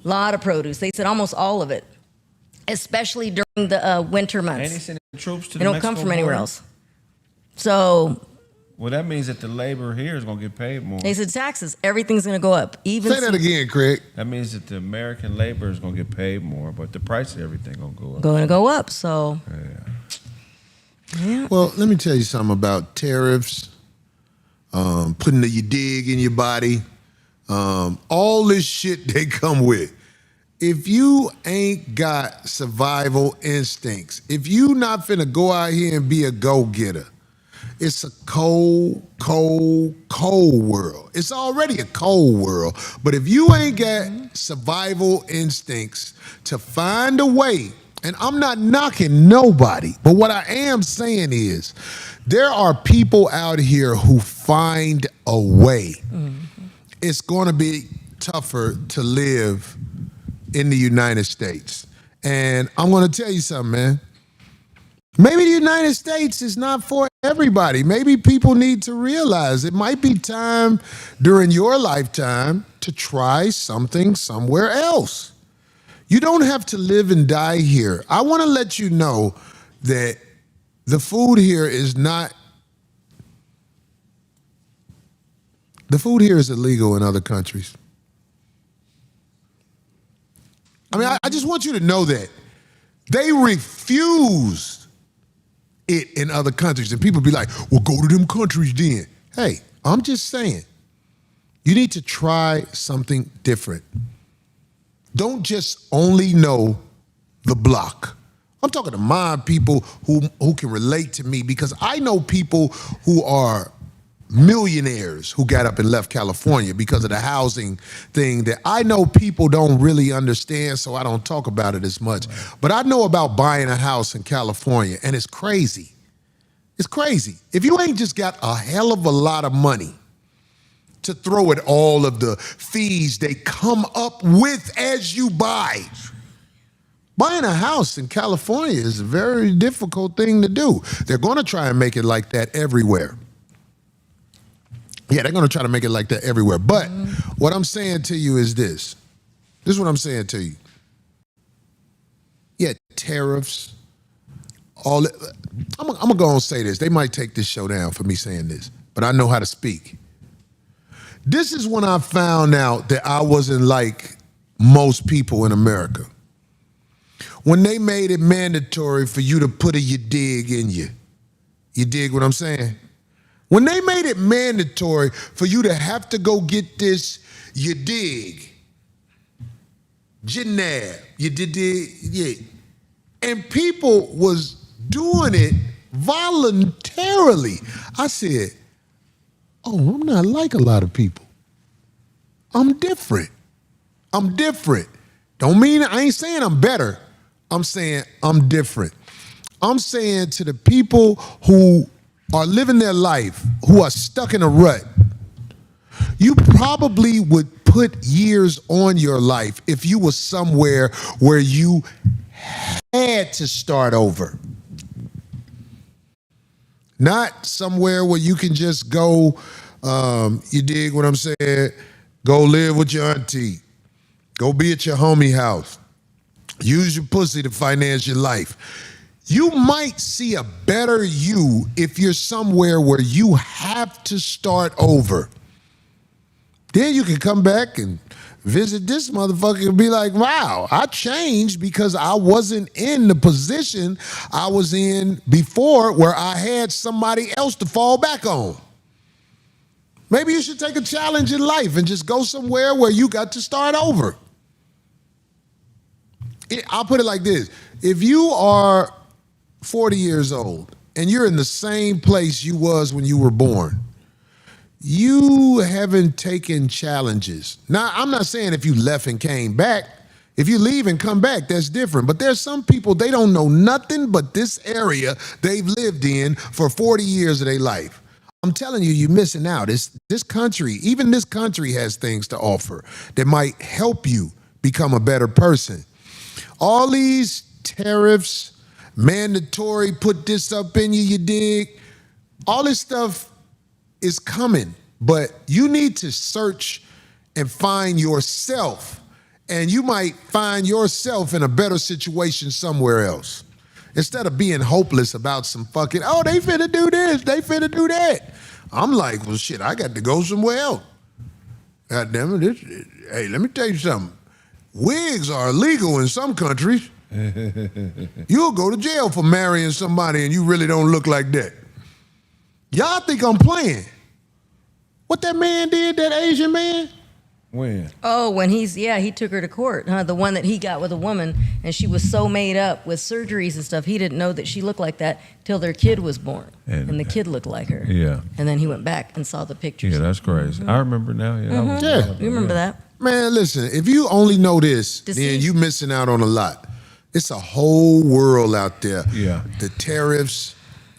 Speaker 5: A lot of produce. They said almost all of it, especially during the winter
Speaker 6: And
Speaker 5: months.
Speaker 6: they sending troops to
Speaker 5: They
Speaker 6: the
Speaker 5: don't come
Speaker 6: Mexico
Speaker 5: from anywhere
Speaker 6: border?
Speaker 5: else. So
Speaker 6: Well, that means that the labor here is going to get paid more.
Speaker 5: they said taxes, everything's going to go up. Even
Speaker 3: Say that again, Craig.
Speaker 6: That means that the American labor is going to get paid more, but the price of everything going to go up.
Speaker 5: going to go up. So yeah.
Speaker 3: Well, let me tell you something about tariffs, putting your dig in your body, all this shit they come with. If you ain't got survival instincts, if you not finna go out here and be a go-getter, it's a cold world. It's already a cold world. But if you ain't got survival instincts to find a way, and I'm not knocking nobody, but what I am saying is there are people out here who find a way. It's going to be tougher to live in the United States. And I'm going to tell you something, man. Maybe the United States is not for everybody. Maybe people need to realize it might be time during your lifetime to try something somewhere else. You don't have to live and die here. I want to let you know that the food here is not, the food here is illegal in other countries. I mean, I just want you to know that. They refuse it in other countries. And people be like, well, go to them countries then. Hey, I'm just saying, you need to try something different. Don't just only know the block. I'm talking to my people who can relate to me, because I know people who are millionaires who got up and left California because of the housing thing that I know people don't really understand, so I don't talk about it as much. But I know about buying a house in California, and it's crazy. It's crazy. If you ain't just got a hell of a lot of money to throw at all of the fees they come up with as you buy. Buying a house in California is a very difficult thing to do. They're going to try and make it like that everywhere. Yeah, they're going to try to make it like that everywhere. But what I'm saying to you is this. This is what I'm saying to you. Yeah, tariffs. I'm going to go and say this. They might take this show down for me saying this, but I know how to speak. This is when I found out that I wasn't like most people in America. When they made it mandatory for you to put your dig in you. You dig what I'm saying? When they made it mandatory for you to have to go get this, you dig. Janab, you did, yeah. And people was doing it voluntarily. I said, oh, I'm not like a lot of people. I'm different. I'm different. Don't mean, I ain't saying I'm better. I'm saying I'm different. I'm saying to the people who are living their life, who are stuck in a rut, you probably would put years on your life if you were somewhere where you had to start over. Not somewhere where you can just go, you dig what I'm saying? Go live with your auntie. Go be at your homie house. Use your pussy to finance your life. You might see a better you if you're somewhere where you have to start over. Then you can come back and visit this motherfucker and be like, wow, I changed because I wasn't in the position I was in before where I had somebody else to fall back on. Maybe you should take a challenge in life and just go somewhere where you got to start over. I'll put it like this. If you are 40 years old and you're in the same place you was when you were born, you haven't taken challenges. Now, I'm not saying if you left and came back. If you leave and come back, that's different. But there's some people, they don't know nothing but this area they've lived in for 40 years of their life. I'm telling you, you're missing out. This country, even this country has things to offer that might help you become a better person. All these tariffs, mandatory, put this up in you, you dig? All this stuff is coming, but you need to search and find yourself, and you might find yourself in a better situation somewhere else. Instead of being hopeless about some fucking, oh, they finna do this, they finna do that. I'm like, well, shit, I got to go somewhere else. God damn it, hey, let me tell you something. Wigs are illegal in some countries. You'll go to jail for marrying somebody and you really don't look like that. Y'all think I'm playing. What that man did, that Asian man?
Speaker 6: When?
Speaker 5: Oh, when he took her to court, huh? The one that he got with a woman, and she was so made up with surgeries and stuff, he didn't know that she looked like that till their kid was born. And the kid looked like her.
Speaker 6: Yeah.
Speaker 5: And then he went back and saw the pictures.
Speaker 6: Yeah, that's crazy. I remember now. Yeah.
Speaker 3: Yeah.
Speaker 5: You remember that?
Speaker 3: Man, listen, if you only know this, then you missing out on a lot. It's a whole world out there.
Speaker 6: Yeah.
Speaker 3: The tariffs,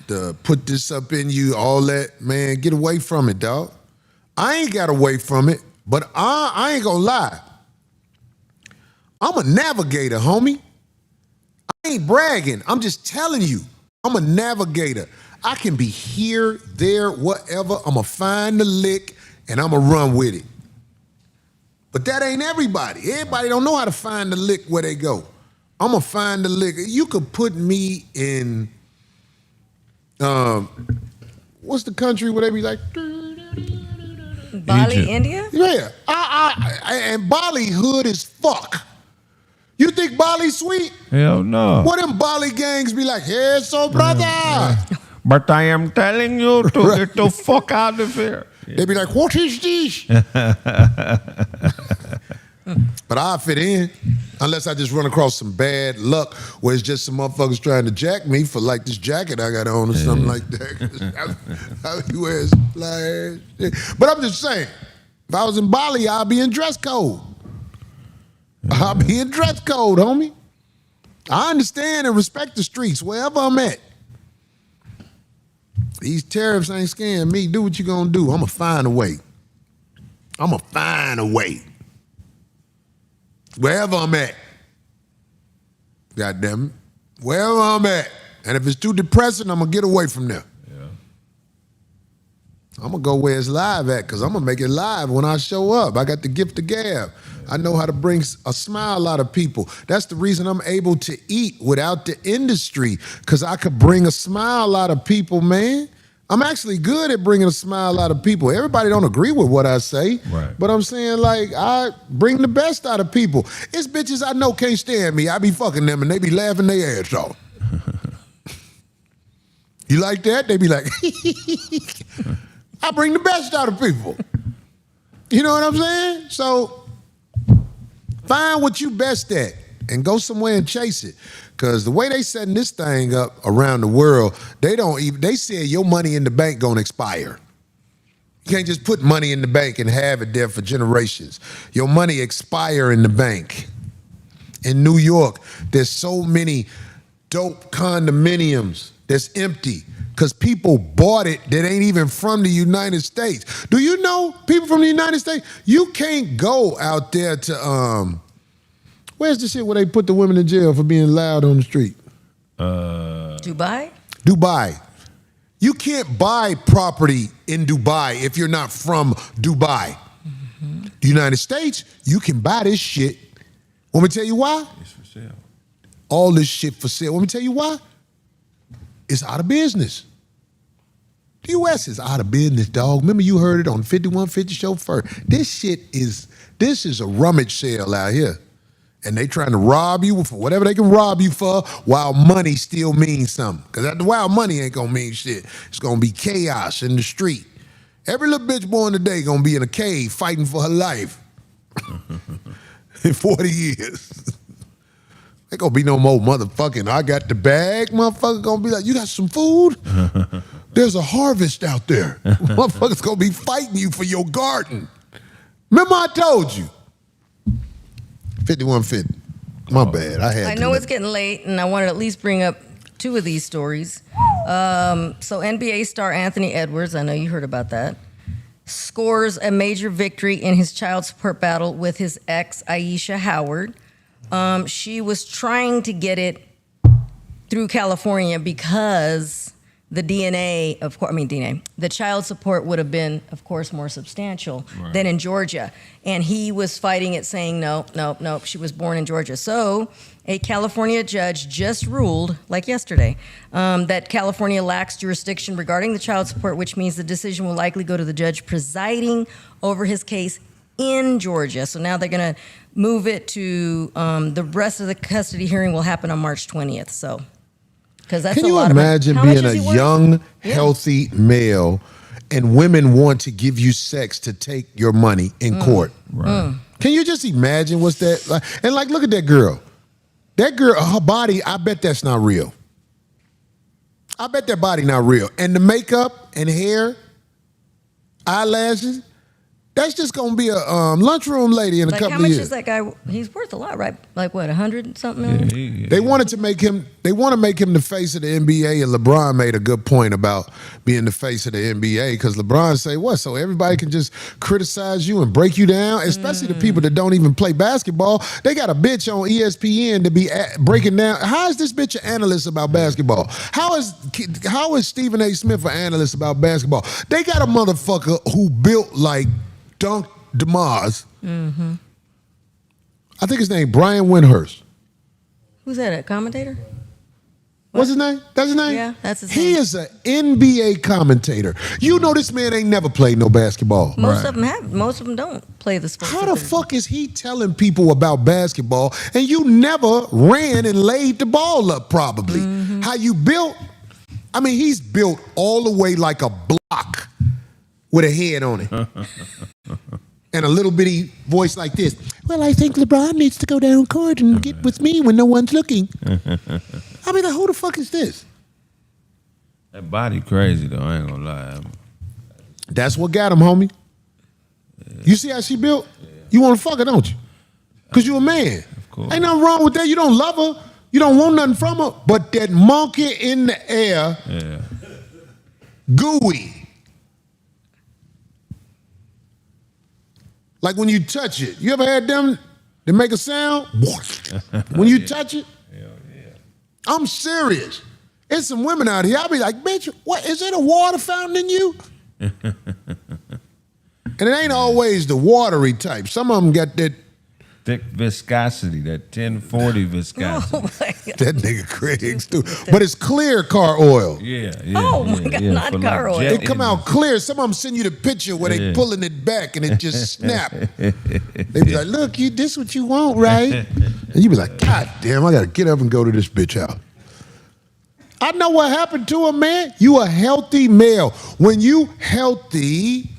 Speaker 3: the put this up in you, all that, man, get away from it, dog. I ain't got away from it, but I ain't gonna lie. I'm a navigator, homie. I ain't bragging. I'm just telling you. I'm a navigator. I can be here, there, whatever. I'm gonna find the lick and I'm gonna run with it. But that ain't everybody. Everybody don't know how to find the lick where they go. I'm gonna find the lick. You could put me in, what's the country where they be like,
Speaker 5: Bali,
Speaker 6: Egypt.
Speaker 5: India?
Speaker 3: yeah, and Bali hood as fuck. You think Bali sweet?
Speaker 6: Hell no.
Speaker 3: What them Bali gangs be like? Hey, so brother.
Speaker 6: But I am telling you to get the fuck out of here.
Speaker 3: They be like, what is this? But I fit in, unless I just run across some bad luck where it's just some motherfuckers trying to jack me for like this jacket I got on or something like that. I be wearing some fly ass shit. But I'm just saying, if I was in Bali, I'd be in dress code. I'll be in dress code, homie. I understand and respect the streets wherever I'm at. These tariffs ain't scaring me. Do what you gonna do. I'ma find a way. I'ma find a way. Wherever I'm at. God damn it. Wherever I'm at. And if it's too depressing, I'm gonna get away from there.
Speaker 6: Yeah.
Speaker 3: I'm gonna go where it's live at, because I'm gonna make it live when I show up. I got the gift of gab. I know how to bring a smile out of people. That's the reason I'm able to eat without the industry, because I could bring a smile out of people, man. I'm actually good at bringing a smile out of people. Everybody don't agree with what I say,
Speaker 6: Right.
Speaker 3: but I'm saying, like, I bring the best out of people. It's bitches I know can't stand me. I be fucking them and they be laughing their ass off. You like that? They be like, I bring the best out of people. You know what I'm saying? So find what you best at and go somewhere and chase it. Because the way they setting this thing up around the world, they said your money in the bank gonna expire. You can't just put money in the bank and have it there for generations. Your money expire in the bank. In New York, there's so many dope condominiums that's empty because people bought it that ain't even from the United States. Do you know people from the United States? You can't go out there to, where's the shit where they put the women in jail for being loud on the street?
Speaker 5: Dubai?
Speaker 3: Dubai. You can't buy property in Dubai if you're not from Dubai. The United States, you can buy this shit. Want me to tell you why?
Speaker 6: It's for sale.
Speaker 3: all this shit for sale. Let me tell you why. It's out of business. The U.S. is out of business, dog. Remember you heard it on 5150 show first. This is a rummage sale out here. And they trying to rob you for whatever they can rob you for while money still means something. Because after a while, money ain't going to mean shit. It's going to be chaos in the street. Every little bitch born today going to be in a cave fighting for her life in 40 years. Ain't going to be no more motherfucking, I got the bag. Motherfucker going to be like, you got some food? There's a harvest out there. Motherfuckers going to be fighting you for your garden. Remember I told you. 5150. My bad. I
Speaker 5: know it's getting late, and I wanted to at least bring up two of these stories. So NBA star Anthony Edwards, I know you heard about that, scores a major victory in his child support battle with his ex, Aisha Howard. She was trying to get it through California because the the child support would have been, of course, more substantial than in Georgia. And he was fighting it, saying, no, she was born in Georgia. So a California judge just ruled, like yesterday, that California lacks jurisdiction regarding the child support, which means the decision will likely go to the judge presiding over his case in Georgia. So now they're going to move it to the rest of the custody hearing will happen on March 20th. So. That's
Speaker 3: Can you imagine being a young, healthy male and women want to give you sex to take your money in court? Right. Can you just imagine what's that like? And like, look at that girl. That girl, her body, I bet that's not real. I bet that body not real. And the makeup and hair, eyelashes, that's just gonna be a lunchroom lady in a couple of years.
Speaker 5: How much is that guy? He's worth a lot, right? Like what, 100 something million?
Speaker 3: They wanted to make him. They want to make him the face of the NBA, and LeBron made a good point about being the face of the NBA because LeBron say what? So everybody can just criticize you and break you down, especially the people that don't even play basketball. They got a bitch on ESPN to be breaking down. How is this bitch an analyst about basketball? How is Stephen A. Smith an analyst about basketball? They got a motherfucker who built like Dunk DeMars. Mm-hmm. I think his name Brian Windhurst.
Speaker 5: Who's that? A commentator?
Speaker 3: What's his name? That's his name?
Speaker 5: Yeah, that's his name.
Speaker 3: He is an NBA commentator. You know this man ain't never played no basketball.
Speaker 5: Most of them have. Most of them don't play the sport.
Speaker 3: How the fuck is he telling people about basketball and you never ran and laid the ball up probably? Mm-hmm. How you built? I mean, he's built all the way like a block with a head on it. And a little bitty voice like this. Well, I think LeBron needs to go down court and get with me when no one's looking. I mean, who the fuck is this?
Speaker 6: That body crazy, though. I ain't gonna lie.
Speaker 3: That's what got him, homie. Yeah. You see how she built? Yeah. You want to fuck her, don't you? Because you a man.
Speaker 6: Of course.
Speaker 3: Ain't nothing wrong with that. You don't love her. You don't want nothing from her. But that monkey in the air, gooey. Like when you touch it. You ever had them that make a sound? When you touch it? Hell yeah. I'm serious. There's some women out here, I'll be like, bitch, what, is it a water fountain in you? And it ain't always the watery type. Some of them got that
Speaker 6: thick viscosity, that 1040 viscosity.
Speaker 5: Oh my God.
Speaker 3: That nigga Kraig too. But it's clear car oil.
Speaker 6: Yeah.
Speaker 5: Oh my God, not car oil.
Speaker 3: It come out clear. Some of them send you the picture where they pulling it back and it just snap. They be like, look, this what you want, right? And you be like, God damn, I gotta get up and go to this bitch house. I know what happened to a man. You a healthy male. When you healthy,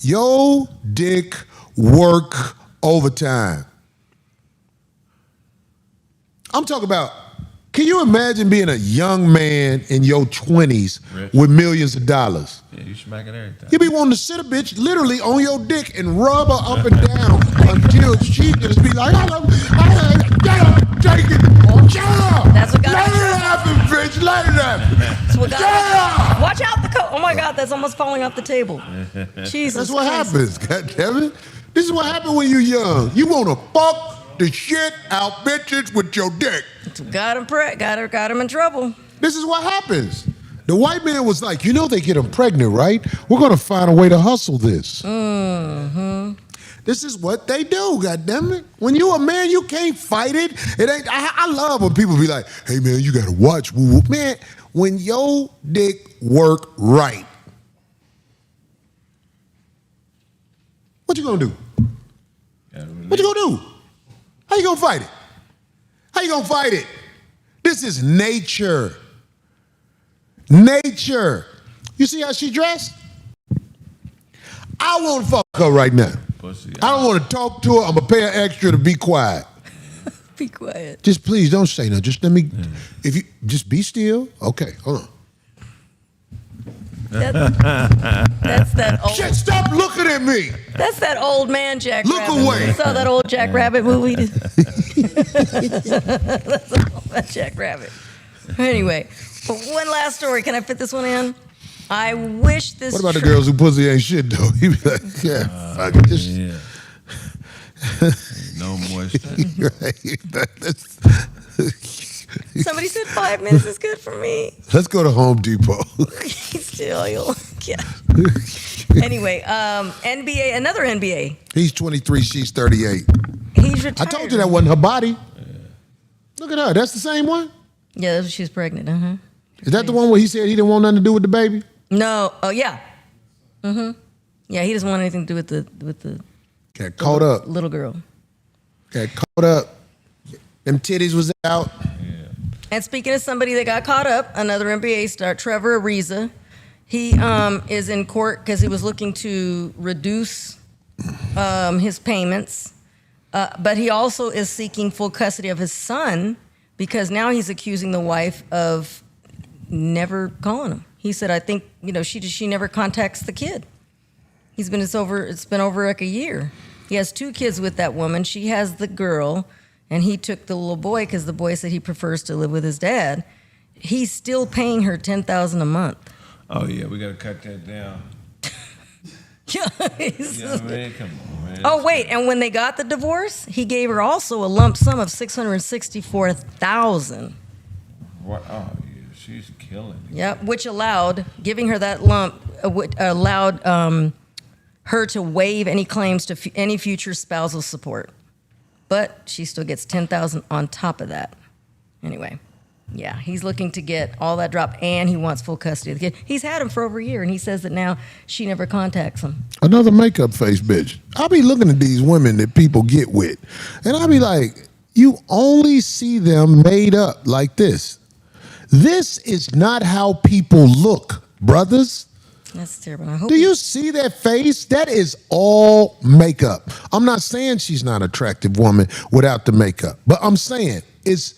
Speaker 3: your dick work overtime. I'm talking about, can you imagine being a young man in your 20s with millions of dollars?
Speaker 6: Yeah, you smacking everything.
Speaker 3: You be wanting to sit a bitch literally on your dick and rub her up and down until she just be like, get up, take it, shut up.
Speaker 5: That's what got
Speaker 3: let it happen, bitch, let it happen.
Speaker 5: That's what got watch out the coat. Oh my God, that's almost falling off the table. Jesus
Speaker 3: That's what
Speaker 5: Christ.
Speaker 3: happens, goddammit. This is what happens when you young. You want to fuck the shit out bitches with your dick.
Speaker 5: Got him in trouble.
Speaker 3: This is what happens. The white man was like, you know they get them pregnant, right? We're going to find a way to hustle this. Mm-hmm. This is what they do, goddammit. When you a man, you can't fight it. It ain't. I love when people be like, "Hey man, you gotta watch." Woo. Man, when your dick work right, what you gonna do? What you gonna do? How you gonna fight it? How you gonna fight it? This is nature. Nature. You see how she dressed? I won't fuck her right now.
Speaker 6: Pussy.
Speaker 3: I don't want to talk to her. I'm gonna pay her extra to be quiet.
Speaker 5: Be quiet.
Speaker 3: Just please don't say no. Just let me. If you just be still. Okay, hold on.
Speaker 5: That's that old.
Speaker 3: Shit, stop looking at me.
Speaker 5: That's that old man Jack
Speaker 3: Look
Speaker 5: Rabbit.
Speaker 3: away.
Speaker 5: You saw that old Jack Rabbit movie? That's an old man Jack Rabbit. Anyway, but one last story. Can I fit this one in? I wish this.
Speaker 3: What about the girls who pussy ain't shit though? He be like, yeah, fuck it. Just,
Speaker 6: Yeah. No moisture.
Speaker 5: Somebody said 5 minutes is good for me.
Speaker 3: Let's go to Home Depot.
Speaker 5: Still, you'll yeah. Anyway, NBA, another NBA.
Speaker 3: He's 23, she's 38.
Speaker 5: He's retired.
Speaker 3: I told you that wasn't her body. Look at her. That's the same one?
Speaker 5: Yeah, that's when she was pregnant.
Speaker 3: Is that the one where he said he didn't want nothing to do with the baby?
Speaker 5: No. Oh yeah. Yeah, he doesn't want anything to do with the
Speaker 3: Got caught up.
Speaker 5: little girl.
Speaker 3: Got caught up. Them titties was out.
Speaker 5: And speaking of somebody that got caught up, another NBA star, Trevor Ariza, he is in court because he was looking to reduce his payments, but he also is seeking full custody of his son because now he's accusing the wife of never calling him. He said, "I think she never contacts the kid." It's been over like a year. He has 2 kids with that woman. She has the girl. And he took the little boy because the boy said he prefers to live with his dad. He's still paying her $10,000 a month.
Speaker 6: Oh yeah, we gotta cut that down.
Speaker 5: Yeah,
Speaker 6: Yeah, man, come on, man.
Speaker 5: oh wait, and when they got the divorce, he gave her also a lump sum of $664,000.
Speaker 6: What? Oh yeah, she's killing it.
Speaker 5: Yep, which allowed giving her that lump allowed her to waive any claims to any future spousal support. But she still gets $10,000 on top of that. Anyway, yeah, he's looking to get all that dropped, and he wants full custody of the kid. He's had him for over a year, and he says that now she never contacts him.
Speaker 3: Another makeup face bitch. I be looking at these women that people get with, and I be like, you only see them made up like this. This is not how people look, brothers.
Speaker 5: That's terrible. I hope
Speaker 3: Do you see that face? That is all makeup. I'm not saying she's not an attractive woman without the makeup, but I'm saying this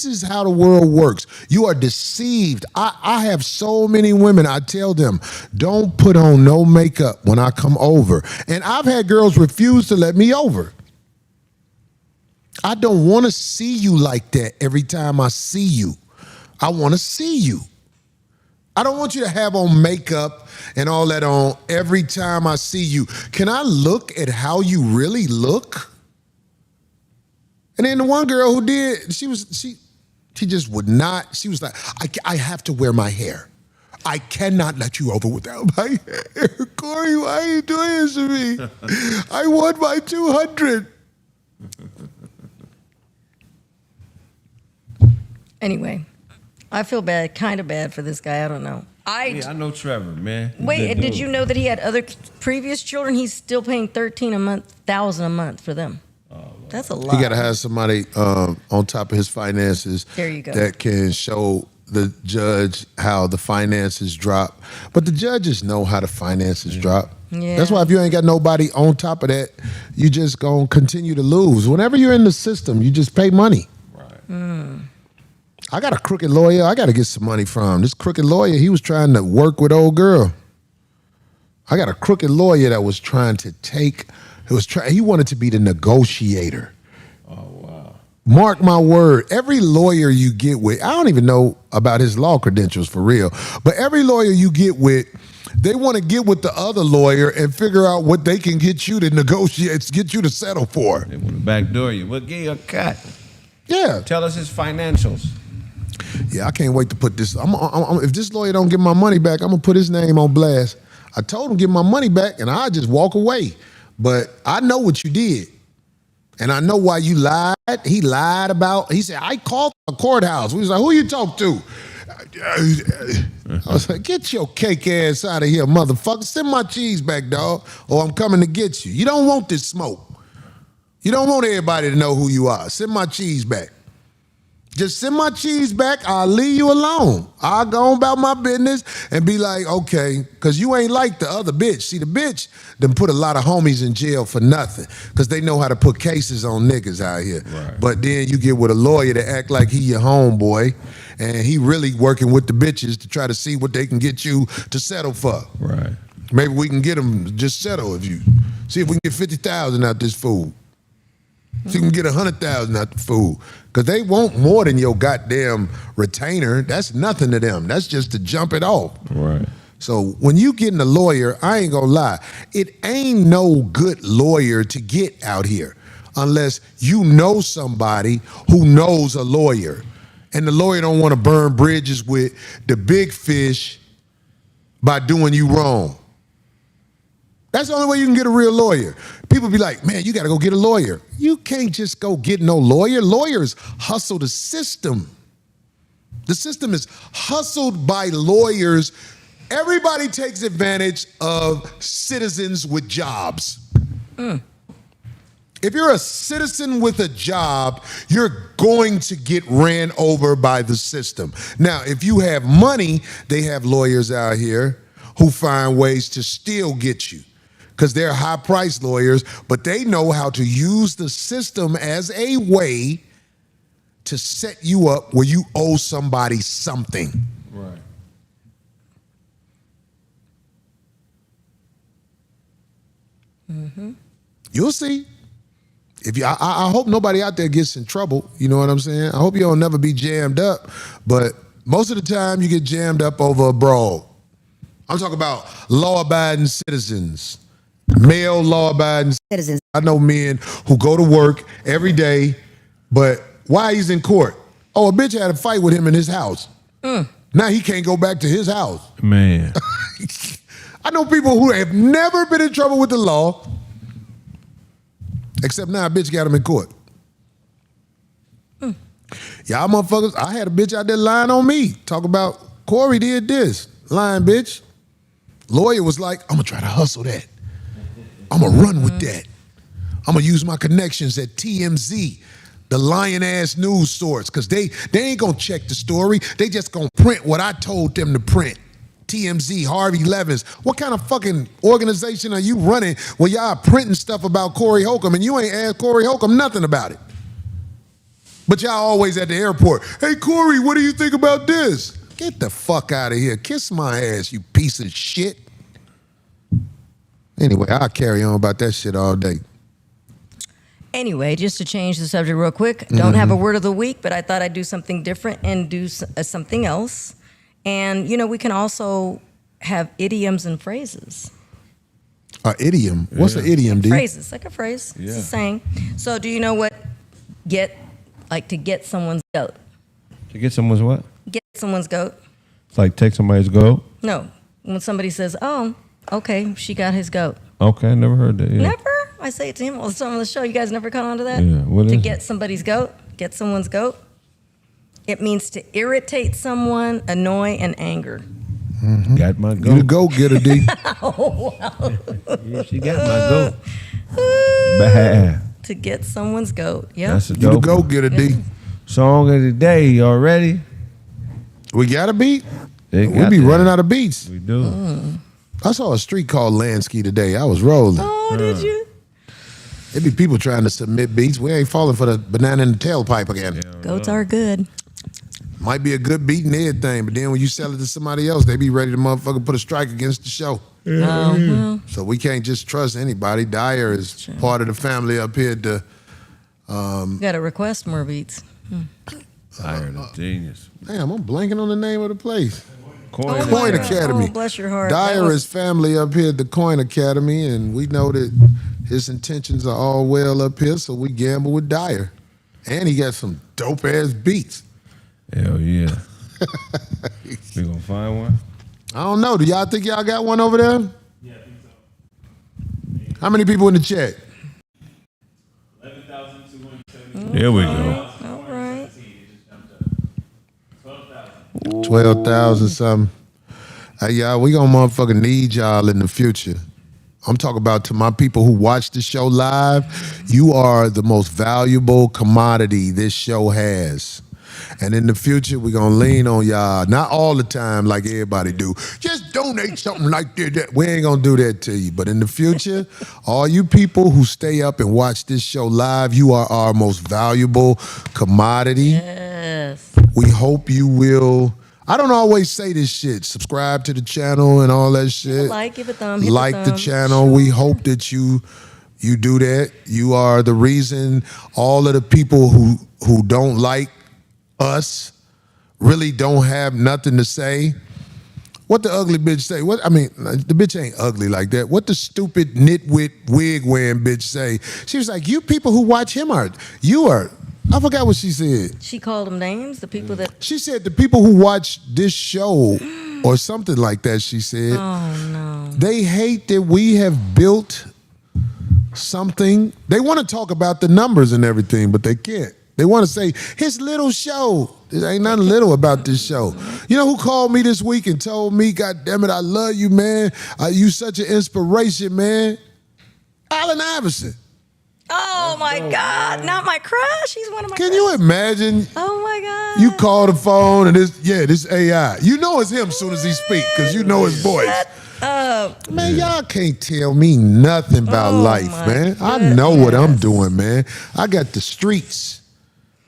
Speaker 3: is how the world works. You are deceived. I have so many women, I tell them, don't put on no makeup when I come over. And I've had girls refuse to let me over. I don't want to see you like that every time I see you. I want to see you. I don't want you to have on makeup and all that on every time I see you. Can I look at how you really look? And then the one girl who did, she just would not. She was like, I have to wear my hair. I cannot let you over without my hair. Cory, why are you doing this to me? I want my 200.
Speaker 5: Anyway, I feel bad, kind of bad for this guy. I don't know.
Speaker 6: Yeah, I know Trevor, man. He's
Speaker 5: Wait,
Speaker 6: good
Speaker 5: did
Speaker 6: dude.
Speaker 5: you know that he had other previous children? He's still paying $13,000 a month for them. That's a lot.
Speaker 3: He got to have somebody on top of his finances
Speaker 5: There you go.
Speaker 3: that can show the judge how the finances drop. But the judges know how the finances drop.
Speaker 5: Yeah.
Speaker 3: That's why if you ain't got nobody on top of that, you just going to continue to lose. Whenever you're in the system, you just pay money.
Speaker 6: Right.
Speaker 3: I got a crooked lawyer I got to get some money from. This crooked lawyer, he was trying to work with old girl. I got a crooked lawyer that was trying to he wanted to be the negotiator.
Speaker 6: Oh wow.
Speaker 3: Mark my word, every lawyer you get with, I don't even know about his law credentials for real, but every lawyer you get with, they want to get with the other lawyer and figure out what they can get you to negotiate, get you to settle for.
Speaker 6: They want to backdoor you. We'll give you a cut.
Speaker 3: Yeah.
Speaker 6: Tell us his financials.
Speaker 3: Yeah, I can't wait to put this. If this lawyer don't give my money back, I'm going to put his name on blast. I told him give my money back, and I just walk away. But I know what you did. And I know why you lied. He lied about, he said, I called the courthouse. We was like, who you talk to? I was like, get your cake ass out of here, motherfucker. Send my cheese back, dog, or I'm coming to get you. You don't want this smoke. You don't want everybody to know who you are. Send my cheese back. Just send my cheese back. I'll leave you alone. I'll go on about my business and be like, okay, because you ain't like the other bitch. See, the bitch done put a lot of homies in jail for nothing because they know how to put cases on niggas out here.
Speaker 6: Right.
Speaker 3: But then you get with a lawyer to act like he your homeboy and he really working with the bitches to try to see what they can get you to settle for.
Speaker 6: Right.
Speaker 3: Maybe we can get them to just settle if you, see if we can get 50,000 out this fool. So you can get 100,000 out the fool. Because they want more than your goddamn retainer. That's nothing to them. That's just to jump it off.
Speaker 6: Right.
Speaker 3: So when you getting a lawyer, I ain't gonna lie, it ain't no good lawyer to get out here unless you know somebody who knows a lawyer. And the lawyer don't want to burn bridges with the big fish by doing you wrong. That's the only way you can get a real lawyer. People be like, man, you got to go get a lawyer. You can't just go get no lawyer. Lawyers hustle the system. The system is hustled by lawyers. Everybody takes advantage of citizens with jobs. If you're a citizen with a job, you're going to get ran over by the system. Now, if you have money, they have lawyers out here who find ways to still get you. Because they're high-priced lawyers, but they know how to use the system as a way to set you up where you owe somebody something.
Speaker 6: Right.
Speaker 3: You'll see. If you, I hope nobody out there gets in trouble. You know what I'm saying? I hope you don't never be jammed up. But most of the time, you get jammed up over a brawl. I'm talking about law-abiding citizens. Male law-abiding citizens. I know men who go to work every day, but while he's in court, oh, a bitch had a fight with him in his house. Now he can't go back to his house.
Speaker 6: Man.
Speaker 3: I know people who have never been in trouble with the law, except now a bitch got him in court. Y'all motherfuckers, I had a bitch out there lying on me. Talk about Cory did this. Lying bitch. Lawyer was like, I'm gonna try to hustle that. I'm gonna run with that. I'm gonna use my connections at TMZ, the lying-ass news source, because they ain't gonna check the story. They just gonna print what I told them to print. TMZ, Harvey Levins. What kind of fucking organization are you running where y'all printing stuff about Cory Holcomb and you ain't asked Cory Holcomb nothing about it? But y'all always at the airport, hey Cory, what do you think about this? Get the fuck out of here. Kiss my ass, you piece of shit. Anyway, I'll carry on about that shit all day.
Speaker 5: Anyway, just to change the subject real quick, don't have a word of the week, but I thought I'd do something different and do something else. And, you know, we can also have idioms and phrases.
Speaker 3: An idiom? What's an idiom, D?
Speaker 5: Phrases, like a phrase.
Speaker 6: Yeah.
Speaker 5: It's a saying. So do you know what to get someone's goat?
Speaker 6: To get someone's what?
Speaker 5: Get someone's goat?
Speaker 6: It's like take somebody's goat?
Speaker 5: No. When somebody says, oh, okay, she got his goat.
Speaker 6: Okay, never heard that. Yeah.
Speaker 5: Never? I say it to him all the time on the show. You guys never caught on to that?
Speaker 6: Yeah, what
Speaker 5: to
Speaker 6: is
Speaker 5: get
Speaker 6: it?
Speaker 5: somebody's goat, get someone's goat. It means to irritate someone, annoy, and anger.
Speaker 6: Got my
Speaker 3: You the
Speaker 6: goat.
Speaker 3: go getter, D.
Speaker 6: Yeah, she got my goat. Bad.
Speaker 5: To get someone's goat. Yeah.
Speaker 6: That's a
Speaker 3: You the
Speaker 6: dope
Speaker 3: go
Speaker 6: one.
Speaker 3: getter, D.
Speaker 6: Song of the day, y'all ready?
Speaker 3: We got a beat?
Speaker 6: They
Speaker 3: We
Speaker 6: got
Speaker 3: be
Speaker 6: that.
Speaker 3: running out of beats.
Speaker 6: We do.
Speaker 3: I saw a street called Lansky today. I was rolling.
Speaker 5: Oh, did you?
Speaker 3: There be people trying to submit beats. We ain't falling for the banana in the tailpipe again.
Speaker 5: Goats are good.
Speaker 3: Might be a good beat and everything, but then when you sell it to somebody else, they be ready to motherfucker put a strike against the show.
Speaker 5: Well,
Speaker 3: So we can't just trust anybody. Dyer is part of the family up here to
Speaker 5: you got to request more beats.
Speaker 6: Iron of genius.
Speaker 3: damn, I'm blanking on the name of the place.
Speaker 6: Coin.
Speaker 3: Coin
Speaker 5: my
Speaker 3: Academy.
Speaker 5: Oh, bless your heart.
Speaker 3: Dyer
Speaker 5: That was-
Speaker 3: is family up here at the Coin Academy, and we know that his intentions are all well up here, so we gamble with Dyer. And he got some dope ass beats.
Speaker 6: Hell yeah. We gonna find one?
Speaker 3: I don't know. Do y'all think y'all got one over there? How many people in the chat?
Speaker 4: 11,270.
Speaker 6: There we go.
Speaker 5: All right.
Speaker 3: 12,000 something. Hey, y'all, we gonna motherfucking need y'all in the future. I'm talking about to my people who watch the show live, you are the most valuable commodity this show has. And in the future, we're gonna lean on y'all. Not all the time like everybody do. Just donate something like that. We ain't gonna do that to you. But in the future, all you people who stay up and watch this show live, you are our most valuable commodity.
Speaker 5: Yes.
Speaker 3: We hope you will. I don't always say this shit. Subscribe to the channel and all that shit.
Speaker 5: Like, give a thumb, hit
Speaker 3: Like
Speaker 5: the
Speaker 3: the
Speaker 5: thumb.
Speaker 3: channel.
Speaker 5: Sure.
Speaker 3: We hope that you do that. You are the reason all of the people who don't like us really don't have nothing to say. What the ugly bitch say? What I mean, the bitch ain't ugly like that. What the stupid nitwit wig wearing bitch say? She was like, you people who watch him are. I forgot what she said.
Speaker 5: She called them names, the people that.
Speaker 3: She said the people who watch this show or something like that, she said.
Speaker 5: Oh, no.
Speaker 3: They hate that we have built something. They want to talk about the numbers and everything, but they can't. They want to say, his little show. There ain't nothing little about this show. You know who called me this week and told me, God damn it, I love you, man. You such an inspiration, man. Allen Iverson.
Speaker 5: Oh, my God. Not my crush. He's one of my
Speaker 3: Can you imagine?
Speaker 5: Oh, my God.
Speaker 3: You call the phone and this AI. You know it's him as soon as he speak because you know his voice. Man, y'all can't tell me nothing about life,
Speaker 5: my
Speaker 3: man. I know what I'm doing, man. I got the streets.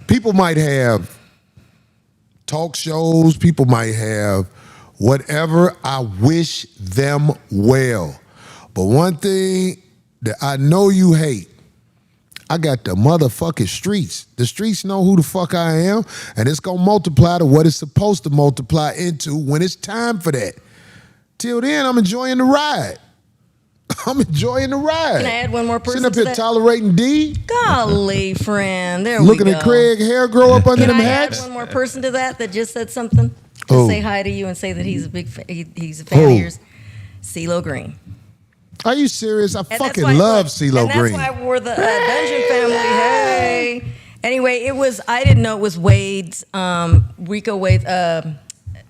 Speaker 3: People might have talk shows. People might have whatever. I wish them well. But one thing that I know you hate, I got the motherfucking streets. The streets know who the fuck I am, and it's gonna multiply to what it's supposed to multiply into when it's time for that. Till then, I'm enjoying the ride. I'm enjoying the ride.
Speaker 5: Can I add one more person
Speaker 3: Sitting up
Speaker 5: to
Speaker 3: here
Speaker 5: that?
Speaker 3: tolerating D.
Speaker 5: Golly, friend. There
Speaker 3: Looking
Speaker 5: we go.
Speaker 3: at Kraig hair grow up under
Speaker 5: Can
Speaker 3: them
Speaker 5: I add
Speaker 3: hats.
Speaker 5: one more person to that just said something? Just
Speaker 3: Who?
Speaker 5: say hi to you and say that he's a big he's a fan of yours. CeeLo Green.
Speaker 3: Are you serious? I
Speaker 5: And
Speaker 3: fucking
Speaker 5: that's why-
Speaker 3: love CeeLo Green.
Speaker 5: And that's why we're the Dungeon family. Hey. Anyway, I didn't know it was Wade's, Rico Wade's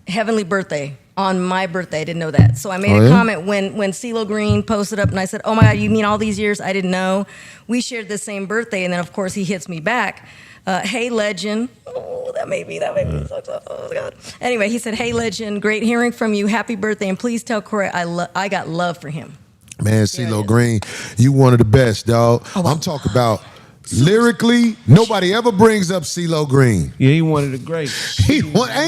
Speaker 5: heavenly birthday on my birthday. I didn't know that. So I made a comment when CeeLo Green posted up and I said, oh my God, you mean all these years? I didn't know. We shared the same birthday. And then of course he hits me back. Hey, legend. Oh, that made me oh God. Anyway, he said, hey, legend, great hearing from you. Happy birthday. And please tell Cory I got love for him.
Speaker 3: Man, CeeLo Green, you one of the best, dog.
Speaker 5: Oh,
Speaker 3: I'm talking about lyrically, nobody ever brings up CeeLo Green.
Speaker 6: Yeah, he one of the greats.
Speaker 3: Ain't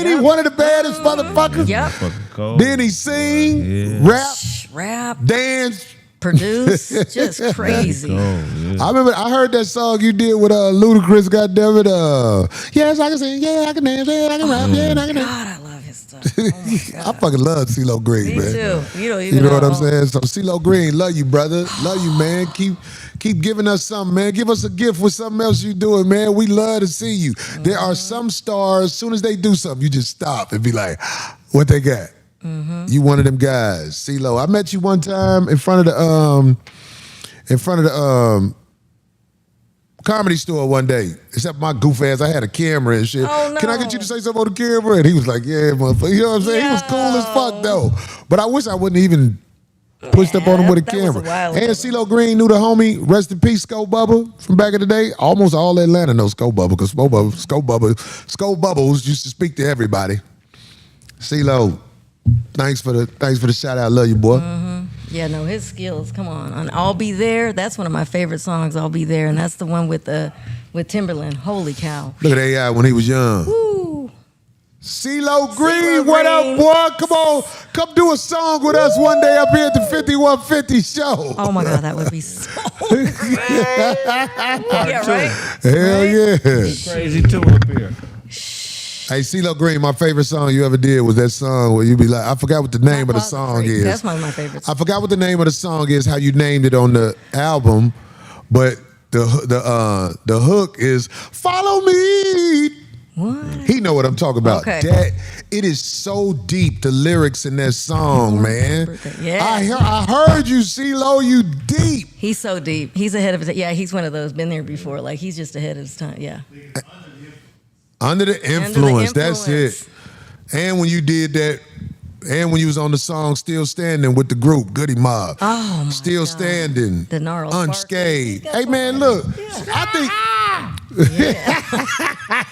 Speaker 3: he one of the baddest motherfuckers?
Speaker 5: Yep.
Speaker 6: Fucking cold.
Speaker 3: Then he sing,
Speaker 6: Yeah.
Speaker 5: Rap,
Speaker 3: dance.
Speaker 5: produce, just crazy.
Speaker 6: Oh, yeah.
Speaker 3: I remember I heard that song you did with Ludacris, goddammit. Yes, I can sing, yeah, I can dance, yeah, I can rap, yeah, I can dance.
Speaker 5: God, I love his stuff. Oh my God.
Speaker 3: I fucking love CeeLo Green,
Speaker 5: Me
Speaker 3: man.
Speaker 5: too. You don't even
Speaker 3: You know what I'm saying? So CeeLo Green, love you, brother. Love you, man. Keep giving us something, man. Give us a gift with something else you doing, man. We love to see you. There are some stars, as soon as they do something, you just stop and be like, what they got? You one of them guys, CeeLo. I met you one time in front of the Comedy Store one day. Except my goof ass, I had a camera and shit.
Speaker 5: Oh, no.
Speaker 3: Can I get you to say something on the camera? And he was like, yeah, motherfucker. You know what I'm saying? He was cool as fuck though. But I wish I wouldn't even pushed up on him with a
Speaker 5: that was
Speaker 3: camera.
Speaker 5: a while
Speaker 3: And
Speaker 5: ago.
Speaker 3: CeeLo Green knew the homie, rest in peace, Sco Bubba from back in the day. Almost all Atlanta knows Sco Bubba because Sco Bubbles used to speak to everybody. CeeLo, thanks for the shout out. Love you, boy.
Speaker 5: Yeah, no, his skills. Come on, I'll Be There. That's one of my favorite songs. I'll Be There, and that's the one with Timberland. Holy cow!
Speaker 3: Look at AI when he was young.
Speaker 5: Woo.
Speaker 3: CeeLo Green,
Speaker 5: CeeLo
Speaker 3: what up,
Speaker 5: Green.
Speaker 3: boy? Come on, come do a song with us one day up here at the 5150 show.
Speaker 5: Oh my God, that would be so great. Yeah, right.
Speaker 3: Hell yeah.
Speaker 6: Crazy too up here.
Speaker 3: Hey, CeeLo Green, my favorite song you ever did was that song where you be like, I forgot what the name of the song is.
Speaker 5: That's one of my favorites.
Speaker 3: I forgot what the name of the song is, how you named it on the album, but the hook is "Follow Me."
Speaker 5: What?
Speaker 3: He know what I'm talking about.
Speaker 5: Okay.
Speaker 3: That it is so deep, the lyrics in that song, man.
Speaker 5: Yeah.
Speaker 3: I heard you, CeeLo, you deep.
Speaker 5: He's so deep. He's ahead of his. Yeah, he's one of those. Been there before. Like he's just ahead of his time. Yeah.
Speaker 3: Under the influence, that's it. And when you did that, and when you was on the song Still Standing with the group, Goody Mob.
Speaker 5: Oh, my
Speaker 3: Still
Speaker 5: God.
Speaker 3: Standing.
Speaker 5: The gnarls
Speaker 3: Unscathed.
Speaker 5: Barkley.
Speaker 3: Hey, man, look.
Speaker 5: Yeah.
Speaker 3: I think...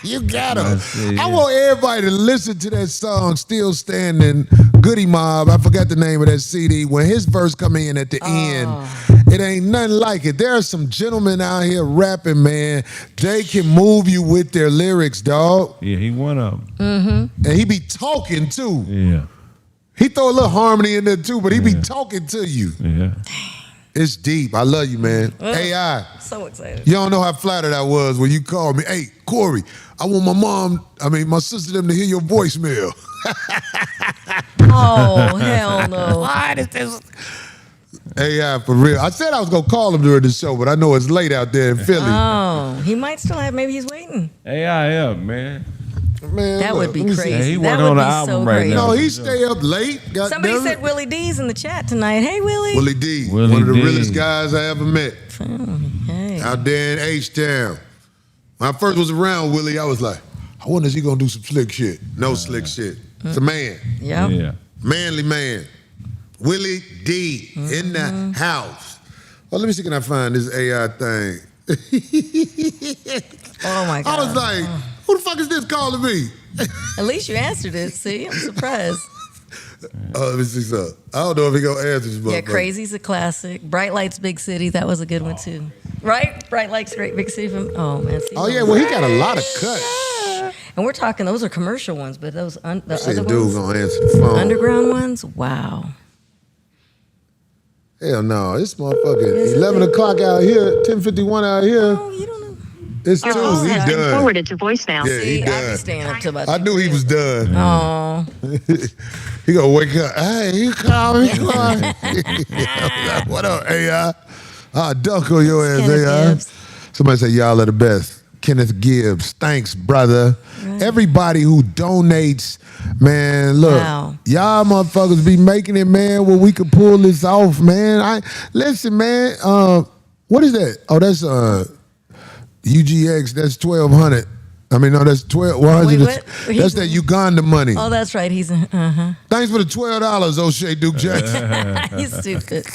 Speaker 3: You got him.
Speaker 6: See,
Speaker 3: I want everybody to listen to that song, Still Standing, Goody Mob. I forgot the name of that CD. When his verse come in at the end, it ain't nothing like it. There are some gentlemen out here rapping, man. They can move you with their lyrics, dog.
Speaker 6: Yeah, he one of them.
Speaker 5: Mm-hmm.
Speaker 3: And he be talking, too.
Speaker 6: Yeah.
Speaker 3: He throw a little harmony in there, too, but he be talking to you.
Speaker 6: Yeah.
Speaker 3: It's deep. I love you, man. AI.
Speaker 5: So excited.
Speaker 3: You don't know how flattered I was when you called me. Hey, Cory, I want my sister them to hear your voicemail.
Speaker 5: Oh, hell no.
Speaker 3: Why is this? AI, for real. I said I was going to call him during the show, but I know it's late out there in Philly.
Speaker 5: Oh, he might still have. Maybe he's waiting.
Speaker 6: AI, man.
Speaker 3: Man,
Speaker 5: That
Speaker 3: look,
Speaker 5: would be
Speaker 3: let me see.
Speaker 5: crazy.
Speaker 6: Yeah, he
Speaker 5: that
Speaker 6: working
Speaker 5: would
Speaker 6: on
Speaker 5: be
Speaker 6: the album
Speaker 5: so
Speaker 6: right
Speaker 5: crazy.
Speaker 6: now.
Speaker 3: No, he stay up late. God
Speaker 5: Somebody
Speaker 3: damn it.
Speaker 5: said Willie D's in the chat tonight. Hey, Willie.
Speaker 3: Willie D,
Speaker 6: Willie
Speaker 3: one of the
Speaker 6: D.
Speaker 3: realest guys I ever met.
Speaker 5: Hey.
Speaker 3: Out there in H-Town. When I first was around Willie, I was like, I wonder if he going to do some slick shit. No slick shit. It's a man.
Speaker 5: Yep.
Speaker 6: Yeah.
Speaker 3: Manly man. Willie D in the house. Well, let me see, can I find this AI thing?
Speaker 5: Oh, my God.
Speaker 3: I was like, who the fuck is this calling me?
Speaker 5: At least you answered it. See, I'm surprised.
Speaker 3: Let me see something. I don't know if he gonna answer this
Speaker 5: Yeah,
Speaker 3: motherfucker.
Speaker 5: Crazy's a classic. Bright Lights, Big City. That was a good one, too. Right? Bright Lights, Great Big City. Oh, man. See,
Speaker 3: Oh, yeah, well, he got a lot of cuts.
Speaker 5: And we're talking, those are commercial ones, but those the
Speaker 3: Said
Speaker 5: other
Speaker 3: dude
Speaker 5: ones,
Speaker 3: gonna answer the phone.
Speaker 5: underground ones, wow.
Speaker 3: Hell no, this motherfucker, 11 o'clock out here, 10:51 out here.
Speaker 5: Oh, you don't know.
Speaker 3: It's 2,
Speaker 5: Oh,
Speaker 3: he
Speaker 5: has been
Speaker 3: done.
Speaker 8: Forwarded to voicemail.
Speaker 3: Yeah, he
Speaker 5: See, I'd be
Speaker 3: done.
Speaker 5: staying up till about
Speaker 3: I knew he was done.
Speaker 5: Oh,
Speaker 3: He gonna wake up. Hey, he called me. What up, AI? I'll dunk on your ass,
Speaker 5: Kenneth
Speaker 3: AI.
Speaker 5: Gibbs.
Speaker 3: Somebody say y'all are the best. Kenneth Gibbs. Thanks, brother. Everybody who donates, man, look,
Speaker 5: Wow.
Speaker 3: y'all motherfuckers be making it, man, where we could pull this off, man. Listen, man, what is that? Oh, that's UGX, that's 1,200. I mean, no, that's 1,200.
Speaker 5: Wait, what?
Speaker 3: That's that Uganda money.
Speaker 5: oh, that's right. He's
Speaker 3: Thanks for the $12, O'Shea Duke Jackson.
Speaker 5: he's stupid.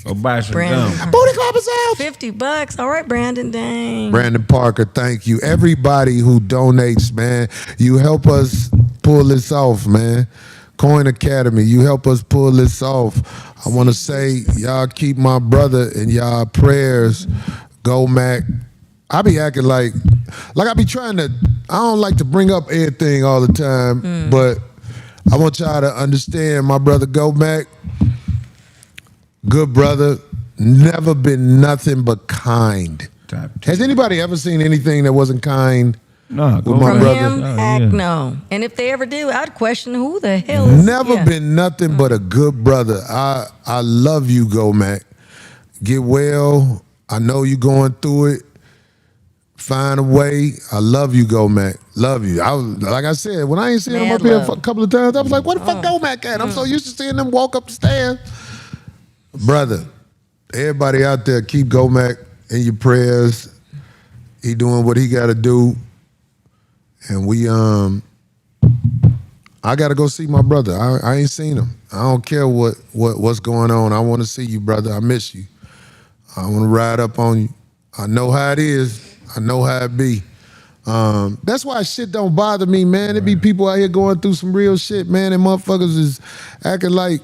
Speaker 6: Go buy some
Speaker 5: Brandon.
Speaker 6: gum.
Speaker 3: Booty clap us out.
Speaker 5: $50. All right, Brandon. Dang.
Speaker 3: Brandon Parker, thank you. Everybody who donates, man, you help us pull this off, man. Coin Academy, you help us pull this off. I want to say, y'all keep my brother in y'all prayers. Go, Mac. I be acting like I be trying to, I don't like to bring up everything all the time, but I want y'all to understand my brother Go Mac, good brother, never been nothing but kind. Has anybody ever seen anything that wasn't kind?
Speaker 6: No,
Speaker 3: With my
Speaker 5: From
Speaker 3: brother.
Speaker 5: him,
Speaker 6: Oh,
Speaker 5: heck
Speaker 6: yeah.
Speaker 5: no. And if they ever do, I'd question who the hell is
Speaker 3: Never
Speaker 5: yeah.
Speaker 3: been nothing but a good brother. I love you, Go Mac. Get well. I know you going through it. Find a way. I love you, Go Mac. Love you. I was, like I said, when I ain't seen him
Speaker 5: Mad
Speaker 3: up here
Speaker 5: love.
Speaker 3: a couple of times, I was like, what the fuck Go Mac at? I'm so used to seeing them walk up the stairs. Brother, everybody out there, keep Go Mac in your prayers. He doing what he got to do. And we, I got to go see my brother. I ain't seen him. I don't care what's going on. I want to see you, brother. I miss you. I want to ride up on you. I know how it is. I know how it be. That's why shit don't bother me, man. It be people out here going through some real shit, man, and motherfuckers is acting like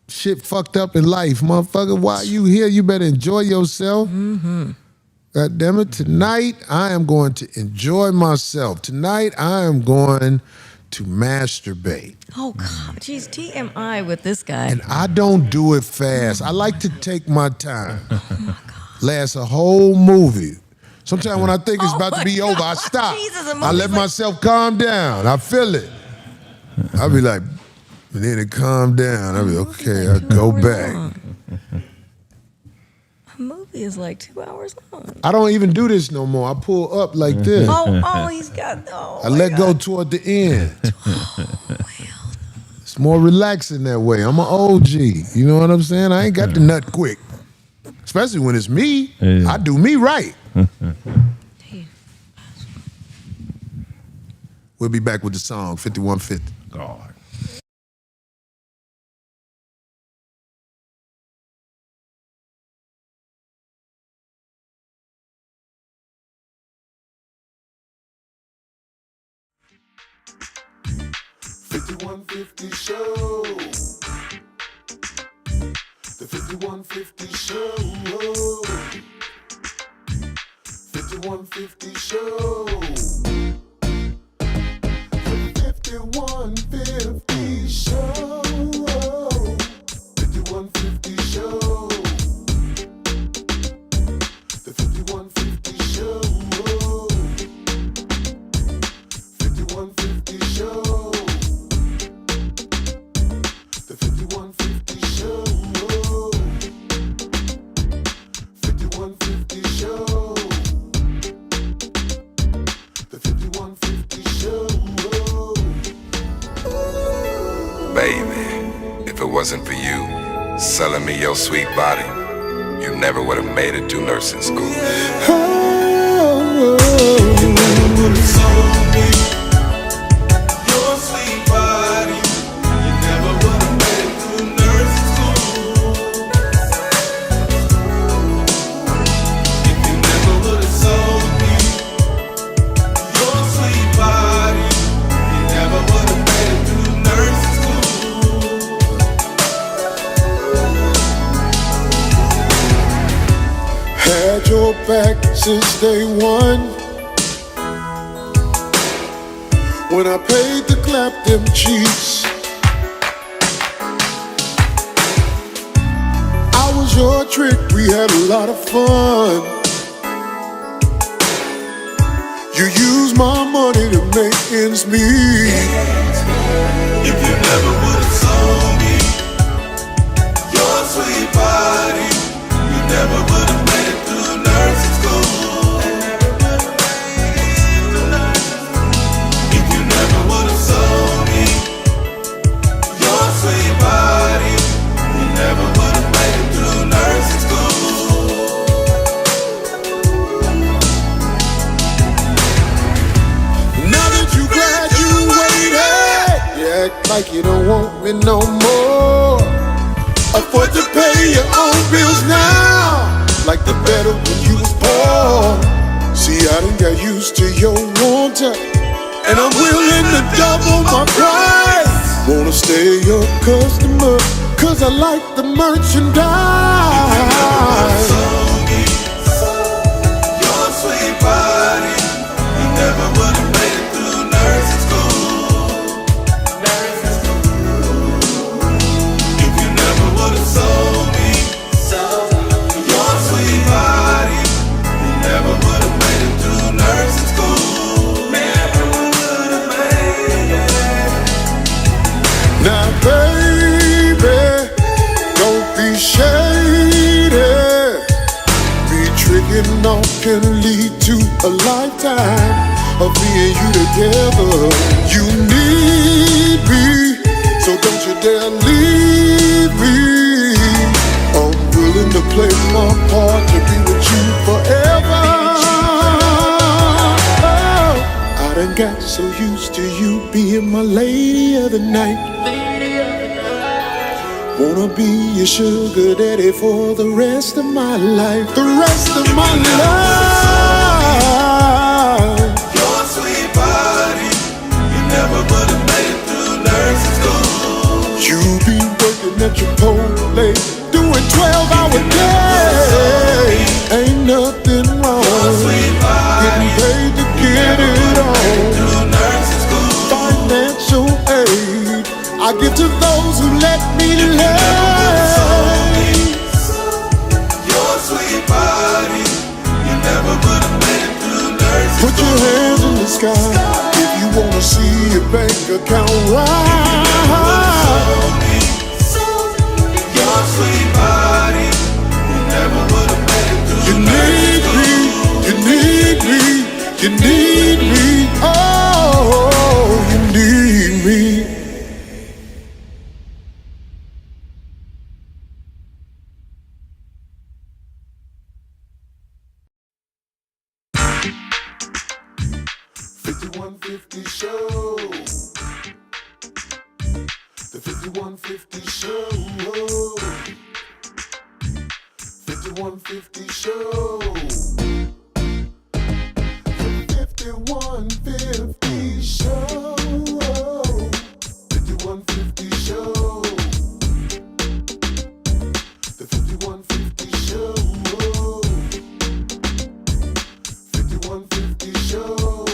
Speaker 3: shit fucked up in life. Motherfucker, while you here, you better enjoy yourself. God damn it. Tonight, I am going to enjoy myself. Tonight, I am going to masturbate.
Speaker 5: Oh, God. Jeez, TMI with this guy.
Speaker 3: And I don't do it fast. I like to take my time. Last a whole movie. Sometimes when I think it's
Speaker 5: Oh
Speaker 3: about to
Speaker 5: my
Speaker 3: be over, I
Speaker 5: God.
Speaker 3: stop.
Speaker 5: Jesus, a
Speaker 3: I
Speaker 5: movie's
Speaker 3: let
Speaker 5: like-
Speaker 3: myself calm down. I feel it. I be like, and then it calm down. I be okay. I go back.
Speaker 5: A movie movie is like 2 hours long.
Speaker 3: I don't even do this no more. I pull up like this.
Speaker 5: He's got,
Speaker 3: I let go toward the end. It's more relaxing that way. I'm an OG. You know what I'm saying? I ain't got the nut quick. Especially when it's me. I do me right. We'll be back with the song 5150.
Speaker 6: God.
Speaker 2: Show. The 5150 show. 5150 show. The 5150 show. 5150 show. The 5150 show. 5150 show. The 5150 show. 5150 show. The 5150 show.
Speaker 8: Baby, if it wasn't for you selling me your sweet body, you never would have made it to nursing school.
Speaker 2: You never would have sold me your sweet body. You never would have made it through nursing school. If you never would have sold me your sweet body, you never would have made it through nursing school. Had your back since day one. When I paid to clap them cheeks, I was your trick, we had a lot of fun. You used my money to make ends meet. If you never would've sold me your sweet body, you never would've made it through nursing school. If you never would've sold me your sweet body, you never would've made it through nursing school. Now that you graduated, you act like you don't want me no more. Afford to pay your own bills now, like the better when you was poor. See, I done got used to your wanter, and I'm willing to double my price. Wanna stay your customer, cause I like the merchandise. Your sweet body, you never would've made it through nursing school. If you never would've sold me your sweet body, you never would've made it through nursing school. Never would've made it. Now baby, don't be shady. Be tricking off can lead to a lifetime of being you together. You need me, so don't you dare leave me. I'm willing to play my part to be with you forever. Oh, I done got so used to you being my lady of the night. Wanna be your sugar daddy for the rest of my life. The rest of my life. Your sweet body, you never would've made it through nursing school. You be working at Chipotle, doing 12-hour days. Ain't nothing wrong. Getting paid to get it on. Financial aid I give to those who let me lay. Your sweet body, you never would've made it through nursing. Put your hands in the sky if you wanna see your bank account rise. Your sweet body, you never would've made it through.
Speaker 3: need me. Oh, you need me. Show. The 5150 show. 5150 show. The 5150 show. 5150 show. The 5150 show. 5150 show.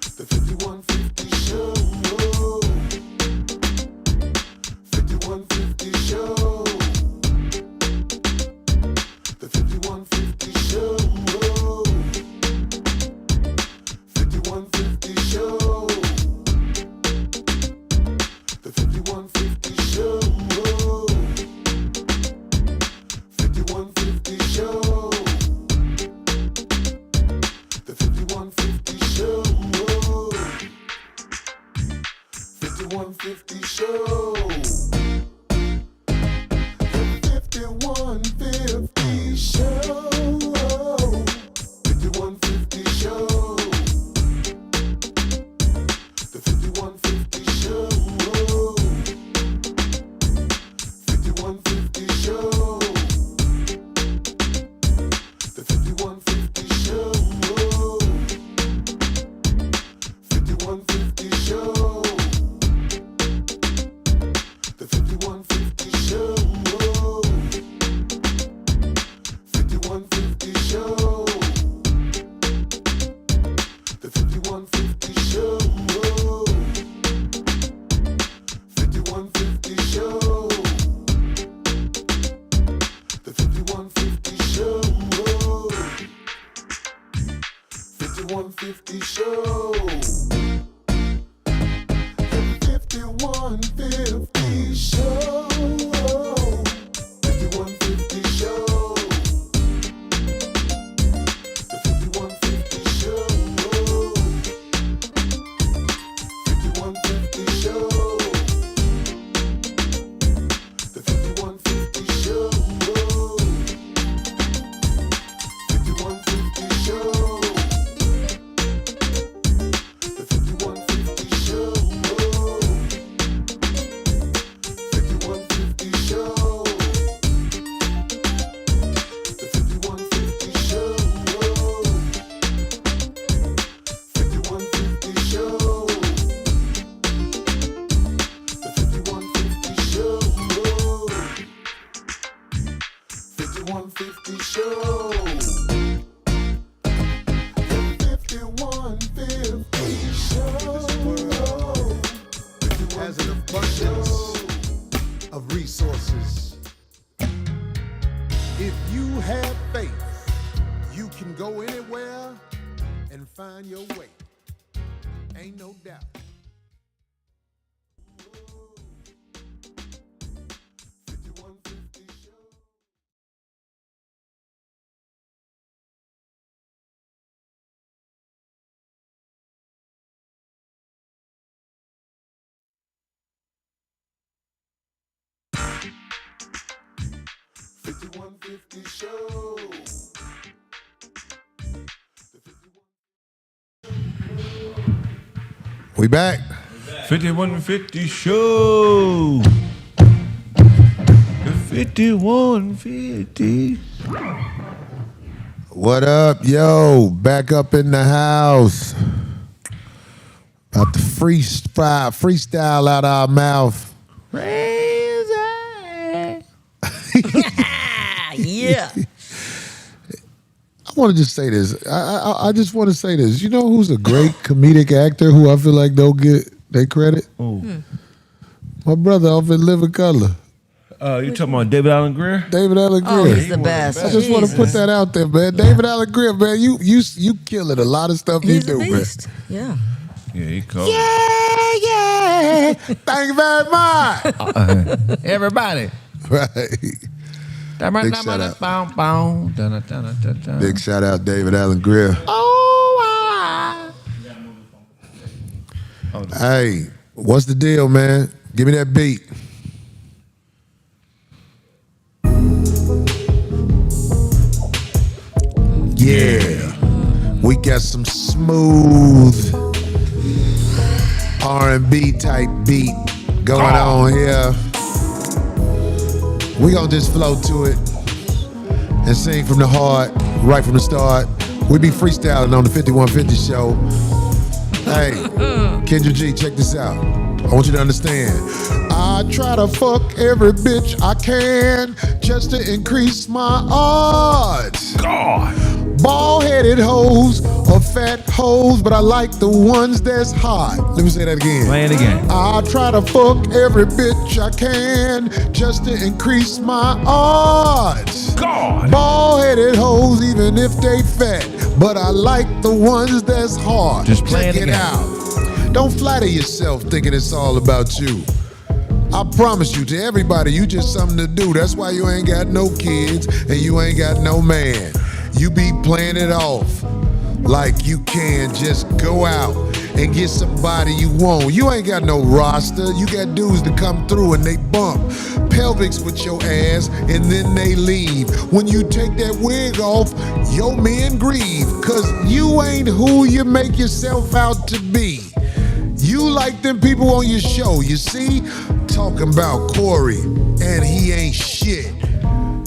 Speaker 3: The 5150 show. 5150 show. The 5150 show. 5150 show. The 5150 show. 5150 show. The 5150 show. 5150 show. The 5150 show. 5150 show. The 5150 show. 5150 show. The 5150 show. 5150 show. The 5150 show. 5150 show. The 5150 show. 5150 show. The 5150 show. 5150 show. The 5150 show. 5150 show. The 5150 show. 5150 show. The 5150 show. 5150 show. The 5150 show. 5150 show. The 5150 show. 5150 show. The 5150 show. 5150 show. The 5150 show. This world has an abundance of resources. If you have faith, you can go anywhere and find your way. Ain't no doubt. Show. We back.
Speaker 6: 5150 show. The 5150.
Speaker 3: What up, yo? Back up in the house. About to freestyle out our mouth.
Speaker 5: Crazy. Yeah.
Speaker 3: I want to just say this. I just want to say this. You know who's a great comedic actor who I feel like don't get their credit? My brother off in Living Color.
Speaker 6: You talking about David Allen Greer?
Speaker 3: David Allen Greer.
Speaker 5: Oh, he's the best.
Speaker 3: I just want to put that out there, man. David Allen Greer, man, you killing a lot of stuff
Speaker 5: He's
Speaker 3: you
Speaker 5: the
Speaker 3: do, man.
Speaker 5: beast. Yeah.
Speaker 6: Yeah, he cold.
Speaker 3: Yeah. Thank you very much.
Speaker 6: Everybody.
Speaker 3: Right. Big shout out.
Speaker 6: Big
Speaker 3: Big shout out, David Allen Greer. Hey, what's the deal, man? Give me that beat. Yeah, we got some smooth R&B type beat going on here. We gonna just flow to it and sing from the heart, right from the start. We be freestyling on the 5150 show. Hey, Kendra G, check this out. I want you to understand. I try to fuck every bitch I can just to increase my odds.
Speaker 6: God.
Speaker 3: Bald-headed hoes or fat hoes, but I like the ones that's hot. Let me say that again.
Speaker 6: Play it again.
Speaker 3: I try to fuck every bitch I can just to increase my odds.
Speaker 6: God.
Speaker 3: Bald-headed hoes, even if they fat, but I like the ones that's hard.
Speaker 6: Just play
Speaker 3: Check
Speaker 6: it again.
Speaker 3: out. Don't flatter yourself thinking it's all about you. I promise you, to everybody, you just something to do. That's why you ain't got no kids and you ain't got no man. You be playing it off like you can just go out and get somebody you want. You ain't got no roster. You got dudes that come through and they bump pelvics with your ass and then they leave. When you take that wig off, your men grieve, cause you ain't who you make yourself out to be. You like them people on your show, you see? Talking about Cory, and he ain't shit.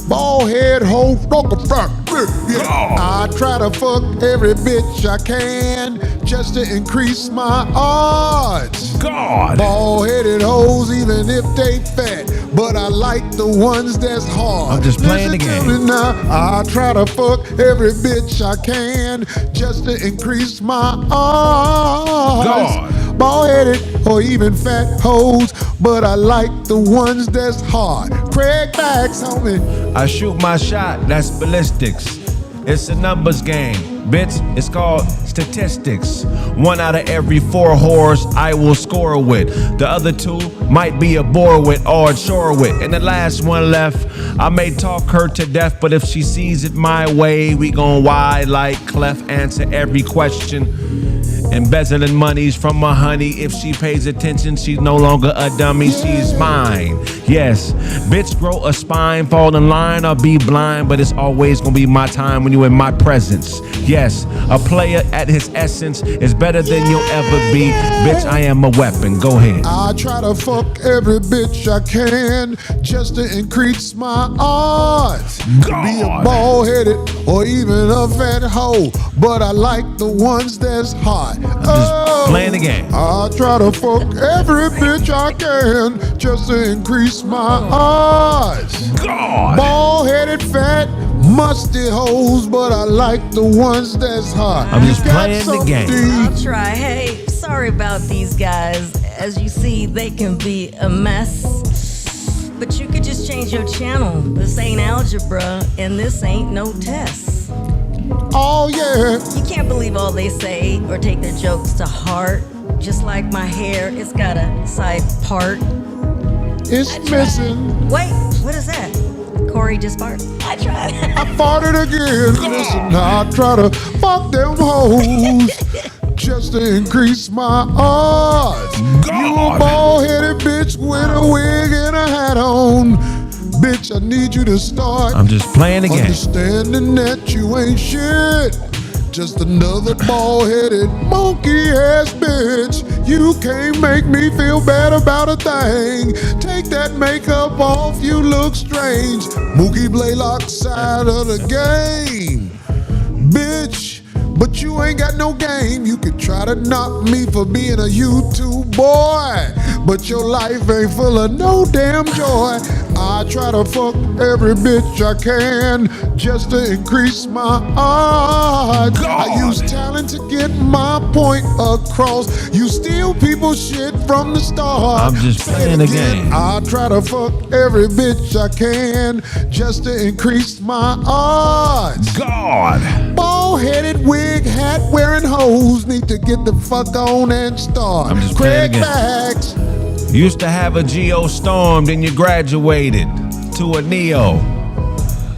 Speaker 3: Bald head hoe, fuck a fuck. I try to fuck every bitch I can just to increase my odds.
Speaker 6: God.
Speaker 3: Bald-headed hoes, even if they fat, but I like the ones that's hard.
Speaker 6: I'm just playing the
Speaker 3: Listen
Speaker 6: game.
Speaker 3: to me now. I try to fuck every bitch I can just to increase my odds.
Speaker 6: God.
Speaker 3: Bald-headed or even fat hoes, but I like the ones that's hard. Kraig Smith, homie.
Speaker 6: I shoot my shot, that's ballistics. It's a numbers game, bitch, it's called statistics. 1 out of every 4 whores I will score with. The other 2 might be a bore with or a chore with. And the last one left, I may talk her to death, but if she sees it my way, we gon' wide like Clef, answer every question. Embezzling monies from my honey. If she pays attention, she's no longer a dummy, she's mine. Yes, bitch, grow a spine, fall in line or be blind, but it's always gonna be my time when you in my presence. Yes, a player at his essence is better than you'll ever be. Bitch, I am a weapon, go ahead.
Speaker 3: I try to fuck every bitch I can just to increase my odds.
Speaker 6: God.
Speaker 3: Be a bald-headed or even a fat hoe, but I like the ones that's hot.
Speaker 6: I'm just playing the game.
Speaker 3: I try to fuck every bitch I can just to increase my odds.
Speaker 6: God.
Speaker 3: Bald-headed, fat, musty hoes, but I like the ones that's hot.
Speaker 6: I'm just
Speaker 3: You got
Speaker 6: playing the
Speaker 3: something
Speaker 6: game.
Speaker 3: deep.
Speaker 5: I'll try. Hey, sorry about these guys. As you see, they can be a mess. But you could just change your channel. This ain't algebra, and this ain't no test.
Speaker 3: Oh yeah.
Speaker 5: You can't believe all they say or take their jokes to heart. Just like my hair, it's got a side part.
Speaker 3: It's missing.
Speaker 5: Wait, what is that? Cory just farted. I tried.
Speaker 3: I farted again. Listen, I try to fuck them hoes just to increase my odds. You a bald-headed bitch with a wig and a hat on. Bitch, I need you to start
Speaker 6: I'm just playing the game.
Speaker 3: understanding that you ain't shit. Just another bald-headed monkey-ass bitch. You can't make me feel bad about a thing. Take that makeup off, you look strange. Mookie Blaylock side of the game. Bitch, but you ain't got no game. You could try to knock me for being a YouTube boy, but your life ain't full of no damn joy. I try to fuck every bitch I can just to increase my odds. I use talent to get my point across. You steal people's shit from the start.
Speaker 6: I'm just
Speaker 3: Say it
Speaker 6: playing the
Speaker 3: again.
Speaker 6: game.
Speaker 3: I try to fuck every bitch I can just to increase my odds.
Speaker 6: God.
Speaker 3: Bald-headed, wig, hat-wearing hoes need to get the fuck on and start.
Speaker 6: I'm just playing
Speaker 3: Kraig
Speaker 6: again.
Speaker 3: Smith.
Speaker 6: Used to have a Geostorm, then you graduated to a Neo.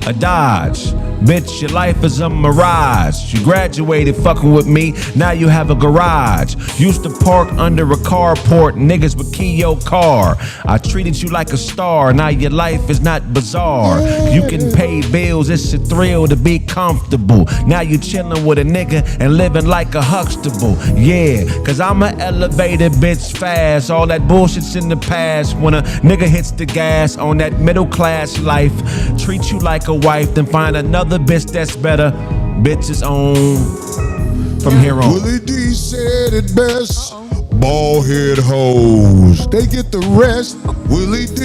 Speaker 6: a Dodge. Bitch, your life is a mirage. You graduated fucking with me, now you have a garage. Used to park under a carport, niggas would key your car. I treated you like a star, now your life is not bizarre. You can pay bills, it's a thrill to be comfortable. Now you chillin' with a nigga and living like a Huxtable. Yeah, cause I'm an elevated bitch fast. All that bullshit's in the past. When a nigga hits the gas on that middle class life, treat you like a wife, then find another bitch that's better. Bitches on from here on.
Speaker 3: Willie D said it best. Bald head hoes, they get the rest. Willie D,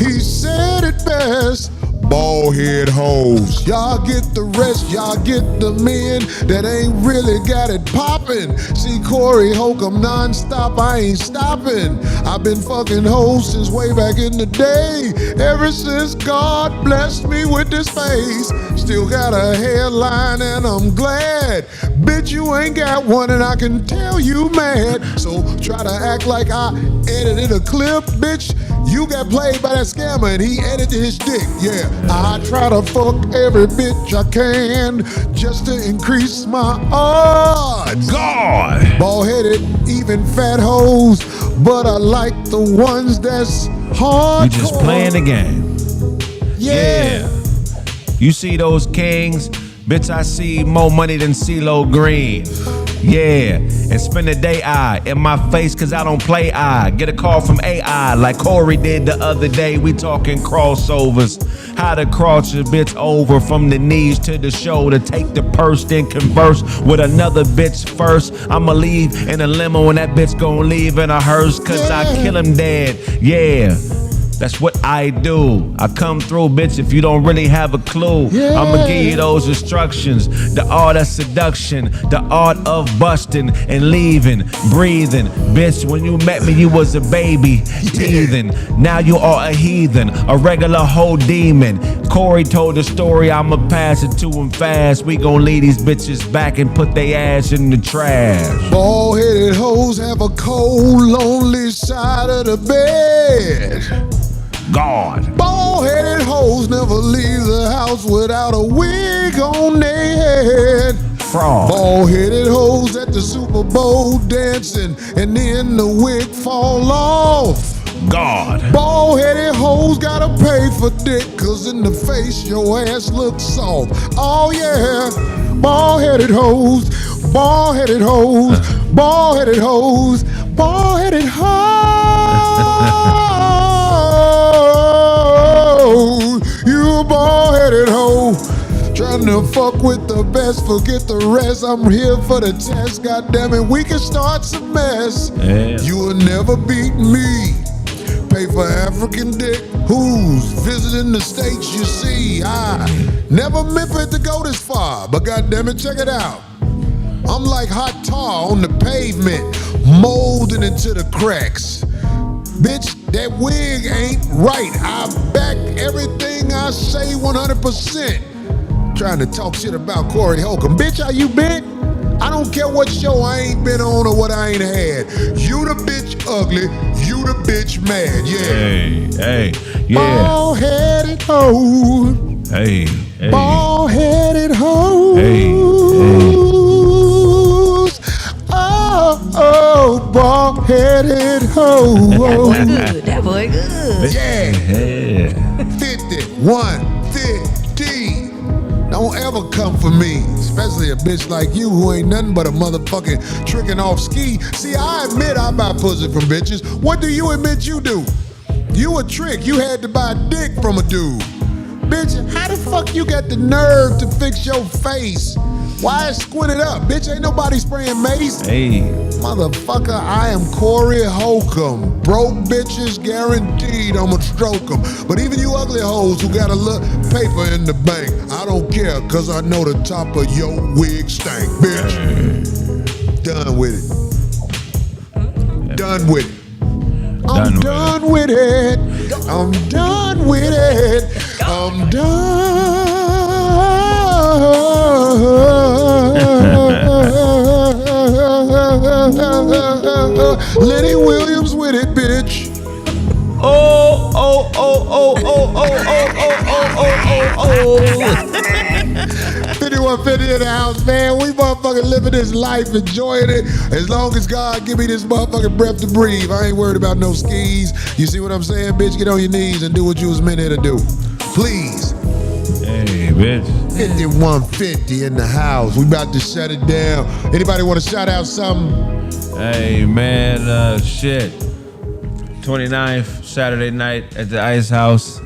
Speaker 3: he said it best. Bald head hoes, y'all get the rest. Y'all get the men that ain't really got it poppin'. See Cory Holcomb non-stop, I ain't stopping. I've been fucking hoes since way back in the day. Ever since God blessed me with this face. Still got a hairline and I'm glad. Bitch, you ain't got one and I can tell you mad. So try to act like I edited a clip, bitch. You got played by that scammer and he edited his dick, yeah. I try to fuck every bitch I can just to increase my odds.
Speaker 6: God!
Speaker 3: Bald-headed, even fat hoes, but I like the ones that's hard.
Speaker 6: You just playing the game.
Speaker 3: Yeah.
Speaker 6: You see those kings? Bitch, I see more money than CeeLo Green. Yeah, and spend the day in my face cause I don't play Get a call from AI like Cory did the other day. We talking crossovers. How to cross your bitch over from the knees to the shoulder. Take the purse, then converse with another bitch first. I'ma leave in a limo and that bitch gon' leave in a hearse cause I kill him dead. Yeah. That's what I do. I come through, bitch, if you don't really have a clue.
Speaker 3: Yeah.
Speaker 6: I'ma give you those instructions. The art of seduction, the art of busting and leaving, breathing. Bitch, when you met me, you was a baby, teething. Now you are a heathen, a regular whole demon. Cory told the story, I'ma pass it to him fast. We gon' leave these bitches back and put they ass in the trash.
Speaker 3: Bald-headed hoes have a cold, lonely side of the bed.
Speaker 6: God.
Speaker 3: Bald-headed hoes never leave the house without a wig on their head.
Speaker 6: Fraud.
Speaker 3: Bald-headed hoes at the Super Bowl dancing and then the wig fall off.
Speaker 6: God.
Speaker 3: Bald-headed hoes gotta pay for dick cause in the face your ass looks soft. Oh yeah, bald-headed hoes, bald-headed hoes, bald-headed hoes, bald-headed hoes. You bald-headed hoe, trying to fuck with the best, forget the rest. I'm here for the test, goddammit, we can start some mess.
Speaker 6: Yeah.
Speaker 3: You will never beat me. Pay for African dick. Who's visiting the States, you see? I never meant for it to go this far, but goddammit, check it out. I'm like hot tar on the pavement, molding into the cracks. Bitch, that wig ain't right. I back everything I say 100%. Trying to talk shit about Cory Holcomb. Bitch, how you been? I don't care what show I ain't been on or what I ain't had. You the bitch ugly, you the bitch mad, yeah.
Speaker 6: Hey, yeah.
Speaker 3: Bald-headed hoe.
Speaker 6: Hey.
Speaker 3: Bald-headed hoe.
Speaker 6: Hey.
Speaker 3: Oh, bald-headed hoe.
Speaker 5: That boy good.
Speaker 3: Yeah. 50, 150. Don't ever come for me, especially a bitch like you who ain't nothing but a motherfucking tricking off ski. See, I admit I buy pussy from bitches. What do you admit you do? You a trick. You had to buy dick from a dude. Bitch, how the fuck you got the nerve to fix your face? Why is squinted up? Bitch, ain't nobody spraying mace.
Speaker 6: Hey.
Speaker 3: Motherfucker, I am Cory Holcomb. Broke bitches guaranteed I'ma stroke them. But even you ugly hoes who got a little paper in the bank, I don't care, cause I know the top of your wig stank, bitch. Done with it. Done with it. I'm done with it. I'm done with it. I'm done. Lenny Williams with it, bitch.
Speaker 6: Oh. oh, oh, oh, oh, oh, oh, oh, oh, oh.
Speaker 3: 5150 in the house, man. We motherfucking living this life, enjoying it. As long as God give me this motherfucking breath to breathe, I ain't worried about no skis. You see what I'm saying, bitch? Get on your knees and do what you was meant here to do. Please.
Speaker 6: Hey, bitch.
Speaker 3: 5150 in the house. We about to shut it down. Anybody want to shout out something?
Speaker 6: Hey, man, shit. 29th, Saturday night at the Ice House.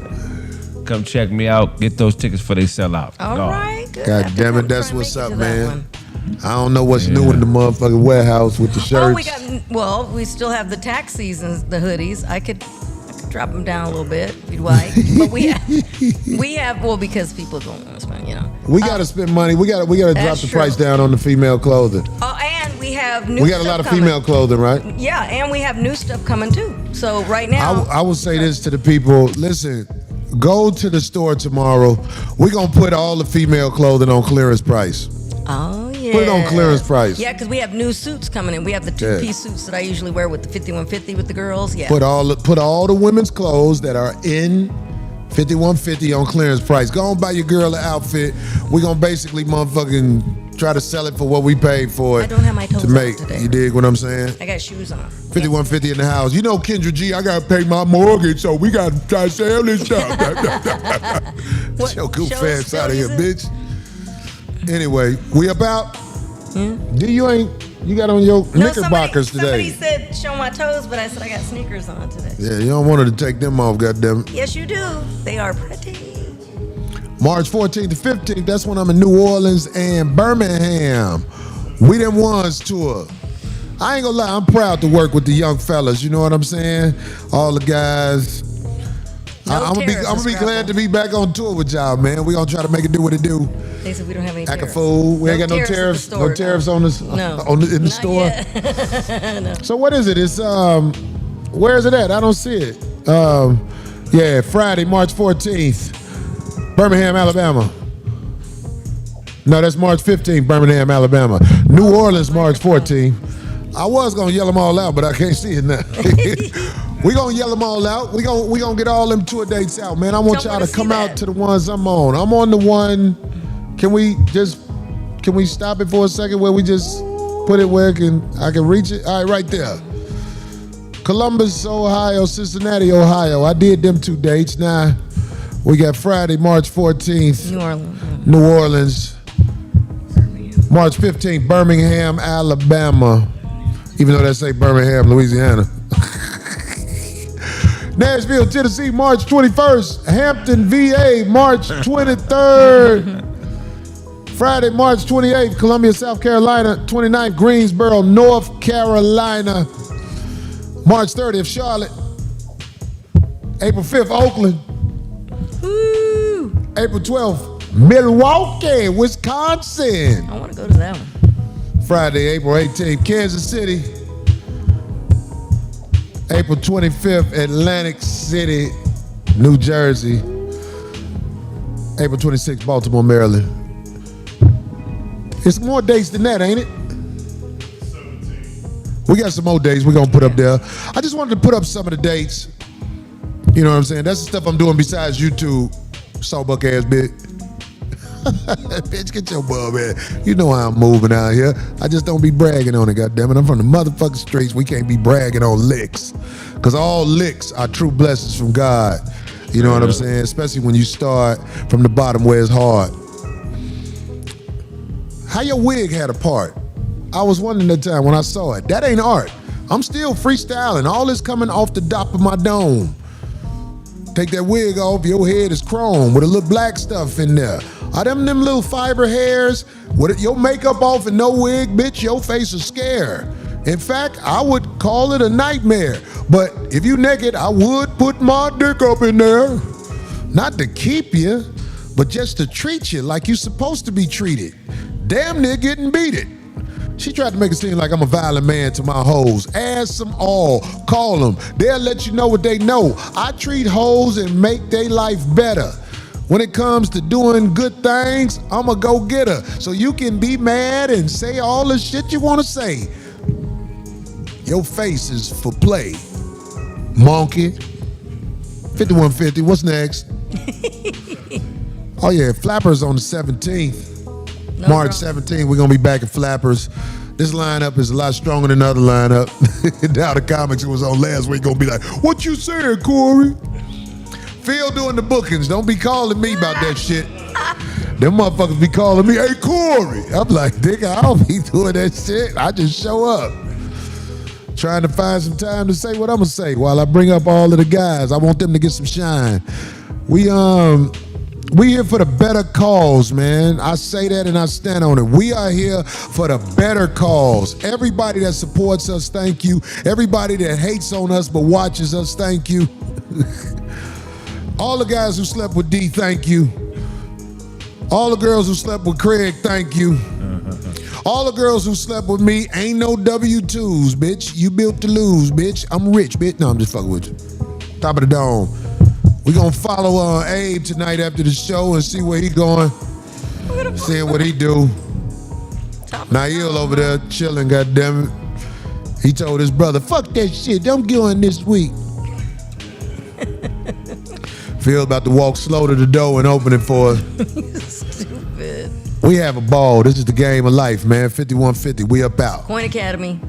Speaker 6: Come check me out. Get those tickets before they sell out.
Speaker 5: All right, good.
Speaker 3: God damn it, that's what's up, man. I don't know what's new in the motherfucking warehouse with the shirts.
Speaker 5: We still have the tax seasons, the hoodies. I could drop them down a little bit if you'd like. But we have, well, because people don't want to spend, you know.
Speaker 3: We got to spend money. We got to drop the price down on the female clothing.
Speaker 5: Oh, and we have new stuff.
Speaker 3: We got a lot of female clothing, right?
Speaker 5: Yeah, and we have new stuff coming too. So right now.
Speaker 3: I will say this to the people. Listen, go to the store tomorrow. We're going to put all the female clothing on clearance price.
Speaker 5: Oh, yeah.
Speaker 3: Put it on clearance price.
Speaker 5: Yeah, because we have new suits coming in. We have the two-piece suits that I usually wear with the 5150 with the girls. Yeah.
Speaker 3: Put all the women's clothes that are in 5150 on clearance price. Go on buy your girl an outfit. We're going to basically motherfucking try to sell it for what we paid for it.
Speaker 5: I don't have my toes
Speaker 3: to make.
Speaker 5: out today.
Speaker 3: You dig what I'm saying?
Speaker 5: I got shoes on.
Speaker 3: 5150 in the house. You know, Kendra G, I got to pay my mortgage, so we got to try to sell this stuff. Get your goof ass out of here, bitch. Anyway, we about. You got on your knickerbockers today.
Speaker 5: Somebody said show my toes, but I said I got sneakers on today.
Speaker 3: Yeah, you don't want her to take them off, goddamn.
Speaker 5: Yes, you do. They are pretty.
Speaker 3: March 14th to 15th, that's when I'm in New Orleans and Birmingham. We Them Ones tour. I ain't gonna lie, I'm proud to work with the young fellas, you know what I'm saying? All the guys. I'm gonna be glad to be back on tour with y'all, man. We gonna try to make it do what it do.
Speaker 5: They said we don't have any tariffs.
Speaker 3: Act a fool. We ain't got no tariffs. No tariffs on this.
Speaker 5: No.
Speaker 3: In the store.
Speaker 5: No.
Speaker 3: So what is it? It's where is it at? I don't see it. Yeah, Friday, March 14th, Birmingham, Alabama. No, that's March 15th, Birmingham, Alabama. New Orleans, March 14th. I was gonna yell them all out, but I can't see it now. We gonna yell them all out. We gonna get all them tour dates out, man. I want y'all to come out to the ones I'm on. I'm on the one. Can we stop it for a second where we just put it where I can reach it? All right, right there. Columbus, Ohio, Cincinnati, Ohio. I did them 2 dates. Now we got Friday, March 14th. New Orleans. March 15th, Birmingham, Alabama. Even though that say Birmingham, Louisiana. Nashville, Tennessee, March 21st. Hampton, VA, March 23rd. Friday, March 28th, Columbia, South Carolina. 29th, Greensboro, North Carolina. March 30th, Charlotte. April 5th, Oakland.
Speaker 5: Woo.
Speaker 3: April 12th, Milwaukee, Wisconsin.
Speaker 5: I want to go to that one.
Speaker 3: Friday, April 18th, Kansas City. April 25th, Atlantic City, New Jersey. April 26th, Baltimore, Maryland. It's more dates than that, ain't it? 17. We got some more dates we're going to put up there. I just wanted to put up some of the dates. You know what I'm saying? That's the stuff I'm doing besides YouTube, sawbuck ass bitch. Bitch, get your bum, man. You know how I'm moving out here. I just don't be bragging on it, goddammit. I'm from the motherfucking streets. We can't be bragging on licks. Because all licks are true blessings from God. You know what I'm saying? Especially when you start from the bottom where it's hard. How your wig had a part. I was wondering that time when I saw it. That ain't art. I'm still freestyling. All this coming off the top of my dome. Take that wig off, your head is chrome with a little black stuff in there. Are them little fiber hairs? With your makeup off and no wig, bitch, your face is scared. In fact, I would call it a nightmare. But if you naked, I would put my dick up in there. Not to keep you, but just to treat you like you're supposed to be treated. Damn near getting beat it. She tried to make it seem like I'm a violent man to my hoes. Ask them all, call them. They'll let you know what they know. I treat hoes and make their life better. When it comes to doing good things, I'm a go-getter. So you can be mad and say all the shit you want to say. Your face is for play, monkey. 5150. What's next? Oh yeah, Flappers on the 17th.
Speaker 5: No
Speaker 3: March
Speaker 5: problem.
Speaker 3: 17th, we're gonna be back at Flappers. This lineup is a lot stronger than the other lineup. Now the comics who was on last week gonna be like, what you saying, Cory? Phil doing the bookings. Don't be calling me about that shit. Them motherfuckers be calling me, hey, Cory. I'm like, nigga, I don't be doing that shit. I just show up. Trying to find some time to say what I'm gonna say while I bring up all of the guys. I want them to get some shine. We here for the better cause, man. I say that and I stand on it. We are here for the better cause. Everybody that supports us, thank you. Everybody that hates on us but watches us, thank you. All the guys who slept with D, thank you. All the girls who slept with Kraig, thank you. All the girls who slept with me, ain't no W-2s, bitch. You built to lose, bitch. I'm rich, bitch. No, I'm just fucking with you. Top of the dome. We gonna follow Abe tonight after the show and see where he going. Seeing what he do. Nail over there chilling, goddammit. He told his brother, fuck that shit, don't get on this week. Phil about to walk slow to the door and open it for us.
Speaker 5: Stupid.
Speaker 3: We have a ball. This is the game of life, man. 5150, we up out.
Speaker 5: Point Academy.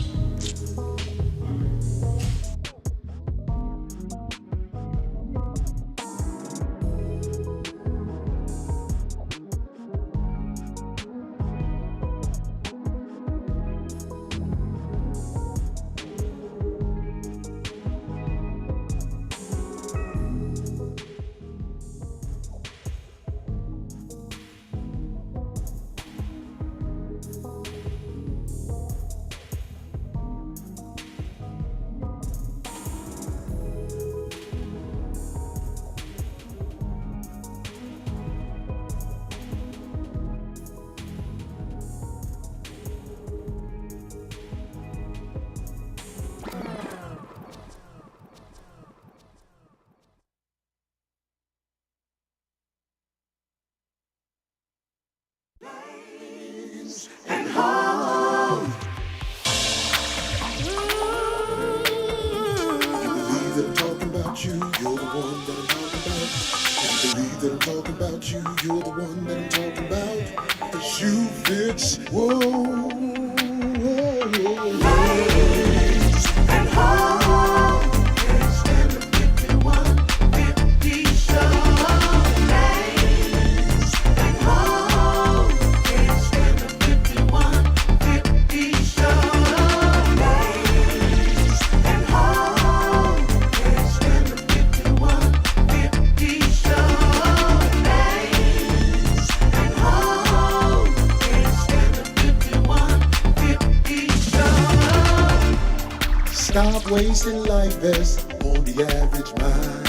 Speaker 2: Stop wasting life best on the average mind.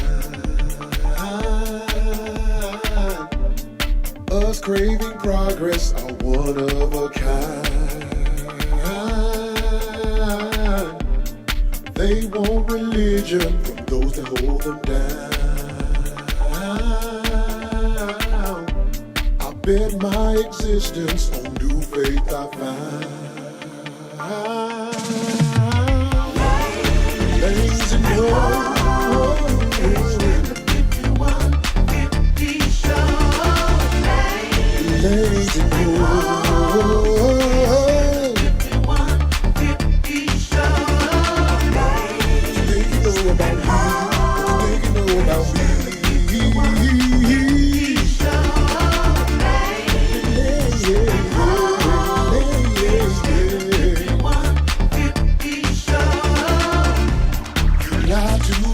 Speaker 2: Us craving progress are one of a kind. They want religion from those that hold them down. I bet my existence on new faith I find. Lazy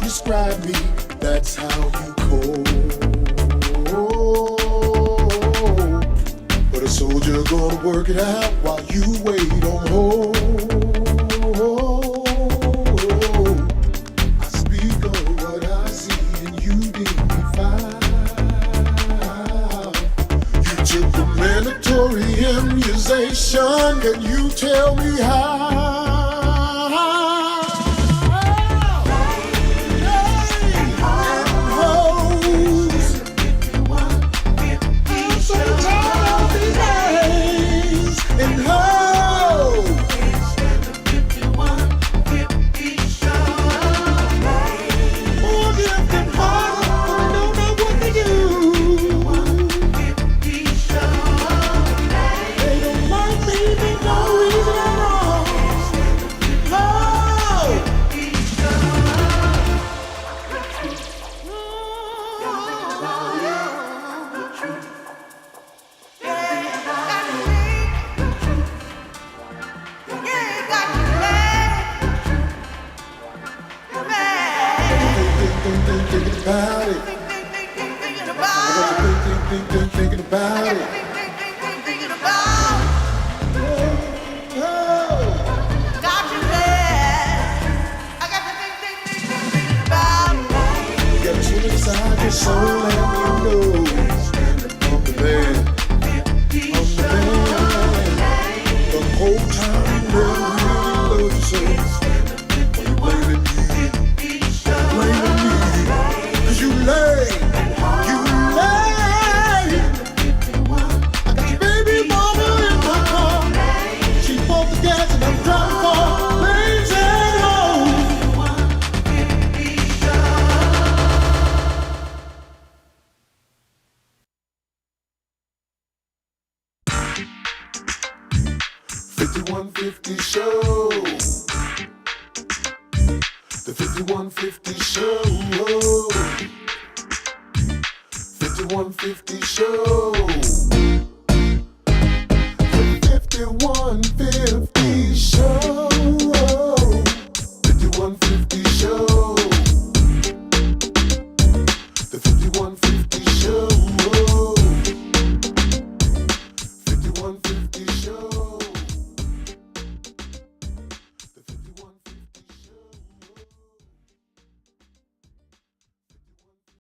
Speaker 2: describe me, that's how you cold. But a soldier gonna work it out while you wait on hold. I speak of what I see and you didn't find. You took the mandatory immunization, can you tell me how?
Speaker 3: about it. Thinking about it. Got you inside your soul and you know I'm the man. The whole time you never really loved yourself. Why you blaming me? Blaming me? 'Cause you lay. I got your baby mama in my car. She bought the gas and I'm driving far. Lanes and roads. 5150 show. The 5150 show. 5150 show.